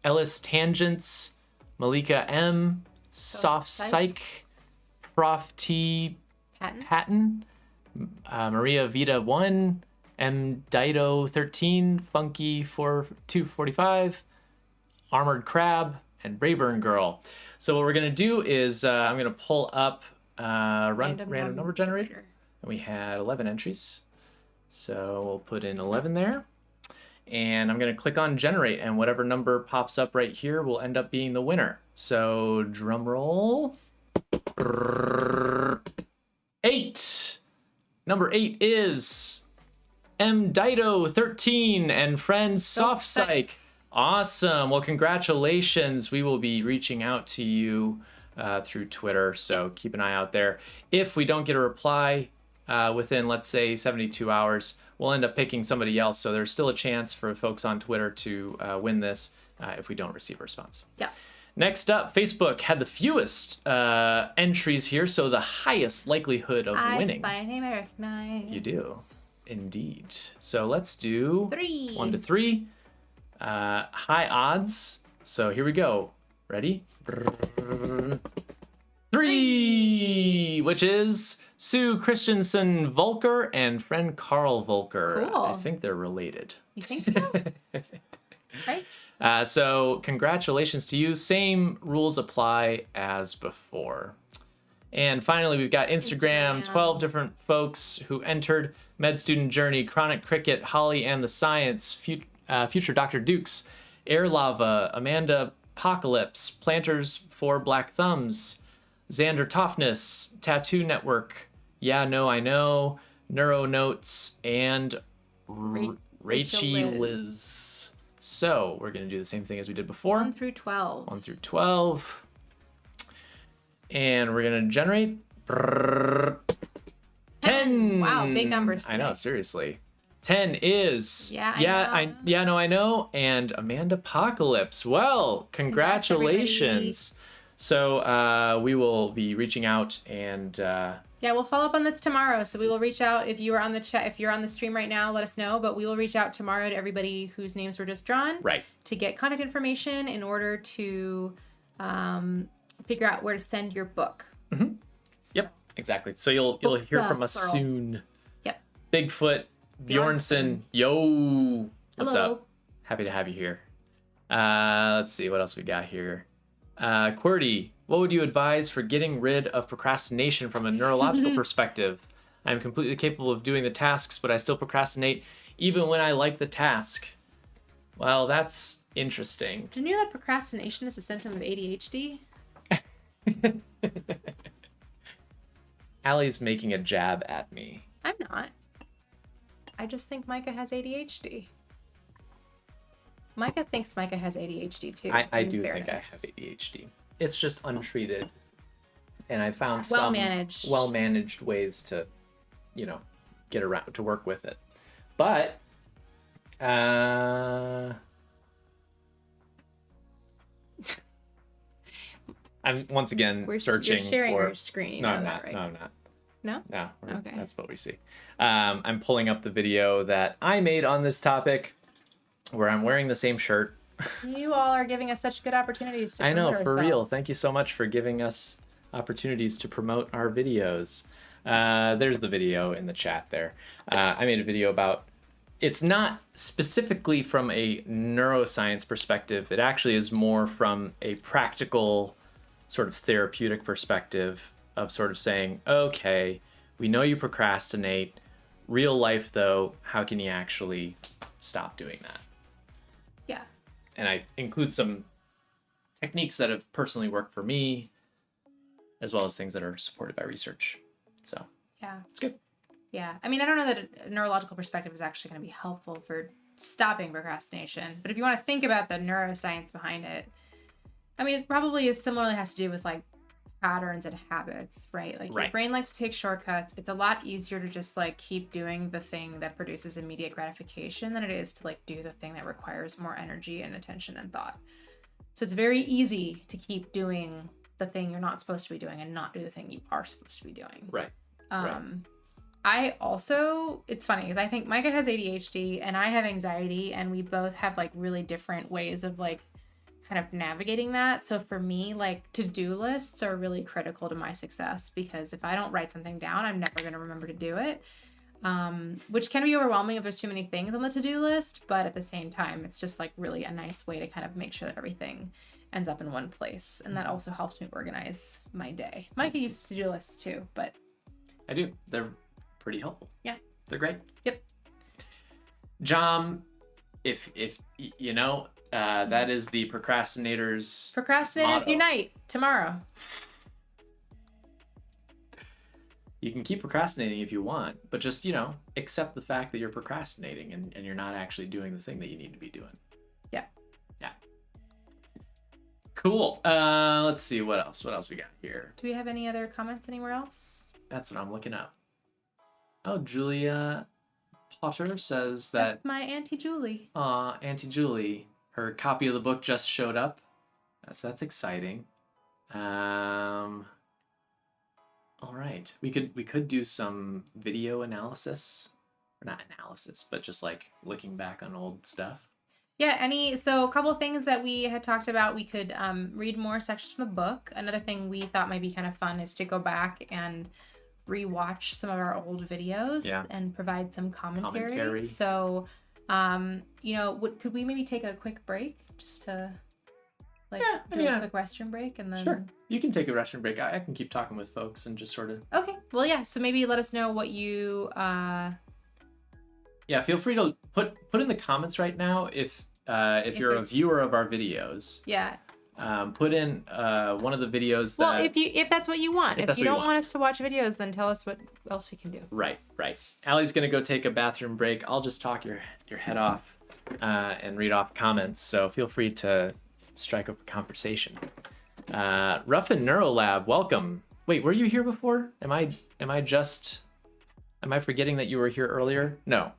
Ellis Tangents, Malika M, Soft Psych, Prof T Patton, Maria Vita 1, M Dido 13, Funky 245, Armored Crab, and Brayburn Girl. So what we're gonna do is I'm gonna pull up random number generator. And we had 11 entries. So we'll put in 11 there. And I'm gonna click on generate, and whatever number pops up right here will end up being the winner. So drum roll. 8. Number 8 is M Dido 13 and friend Soft Psych. Awesome. Well, congratulations. We will be reaching out to you through Twitter, so keep an eye out there. If we don't get a reply within, let's say, 72 hours, we'll end up picking somebody else. So there's still a chance for folks on Twitter to win this if we don't receive a response. Yeah. Next up, Facebook had the fewest entries here, so the highest likelihood of winning. I spy a name I recognize. You do, indeed. So let's do 3. 1 to 3. High odds. So here we go. Ready? 3, which is Sue Christensen Volker and friend Carl Volker. Cool. I think they're related. You think so? Right. So congratulations to you. Same rules apply as before. And finally, we've got Instagram. 12 different folks who entered: Med Student Journey, Chronic Cricket, Holly and the Science, Future Dr. Dukes, Air Lava, Amanda Apocalypse, Planters for Black Thumbs, Xander Toughness, Tattoo Network, Yeah, No, I Know, Neuro Notes, and Rachel Liz. So we're going to do the same thing as we did before. 1 through 12. 1 through 12. And we're going to generate 10. Wow, big numbers I know, today. seriously. 10 is I know, and Amanda Apocalypse. Well, congratulations. So we will be reaching out and yeah, we'll follow up on this tomorrow. So we will reach out if you are on the chat, if you're on the stream right now, let us know. But we will reach out tomorrow to everybody whose names were just drawn, right, to get contact information in order to figure out where to send your book. Mm-hmm. So. Yep, exactly. So you'll hear from us soon. Yep. Bigfoot Bjornson, yo, what's Hello. up? Happy to have you here. Let's see what else we got here. QWERTY, what would you advise for getting rid of procrastination from a neurological perspective? I'm completely capable of doing the tasks, but I still procrastinate even when I like the task. Well, that's interesting. Do you know that procrastination is a symptom of ADHD? Allie's making a jab at me. I'm not. I just think Micah has ADHD. Micah thinks Micah has ADHD too. I do think I have ADHD. It's just untreated. And I found some well-managed ways to, get around to work with it. But I'm once again searching You're sharing for your screen. No, I'm not. Right? No, I'm not. No? No. Okay. That's what we see. I'm pulling up the video that I made on this topic. where I'm wearing the same shirt. You all are giving us such good opportunities to I know, promote for real. ourselves. Thank you so much for giving us opportunities to promote our videos. There's the video in the chat there. I made a video about, it's not specifically from a neuroscience perspective. It actually is more from a practical sort of therapeutic perspective of sort of saying, okay, we know you procrastinate. Real life though, how can you actually stop doing that? Yeah. And I include some techniques that have personally worked for me, as well as things that are supported by research. So Yeah. it's good. Yeah. I mean, I don't know that a neurological perspective is actually going to be helpful for stopping procrastination. But if you want to think about the neuroscience behind it, I mean, it probably is similarly has to do with like patterns and habits, right? Like your Right. brain likes to take shortcuts. It's a lot easier to just like keep doing the thing that produces immediate gratification than it is to like do the thing that requires more energy and attention and thought. So it's very easy to keep doing the thing you're not supposed to be doing and not do the thing you are supposed to be doing. Right. I also, it's funny because I think Micah has ADHD and I have anxiety, and we both have like really different ways of like kind of navigating that. So for me, like to-do lists are really critical to my success, because if I don't write something down, I'm never going to remember to do it. Which can be overwhelming if there's too many things on the to-do list, but at the same time, it's just like really a nice way to kind of make sure that everything ends up in one place. And that also helps me organize my day. Micah uses to-do lists too, but I do. They're pretty helpful. Yeah. They're great. Yep. John, if you know, that is the procrastinators motto. Unite tomorrow. You can keep procrastinating if you want, but just, you know, accept the fact that you're procrastinating and you're not actually doing the thing that you need to be doing. Yeah. Yeah. Cool. Let's see what else we got here. Do we have any other comments anywhere else? That's what I'm looking up. Oh, Julia Potter says that That's my Auntie Julie. Auntie Julie, her copy of the book just showed up. So that's exciting. All right. We could do some video analysis. Or not analysis, but just like looking back on old stuff. Yeah, so a couple things that we had talked about, we could read more sections from the book. Another thing we thought might be kind of fun is to go back and rewatch some of our old videos and provide some commentary. So, you know, could we maybe take a quick break just to like do a quick restroom break and then... Sure, you can take a restroom break. I can keep talking with folks and just sort of... Okay, well, yeah, so maybe let us know what you... Yeah, feel free to put in the comments right now if you're a viewer of our videos. Yeah. Put in one of the videos that... Well, if that's what you want. If you don't want us to watch videos, then tell us what else we can do. Right. Allie's going to go take a bathroom break. I'll just talk your head off and read off comments, so feel free to strike up a conversation. Ruffin Neurolab, welcome. Wait, were you here before? Am I forgetting that you were here earlier? No.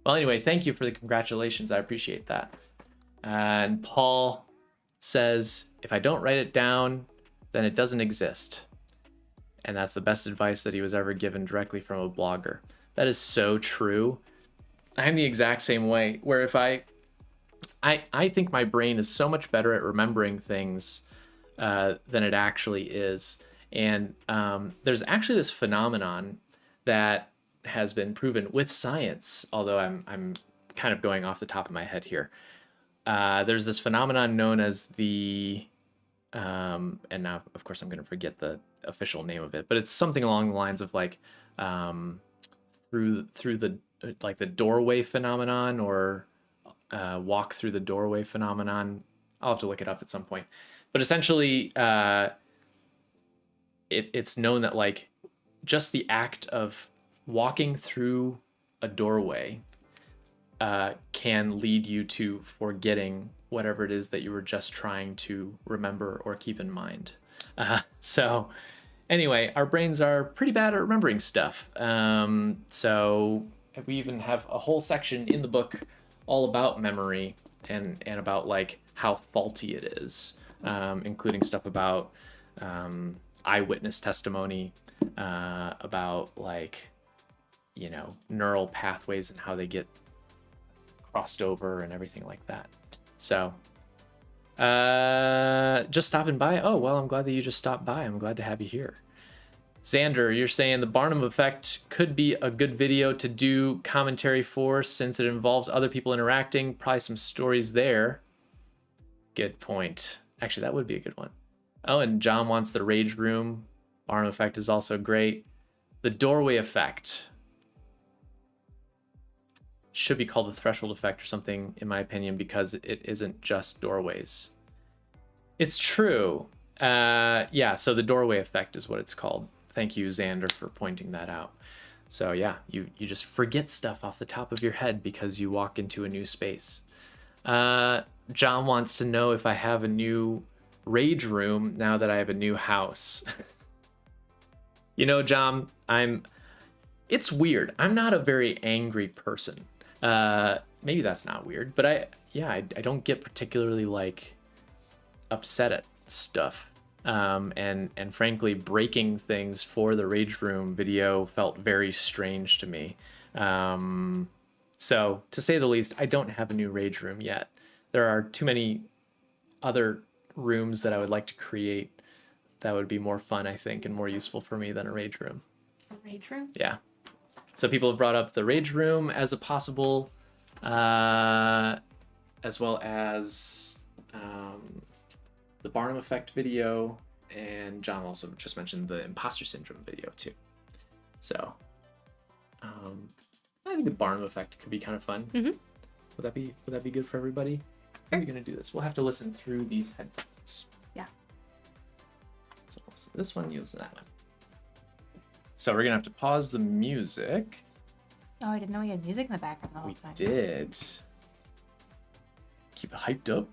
Well, anyway, thank you for the congratulations. I appreciate that. And Paul says, if I don't write it down, then it doesn't exist. And that's the best advice that he was ever given directly from a blogger. That is so true. I'm the exact same way, where if I think my brain is so much better at remembering things than it actually is. And there's actually this phenomenon that has been proven with science, although I'm kind of going off the top of my head here. There's this phenomenon known as the, and now of course I'm going to forget the official name of it, but it's something along the lines of like through the like the doorway phenomenon, or walk through the doorway phenomenon. I'll have to look it up at some point, but essentially it's known that like just the act of walking through a doorway can lead you to forgetting whatever it is that you were just trying to remember or keep in mind. So anyway, our brains are pretty bad at remembering stuff. So we even have a whole section in the book all about memory and about like how faulty it is, including stuff about eyewitness testimony, about like, you know, neural pathways and how they get crossed over and everything like that. So just stopping by. Oh, well, I'm glad that you just stopped by. I'm glad to have you here. Xander, you're saying the Barnum Effect could be a good video to do commentary for since it involves other people interacting. Probably some stories there. Good point. Actually, that would be a good one. Oh, and John wants the Rage Room. Barnum Effect is also great. The Doorway Effect should be called the Threshold Effect or something, in my opinion, because it isn't just doorways. It's true. Yeah, so the Doorway Effect is what it's called. Thank you, Xander, for pointing that out. So yeah, you just forget stuff off the top of your head because you walk into a new space. John wants to know if I have a new Rage Room now that I have a new house. You know, John, it's weird. I'm not a very angry person. Maybe that's not weird, but I don't get particularly like upset at stuff. And frankly, breaking things for the Rage Room video felt very strange to me. So to say the least, I don't have a new Rage Room yet. There are too many other rooms that I would like to create that would be more fun, I think, and more useful for me than a Rage Room. A Rage Room? Yeah. So people have brought up the Rage Room as a possible, as well as the Barnum Effect video, and John also just mentioned the Imposter Syndrome video too. So I think the Barnum Effect could be kind of fun. Mm-hmm. Would that be good for everybody? How are we gonna do this? We'll have to listen through these headphones. Yeah. So I'll listen to this one, you listen to that one. So we're gonna have to pause the music. Oh, I didn't know we had music in the background the whole time. We did. Keep it hyped up.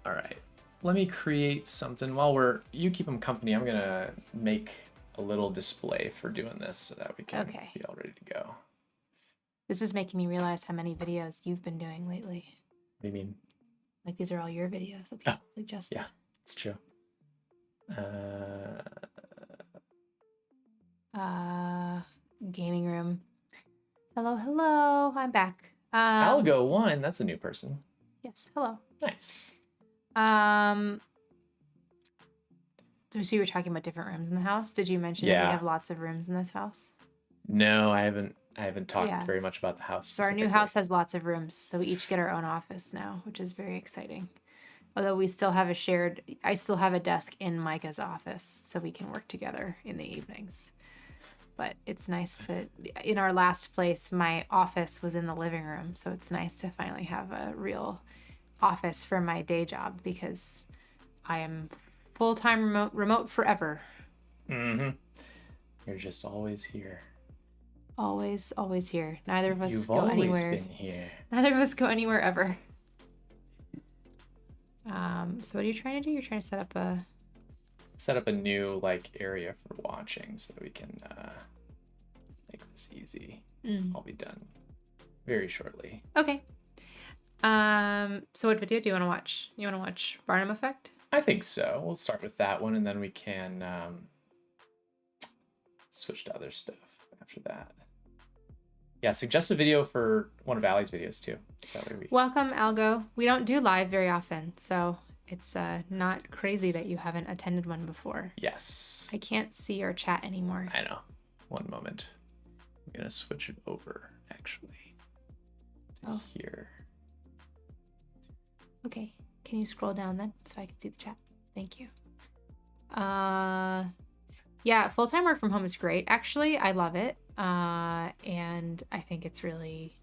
All right. Let me create something while you keep them company. I'm gonna make a little display for doing this so that we can be all ready to go. This is making me realize how many videos you've been doing lately. What do you mean? Like these are all your videos that people suggested. Yeah, it's true. Gaming room. Hello, I'm back. Algo1, that's a new person. Yes, hello. Nice. So you were talking about different rooms in the house. Did you mention that we have lots of rooms in this house? No, I haven't talked very much about the house. So our new house has lots of rooms, so we each get our own office now, which is very exciting. Although I still have a desk in Micah's office, so we can work together in the evenings. But it's nice in our last place, my office was in the living room, so it's nice to finally have a real office for my day job because I am full-time remote forever. Mm-hmm. You're just always here. Always here. Neither of us go always anywhere. Been here. Neither of us go anywhere ever. So what are you trying to do? You're trying to set up a new area for watching so that we can make this easy. I'll be done very shortly. Okay. So what video do you want to watch? You want to watch Barnum Effect? I think so. We'll start with that one and then we can switch to other stuff after that. Yeah, suggest a video for one of Allie's videos too. So Welcome, Algo. We don't do live very often, so it's not crazy that you haven't attended one before. Yes. I can't see your chat anymore. I know. One moment. I'm going to switch it over, actually, to here. Okay. Can you scroll down then so I can see the chat? Thank you. Yeah, full-time work from home is great. Actually, I love it. And I think it's really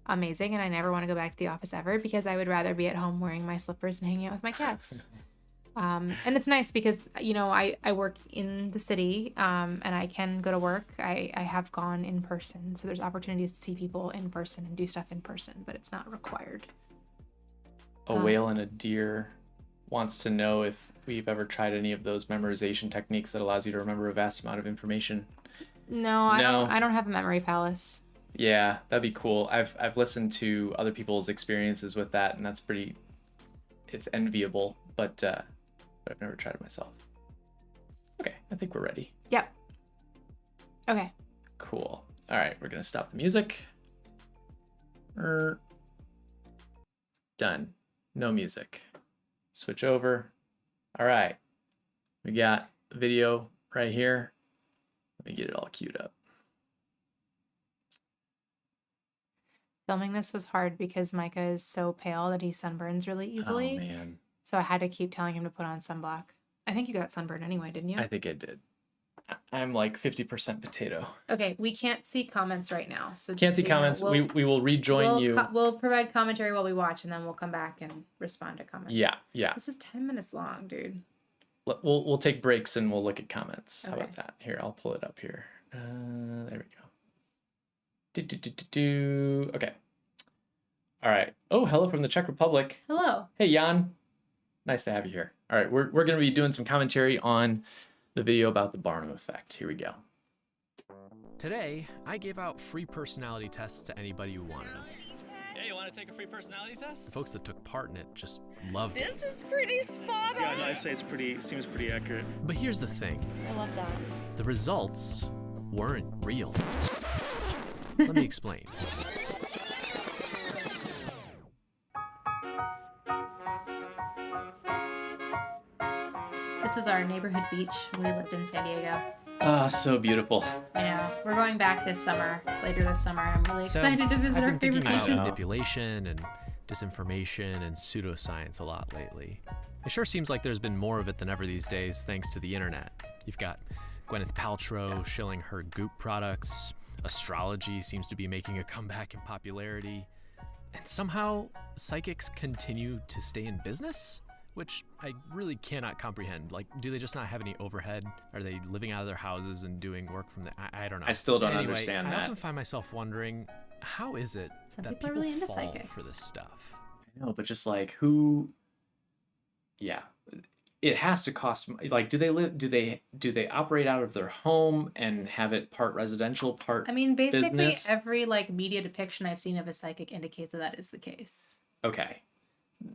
amazing. And I never want to go back to the office ever because I would rather be at home wearing my slippers and hanging out with my cats. And it's nice because, I work in the city and I can go to work. I have gone in person. So there's opportunities to see people in person and do stuff in person, but it's not required. A whale and a deer wants to know if we've ever tried any of those memorization techniques that allows you to remember a vast amount of information. No, I don't have a memory palace. Yeah, that'd be cool. I've listened to other people's experiences with that, and it's enviable, but I've never tried it myself. Okay, I think we're ready. Yep. Okay. Cool. All right, we're gonna stop the music. Done. No music. Switch over. All right. We got the video right here. Let me get it all queued up. Filming this was hard because Micah is so pale that he sunburns really easily. Oh, man. So I had to keep telling him to put on sunblock. I think you got sunburned anyway, didn't you? I think I did. I'm like 50% potato. Okay, we can't see comments right now. So Can't see comments. We will rejoin you. We'll provide commentary while we watch, and then we'll come back and respond to comments. Yeah, yeah. This is 10 minutes long, dude. We'll take breaks and we'll look at comments. How Okay. about that? Here, I'll pull it up here. There we go. Okay. All right. Oh, hello from the Czech Republic. Hello. Hey, Jan. Nice to have you here. All right, we're going to be doing some commentary on the video about the Barnum Effect. Here we go. Today, I gave out free personality tests to anybody who wanted them. Yeah, you want to take a free personality The test? folks that took part in it just loved it. This is pretty spot on. Yeah, no, I say seems pretty accurate. But here's the thing. I love that. The results weren't real. Let me explain. This was our neighborhood beach when we lived in San Diego. Ah, so beautiful. I know. We're going back this summer, later this summer. I'm really excited to visit our I've been favorite thinking about beaches. manipulation and disinformation and pseudoscience a lot lately. It sure seems like there's been more of it than ever these days thanks to the internet. You've got Gwyneth Paltrow shilling her Goop products. Astrology seems to be making a comeback in popularity. And somehow, psychics continue to stay in business? Which I really cannot comprehend. Like, do they just not have any overhead? Are they living out of their houses and doing work from the... I don't know. I still don't Anyway, understand I that. often find myself wondering, how is it Some that people are people really into fall psychics. for this stuff? I know, but just like who? Yeah, it has to cost. Like, do they live? Do they operate out of their home and have it part residential, part? I mean, basically business? every like media depiction I've seen of a psychic indicates that that is the case. Okay,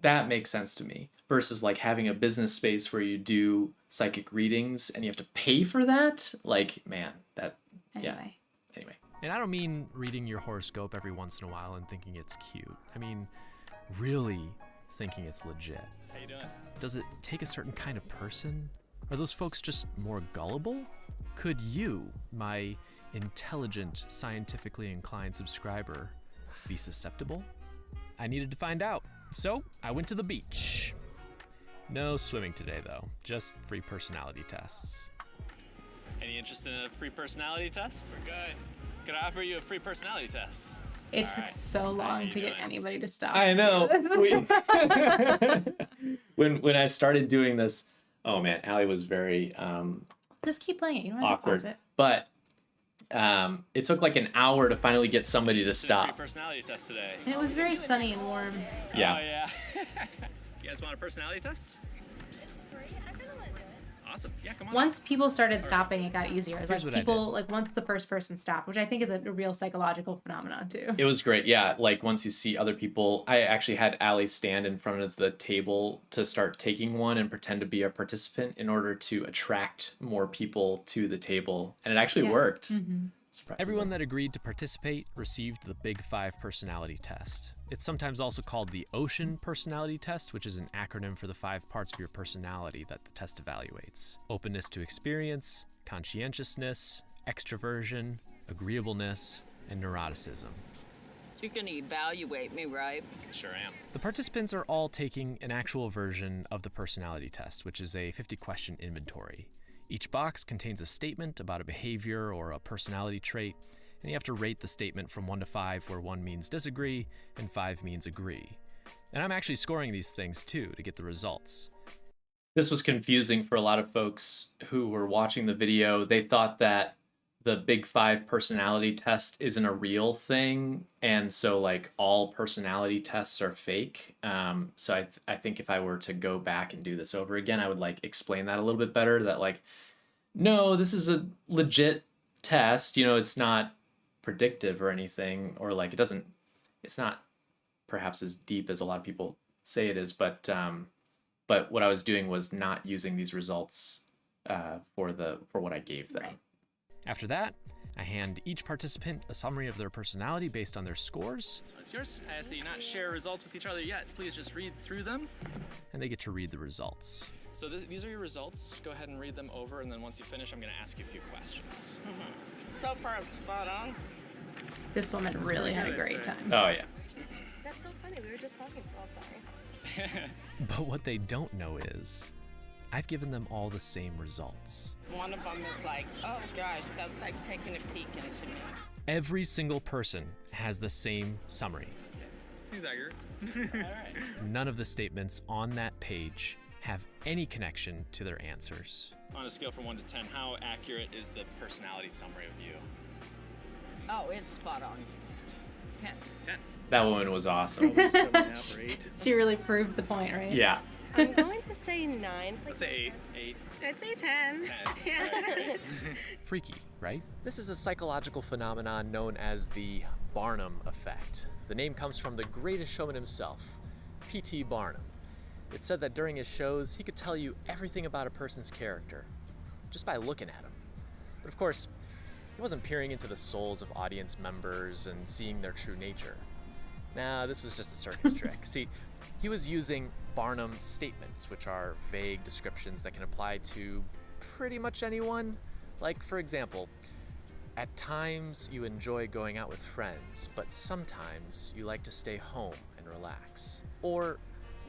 that makes sense to me. Versus like having a business space where you do psychic readings and you have to pay for that. Like, man, that Anyway. Anyway, And I don't mean reading your horoscope every once in a while and thinking it's cute. I mean, really thinking it's legit. How you doing? Does it take a certain kind of person? Are those folks just more gullible? Could you, my intelligent, scientifically inclined subscriber, be susceptible? I needed to find out, so I went to the beach. No swimming today, though, just free personality tests. Any interest in a free personality test? We're good. Could I offer you a free personality test? It took Alright. so How long you to get doing? anybody to stop. I know. this. when I started doing this, oh man, Allie was very Just keep playing it. You don't have to awkward. pause it. But it took like an hour to finally get somebody to Did a free stop. personality test today. And it was very sunny and warm. Yeah. Oh yeah. You guys want a personality test? Awesome. Yeah, come on. Once people started stopping, it got easier. It's like Here's what I people, like once the first person stopped, which I think is a real psychological phenomenon too. It was great. Yeah, like once you see other people, I actually had Allie stand in front of the table to start taking one and pretend to be a participant in order to attract more people to the table. And it actually Yeah. worked. Mm-hmm. Surprisingly. Everyone that agreed to participate received the Big Five personality test. It's sometimes also called the Ocean personality test, which is an acronym for the 5 parts of your personality that the test evaluates: openness to experience, conscientiousness, extroversion, agreeableness, and neuroticism. You're gonna evaluate me, right? Sure am. The participants are all taking an actual version of the personality test, which is a 50-question inventory. Each box contains a statement about a behavior or a personality trait, and you have to rate the statement from 1 to 5, where 1 means disagree and 5 means agree. And I'm actually scoring these things too to get the results. This was confusing for a lot of folks who were watching the video. They thought that the Big Five personality test isn't a real thing, and so like all personality tests are fake. So I think if I were to go back and do this over again, I would like explain that a little bit better. That like, no, this is a legit test. You know, it's not predictive or anything, or like it's not perhaps as deep as a lot of people say it is. But what I was doing was not using these results for what I gave them. Right. After that, I hand each participant a summary of their personality based on their scores, This one's yours. I ask that you not share results with each other yet. Please just read through them. and they get to read the results. So these are your results. Go ahead and read them over, and then once you finish, I'm going to ask you a few questions. So far, I'm spot on. This woman really had a great time. Oh, yeah. That's so funny. We were just talking. Oh, sorry. But what they don't know is, I've given them all the same results. One of them is like, oh gosh, that's like taking a peek into me. Every single person has the same summary. Seems accurate. All right. None of the statements on that page have any connection to their answers. On a scale from 1 to 10, how accurate is the personality summary of you? Oh, it's spot on. 10. 10. That woman was awesome. So now for 8. She really proved the point, right? Yeah. I'm going to say 9. Let's say 8. 8. I'd say 10. 10. Yeah. Freaky, right? This is a psychological phenomenon known as the Barnum Effect. The name comes from the greatest showman himself, P.T. Barnum. It's said that during his shows, he could tell you everything about a person's character just by looking at him. But of course, he wasn't peering into the souls of audience members and seeing their true nature. Nah, this was just a circus trick. See, he was using Barnum's statements, which are vague descriptions that can apply to pretty much anyone. Like, for example, at times you enjoy going out with friends, but sometimes you like to stay home and relax. Or,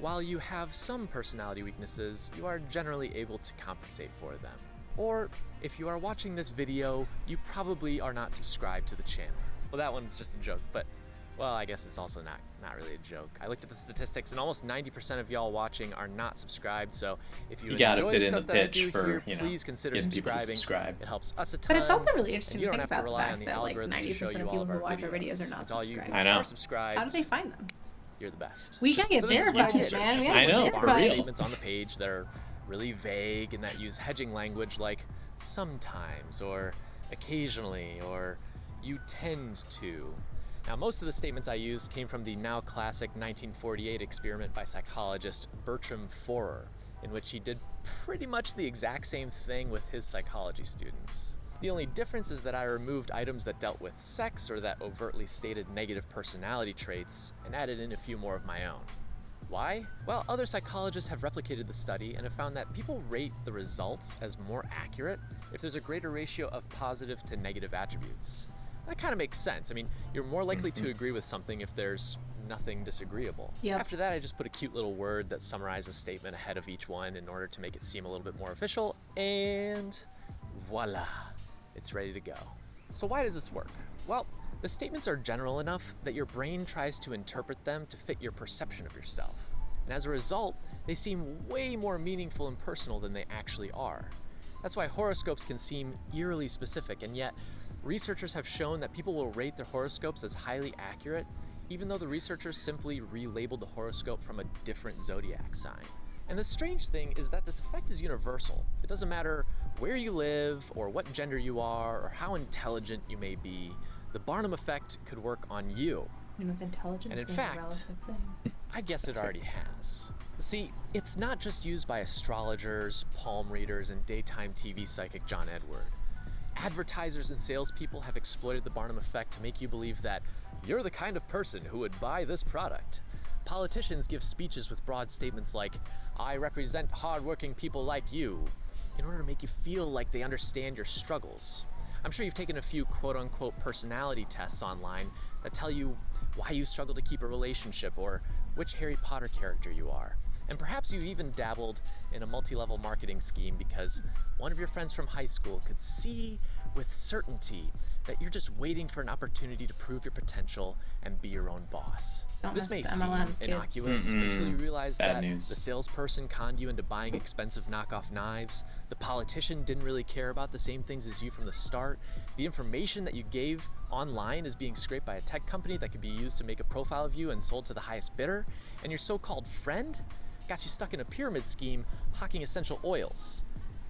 while you have some personality weaknesses, you are generally able to compensate for them. Or, if you are watching this video, you probably are not subscribed to the channel. Well, that one's just a joke, but, well, I guess it's also not really a joke. I looked at the statistics, and almost 90% of y'all watching are not subscribed, so if you gotta enjoy fit the in the stuff that I pitch do for, here, you know, please consider getting people to subscribing. subscribe. It helps us a ton. But it's also really and interesting you to don't think have to about the rely on fact the that like algorithm to 90% show of you all people of who our watch our videos are not It's all you. subscribed. I know. Are subscribed. How do they find them? You're the best. We gotta get So this is verified, YouTube search. man. We I gotta know, get for There are real. statements on the page that are really vague and that use hedging language like sometimes or occasionally or you tend to. Now, most of the statements I use came from the now classic 1948 experiment by psychologist Bertram Forer, in which he did pretty much the exact same thing with his psychology students. The only difference is that I removed items that dealt with sex or that overtly stated negative personality traits and added in a few more of my own. Why? Well, other psychologists have replicated the study and have found that people rate the results as more accurate if there's a greater ratio of positive to negative attributes. That kind of makes sense. I mean, you're more likely to agree with something if there's nothing disagreeable. Yep. After that, I just put a cute little word that summarizes a statement ahead of each one in order to make it seem a little bit more official, and voila, it's ready to go. So why does this work? Well, the statements are general enough that your brain tries to interpret them to fit your perception of yourself. And as a result, they seem way more meaningful and personal than they actually are. That's why horoscopes can seem eerily specific, and yet researchers have shown that people will rate their horoscopes as highly accurate, even though the researchers simply relabeled the horoscope from a different zodiac sign. And the strange thing is that this effect is universal. It doesn't matter where you live, or what gender you are, or how intelligent you may be. The Barnum Effect could work on you. And with intelligence And in being fact, a relative thing. I guess it already has. See, it's not just used by astrologers, palm readers, and daytime TV psychic John Edward. Advertisers and salespeople have exploited the Barnum Effect to make you believe that you're the kind of person who would buy this product. Politicians give speeches with broad statements like, I represent hardworking people like you, in order to make you feel like they understand your struggles. I'm sure you've taken a few quote-unquote personality tests online that tell you why you struggle to keep a relationship or which Harry Potter character you are. And perhaps you've even dabbled in a multi-level marketing scheme because one of your friends from high school could see with certainty that you're just waiting for an opportunity to prove your potential and be your own boss. Don't This may mess seem with MLMs, kids. innocuous until you realize Bad that news. the salesperson conned you into buying expensive knockoff knives, the politician didn't really care about the same things as you from the start, the information that you gave online is being scraped by a tech company that could be used to make a profile of you and sold to the highest bidder, and your so-called friend got you stuck in a pyramid scheme hawking essential oils.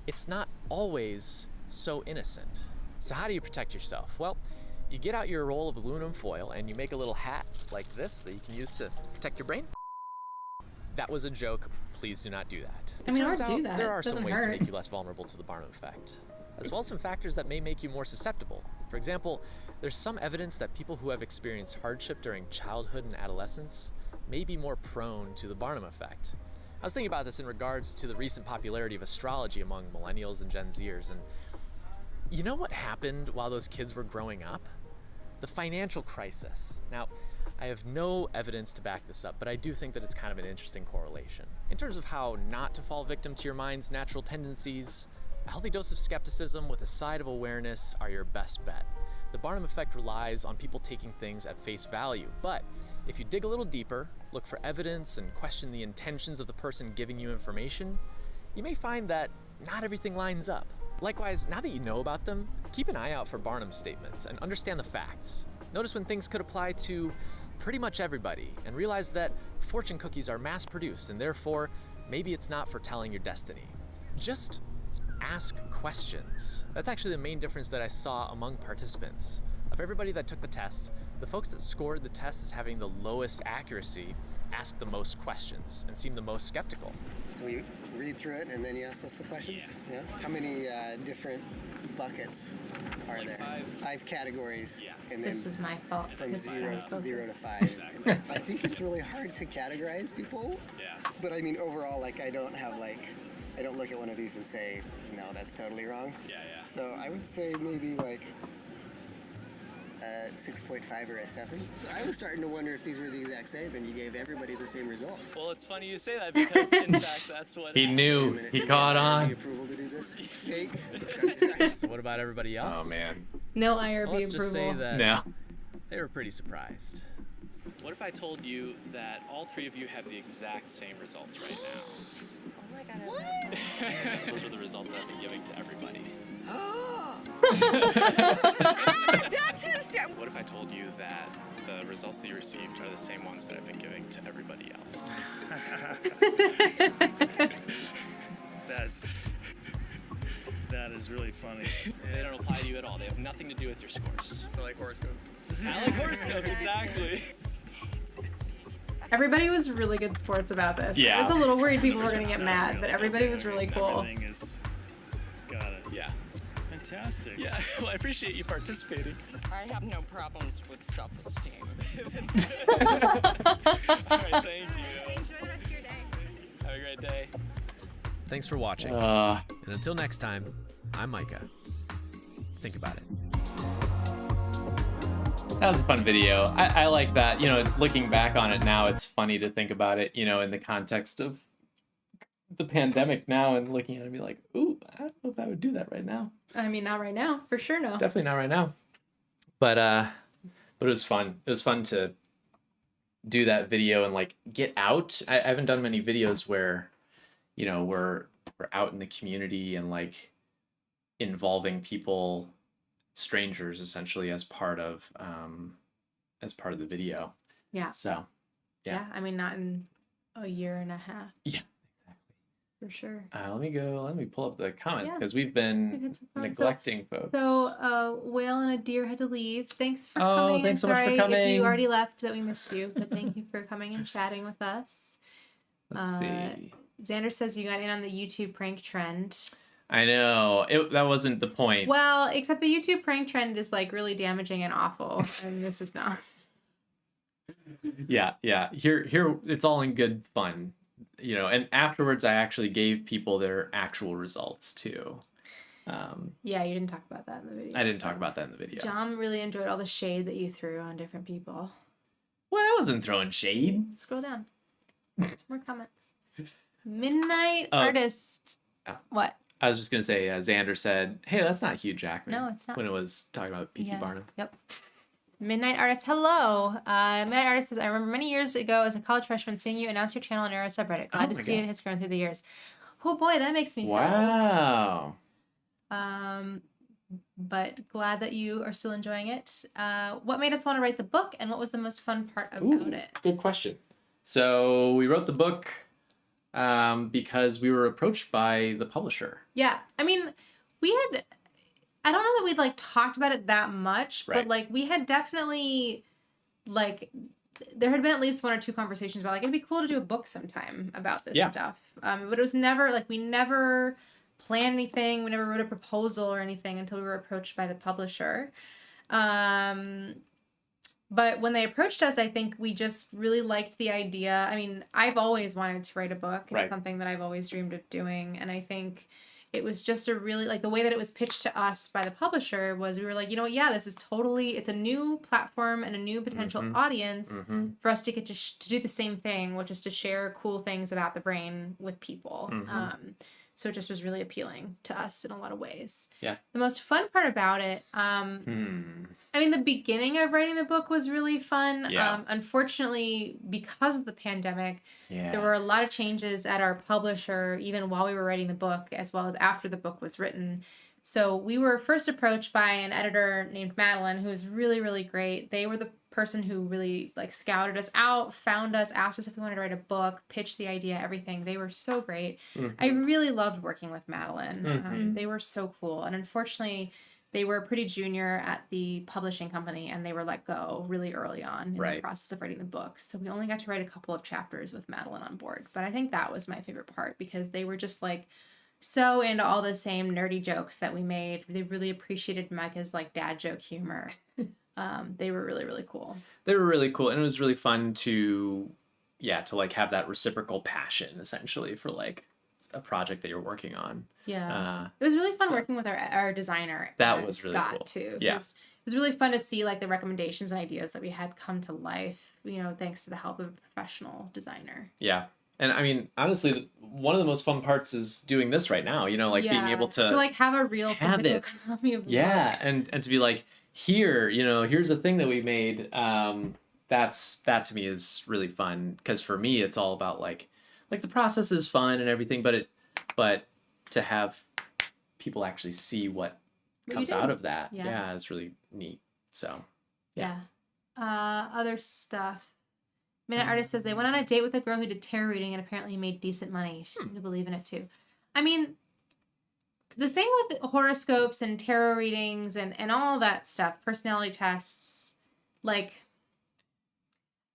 It's not always so innocent. So how do you protect yourself? Well, you get out your roll of aluminum foil and you make a little hat like this that you can use to protect your brain. That was a joke. Please do not do that. I mean, It turns or do out that. there are It some doesn't ways to hurt. make you less vulnerable to the Barnum Effect. as well as some factors that may make you more susceptible. For example, there's some evidence that people who have experienced hardship during childhood and adolescence may be more prone to the Barnum Effect. I was thinking about this in regards to the recent popularity of astrology among millennials and Gen Zers, and you know what happened while those kids were growing up? The financial crisis. Now, I have no evidence to back this up, but I do think that it's kind of an interesting correlation. In terms of how not to fall victim to your mind's natural tendencies, a healthy dose of skepticism with a side of awareness are your best bet. The Barnum Effect relies on people taking things at face value, but if you dig a little deeper, look for evidence, and question the intentions of the person giving you information, you may find that not everything lines up. Likewise, now that you know about them, keep an eye out for Barnum statements and understand the facts. Notice when things could apply to pretty much everybody, and realize that fortune cookies are mass-produced, and therefore, maybe it's not foretelling your destiny. Just ask questions. That's actually the main difference that I saw among participants. Of everybody that took the test, the folks that scored the test as having the lowest accuracy asked the most questions and seemed the most skeptical. So you read through it and then you ask us the questions? Yeah. How many different buckets are there? Five categories. Yeah. And then This was my fault. from because it's zero out of to focus. 5. I think it's really hard to categorize people. Yeah. But I mean, overall, like, I don't look at one of these and say, no, that's totally wrong. Yeah, yeah. So I would say maybe like 6.5 or a 7. So I was starting to wonder if these were the exact same and you gave everybody the same results. Well, it's funny you say that because, in fact, that's what He happened. knew. He caught The on. approval to do this fake. So what about everybody else? Oh man. No Well, IRB let's just say approval. that No. they were pretty surprised. What if I told you that all three of you have the exact same results right now? Oh my god, I love that. Those are the results that I've been giving to everybody. That's hysterical. What if I told you that the results that you received are the same ones that I've been giving to everybody else? That is really funny. They don't apply to you at all. They have nothing to do with your scores. So like horoscopes. I like horoscopes, exactly. Everybody was really good sports about this. Yeah. I was a little worried people were going to get mad, but everybody was really cool. Everything is got it. Yeah. Fantastic. Yeah, well, I appreciate you participating. I have no problems with self-esteem. All right, thank you. Enjoy the rest of your day. Have a great day. Thanks for watching. Uh, And until next time, I'm Micah. Think about it. that was a fun video. I like that. You know, looking back on it now, it's funny to think about it, you know, in the context of the pandemic now and looking at it and be like, ooh, I don't know if I would do that right now. I mean, not right now, for sure no. Definitely not right now. But it was fun. It was fun to do that video and like get out. I haven't done many videos where, you know, we're out in the community and like involving people, strangers essentially as part of the video. Yeah. So Yeah, I mean, not in a year and a half. Yeah, For sure. let me pull up the comments Yeah, because we've We've been had some fun. neglecting folks. So, Whale and a deer had to leave. Thanks for Oh, coming. thanks I'm so much for sorry if coming. you already left that we missed you, but thank you for coming and chatting with us. Let's see. Xander says you got in on the YouTube prank trend. I know that wasn't the point. Well, except the YouTube prank trend is like really damaging and awful, and this is not. Yeah. Here, it's all in good fun, you know. And afterwards, I actually gave people their actual results too. Yeah, you didn't talk about that in the video. I didn't talk about that in the video. John really enjoyed all the shade that you threw on different people. Well, I wasn't throwing shade. Scroll down. More comments. Midnight Oh. Artist. Oh. What? I was just gonna say, Xander said, "Hey, that's not Hugh Jackman." No, it's not. When it was talking about P.T. Yeah. Barnum. Yep. Midnight Artist, hello. Midnight Artist says, I remember many years ago as a college freshman seeing you announce your channel on Neuro subreddit. Glad Oh to my see God. it has grown through the years. Oh boy, that makes me feel Wow. old. But glad that you are still enjoying it. What made us want to write the book, and what was the most fun part about Ooh, it? good question. So we wrote the book because we were approached by the publisher. Yeah, I mean, I don't know that we'd like talked about it that much, but Right. like we had definitely like there had been at least one or two conversations about like it'd be cool to do a book sometime about this Yeah. stuff. But it was never like we never plan anything. We never wrote a proposal or anything until we were approached by the publisher. But when they approached us, I think we just really liked the idea. I mean, I've always wanted to write a book. It's Right. something that I've always dreamed of doing. And I think it was just a really, like, the way that it was pitched to us by the publisher was, we were like, you know what, yeah, this is totally, it's a new platform and a new potential audience for us to get to do the same thing, which is to share cool things about the brain with people. So it just was really appealing to us in a lot of ways. Yeah. The most fun part about it, I mean, the beginning of writing the book was really fun. Yeah. Unfortunately, because of the pandemic, Yeah. there were a lot of changes at our publisher, even while we were writing the book, as well as after the book was written. So we were first approached by an editor named Madeline, who was really, really great. They were the person who really like scouted us out, found us, asked us if we wanted to write a book, pitched the idea, everything. They were so great. I really loved working with Madeline. They were so cool. And unfortunately, they were pretty junior at the publishing company, and they were let go really early on in the process of writing the book. So we only got to write a couple of chapters with Madeline on board. But I think that was my favorite part, because they were just like so into all the same nerdy jokes that we made. They really appreciated Micah's like dad joke humor. They were really, really cool. They were really cool, and it was really fun to like have that reciprocal passion essentially for like a project that you're working on. Yeah. It was really fun working with our designer. That was really Scott, cool. too. Yeah. It was really fun to see like the recommendations and ideas that we had come to life, you know, thanks to the help of a professional designer. Yeah. And I mean, honestly, one of the most fun parts is doing this right now, you know, like being able to like have a real physical copy of the book. and to be like, here, you know, here's a thing that we made. That to me is really fun, because for me it's all about like the process is fun and everything, but to have people actually see what comes out of that, it's really neat. So other stuff. Minute Artist says they went on a date with a girl who did tarot reading, and apparently he made decent money. She seemed to believe in it too. I mean, the thing with horoscopes and tarot readings and all that stuff, personality tests, like,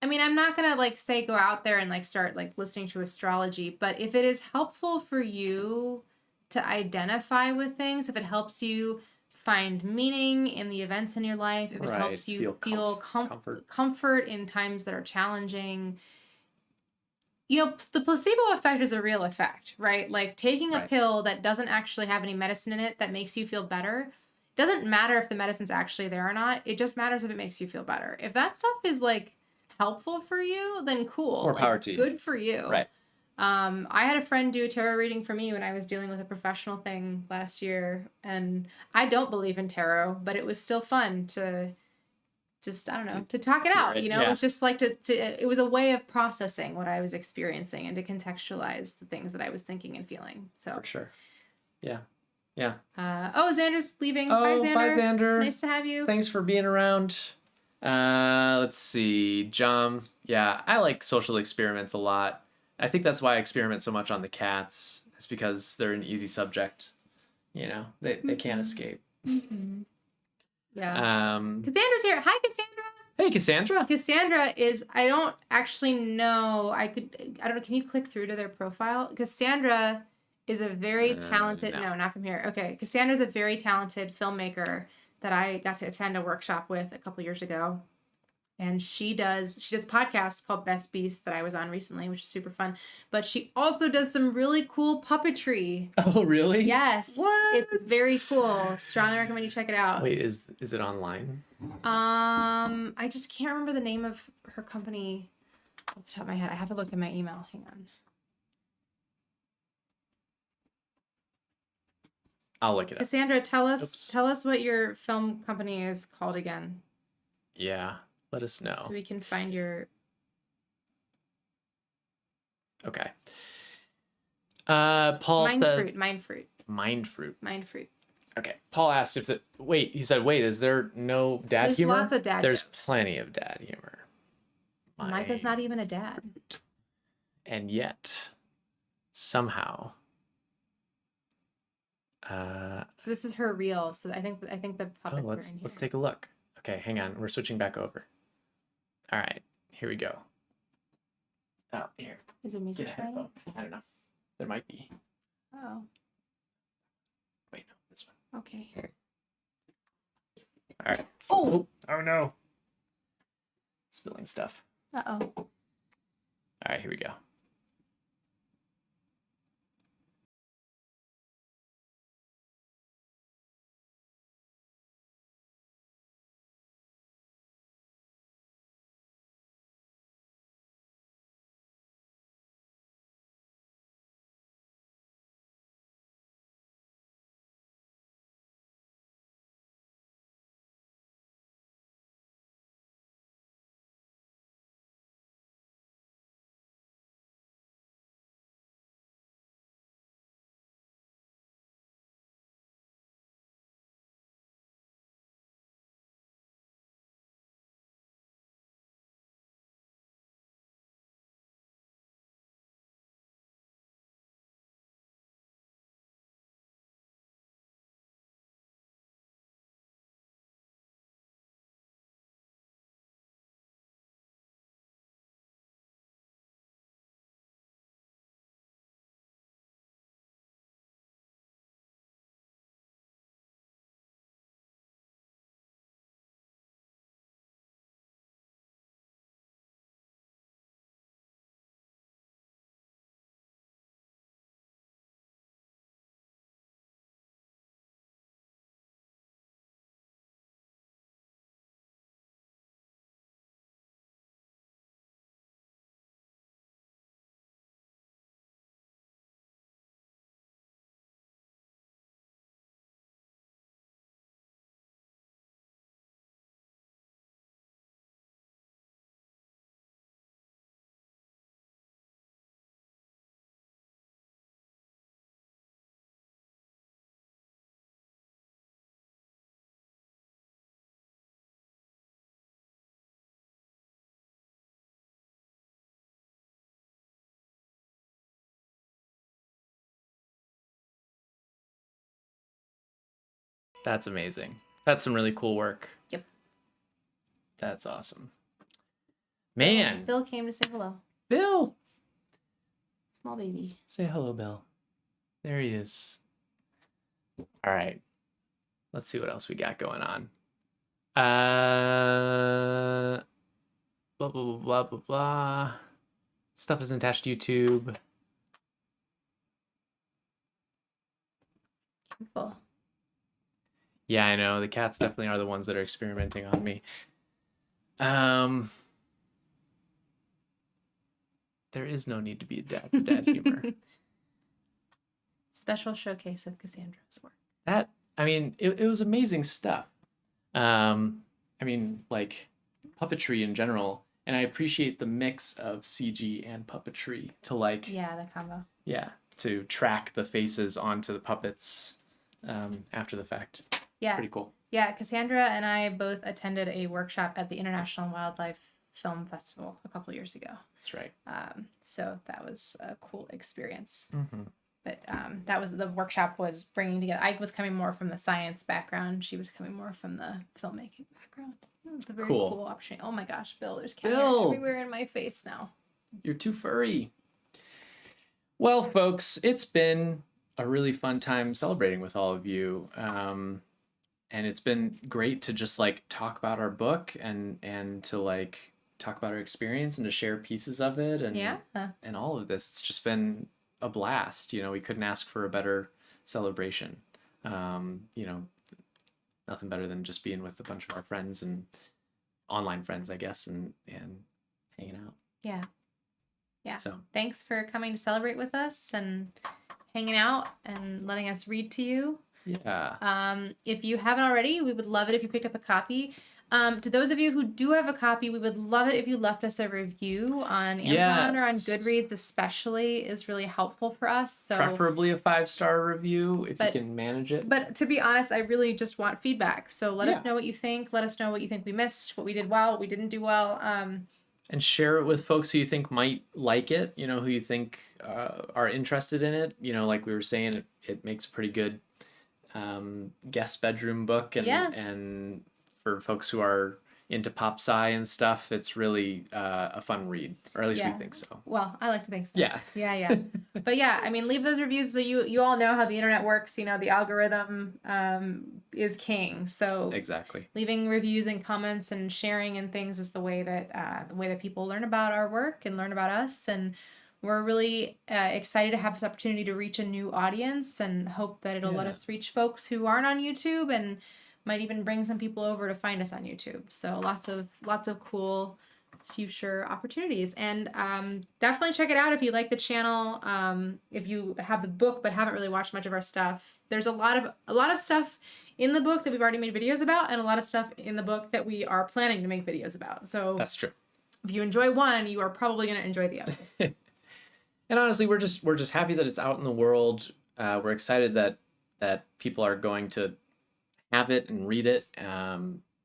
I mean, I'm not gonna like say go out there and like start like listening to astrology, but if it is helpful for you to identify with things, if it helps you find meaning in the events in your life, if it helps you feel comfort in times that are challenging, you know, the placebo effect is a real effect, right? Like taking a pill that doesn't actually have any medicine in it that makes you feel better, doesn't matter if the medicine's actually there or not. It just matters if it makes you feel better. If that stuff is like helpful for you, then cool. More power to you. Good for you. Right. I had a friend do a tarot reading for me when I was dealing with a professional thing last year, and I don't believe in tarot, but it was still fun to just, I don't know, to talk it out, you know? It was just like it was a way of processing what I was experiencing and to contextualize the things that I was thinking and feeling. So for sure. Yeah. Yeah. Xander's leaving. Oh, bye, Xander. bye, Xander. Nice to have you. Thanks for being around. Let's see. John. Yeah, I like social experiments a lot. I think that's why I experiment so much on the cats. It's because they're an easy subject. You know, they can't escape. Mm-hmm. Yeah. Cassandra's here. Hi, Cassandra. Hey, Cassandra. Cassandra is, I don't actually know. I don't know. Can you click through to their profile? Cassandra is a very talented, no, not from here. Okay. Cassandra's a very talented filmmaker that I got to attend a workshop with a couple years ago. And she does a podcast called Best Beast that I was on recently, which is super fun. But she also does some really cool puppetry. Oh, really? Yes. What? It's very cool. Strongly recommend you check it out. Wait, is it online? I just can't remember the name of her company off the top of my head. I have to look in my email. Hang on. I'll look it up. Cassandra, tell us what your film company is called again. Yeah. Let us know. So we can find your... Okay. Paul said... Mind Fruit. Okay. Paul asked if the... Wait, he said, is there no dad humor? There's lots of dad There's jokes. plenty of dad humor. Micah's not even a dad. And yet, somehow... So this is her reel. So I think the puppets are in here. Let's take a look. Okay, hang on. We're switching back over. All right, here we go. Oh, here. Is there music Get a playing? headphone. I don't know. There might be. Oh. Okay. All right. Oh. Oh no. Spilling stuff. Uh-oh. All right, here we go. That's amazing. That's some really cool work. Yep. That's awesome. Man. Bill came to say hello. Bill. Small baby. Say hello, Bill. There he is. All right. Let's see what else we got going on. Blah, blah, blah, blah, blah, blah. Stuff isn't attached to YouTube. Cool. Yeah, I know. The cats definitely are the ones that are experimenting on me. There is no need to be a dad for dad humor. Special showcase of Cassandra's work. That, I mean, it was amazing stuff. I mean, like, puppetry in general. And I appreciate the mix of CG and puppetry to, like... Yeah, the combo. Yeah, to track the faces onto the puppets after the fact. Yeah. It's pretty cool. Yeah, Cassandra and I both attended a workshop at the International Wildlife Film Festival a couple years ago. That's right. So that was a cool experience. Mm-hmm. But that was the workshop was bringing together. I was coming more from the science background. She was coming more from the filmmaking background. It was a very cool opportunity. Oh my gosh, Bill, there's cat hair everywhere in my face now. You're too furry. Well, folks, it's been a really fun time celebrating with all of you. And it's been great to just like talk about our book and to like talk about our experience and to share pieces of it and all of this. It's just been a blast. You know, we couldn't ask for a better celebration. You know, nothing better than just being with a bunch of our friends and online friends, I guess, and hanging out. Yeah. Yeah. So thanks for coming to celebrate with us and hanging out and letting us read to you. Yeah. If you haven't already, we would love it if you picked up a copy. To those of you who do have a copy, we would love it if you left us a review on Amazon or on Goodreads especially is really helpful for us. So preferably a 5-star review if you can manage it. But to be honest, I really just want feedback. So let us know what you think. Let us know what you think we missed, what we did well, what we didn't do well. And share it with folks who you think might like it, you know, who you think are interested in it. You know, like we were saying, it makes a pretty good guest bedroom book and for folks who are into pop sci and stuff, it's really a fun read, or at least we Yeah. think so. Well, I like to think so. Yeah. Yeah. But yeah, I mean, leave those reviews so you all know how the internet works. You know, the algorithm is king. So Exactly. leaving reviews and comments and sharing and things is the way that people learn about our work and learn about us. And we're really excited to have this opportunity to reach a new audience, and hope that it'll let us reach folks who aren't on YouTube, and might even bring some people over to find us on YouTube. So lots of cool future opportunities. And definitely check it out if you like the channel. If you have the book but haven't really watched much of our stuff, there's a lot of stuff in the book that we've already made videos about, and a lot of stuff in the book that we are planning to make videos about. So That's true. if you enjoy one, you are probably going to enjoy the other. And honestly, we're just happy that it's out in the world. We're excited that people are going to have it and read it.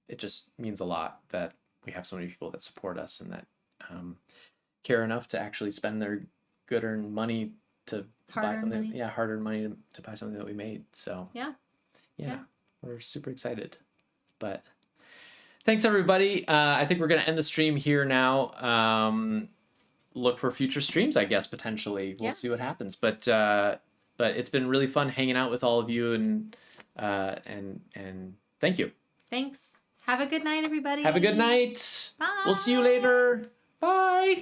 It just means a lot that we have so many people that support us and that care enough to actually spend their good-earned money to buy something. Money. Yeah, hard-earned money to buy something that we made. So Yeah. We're super excited. But thanks, everybody. I think we're going to end the stream here now. Look for future streams, I guess, potentially. We'll see what happens. But it's been really fun hanging out with all of you, and thank you. Thanks. Have a good night, everybody. Have a good night. Bye. We'll see you later. Bye.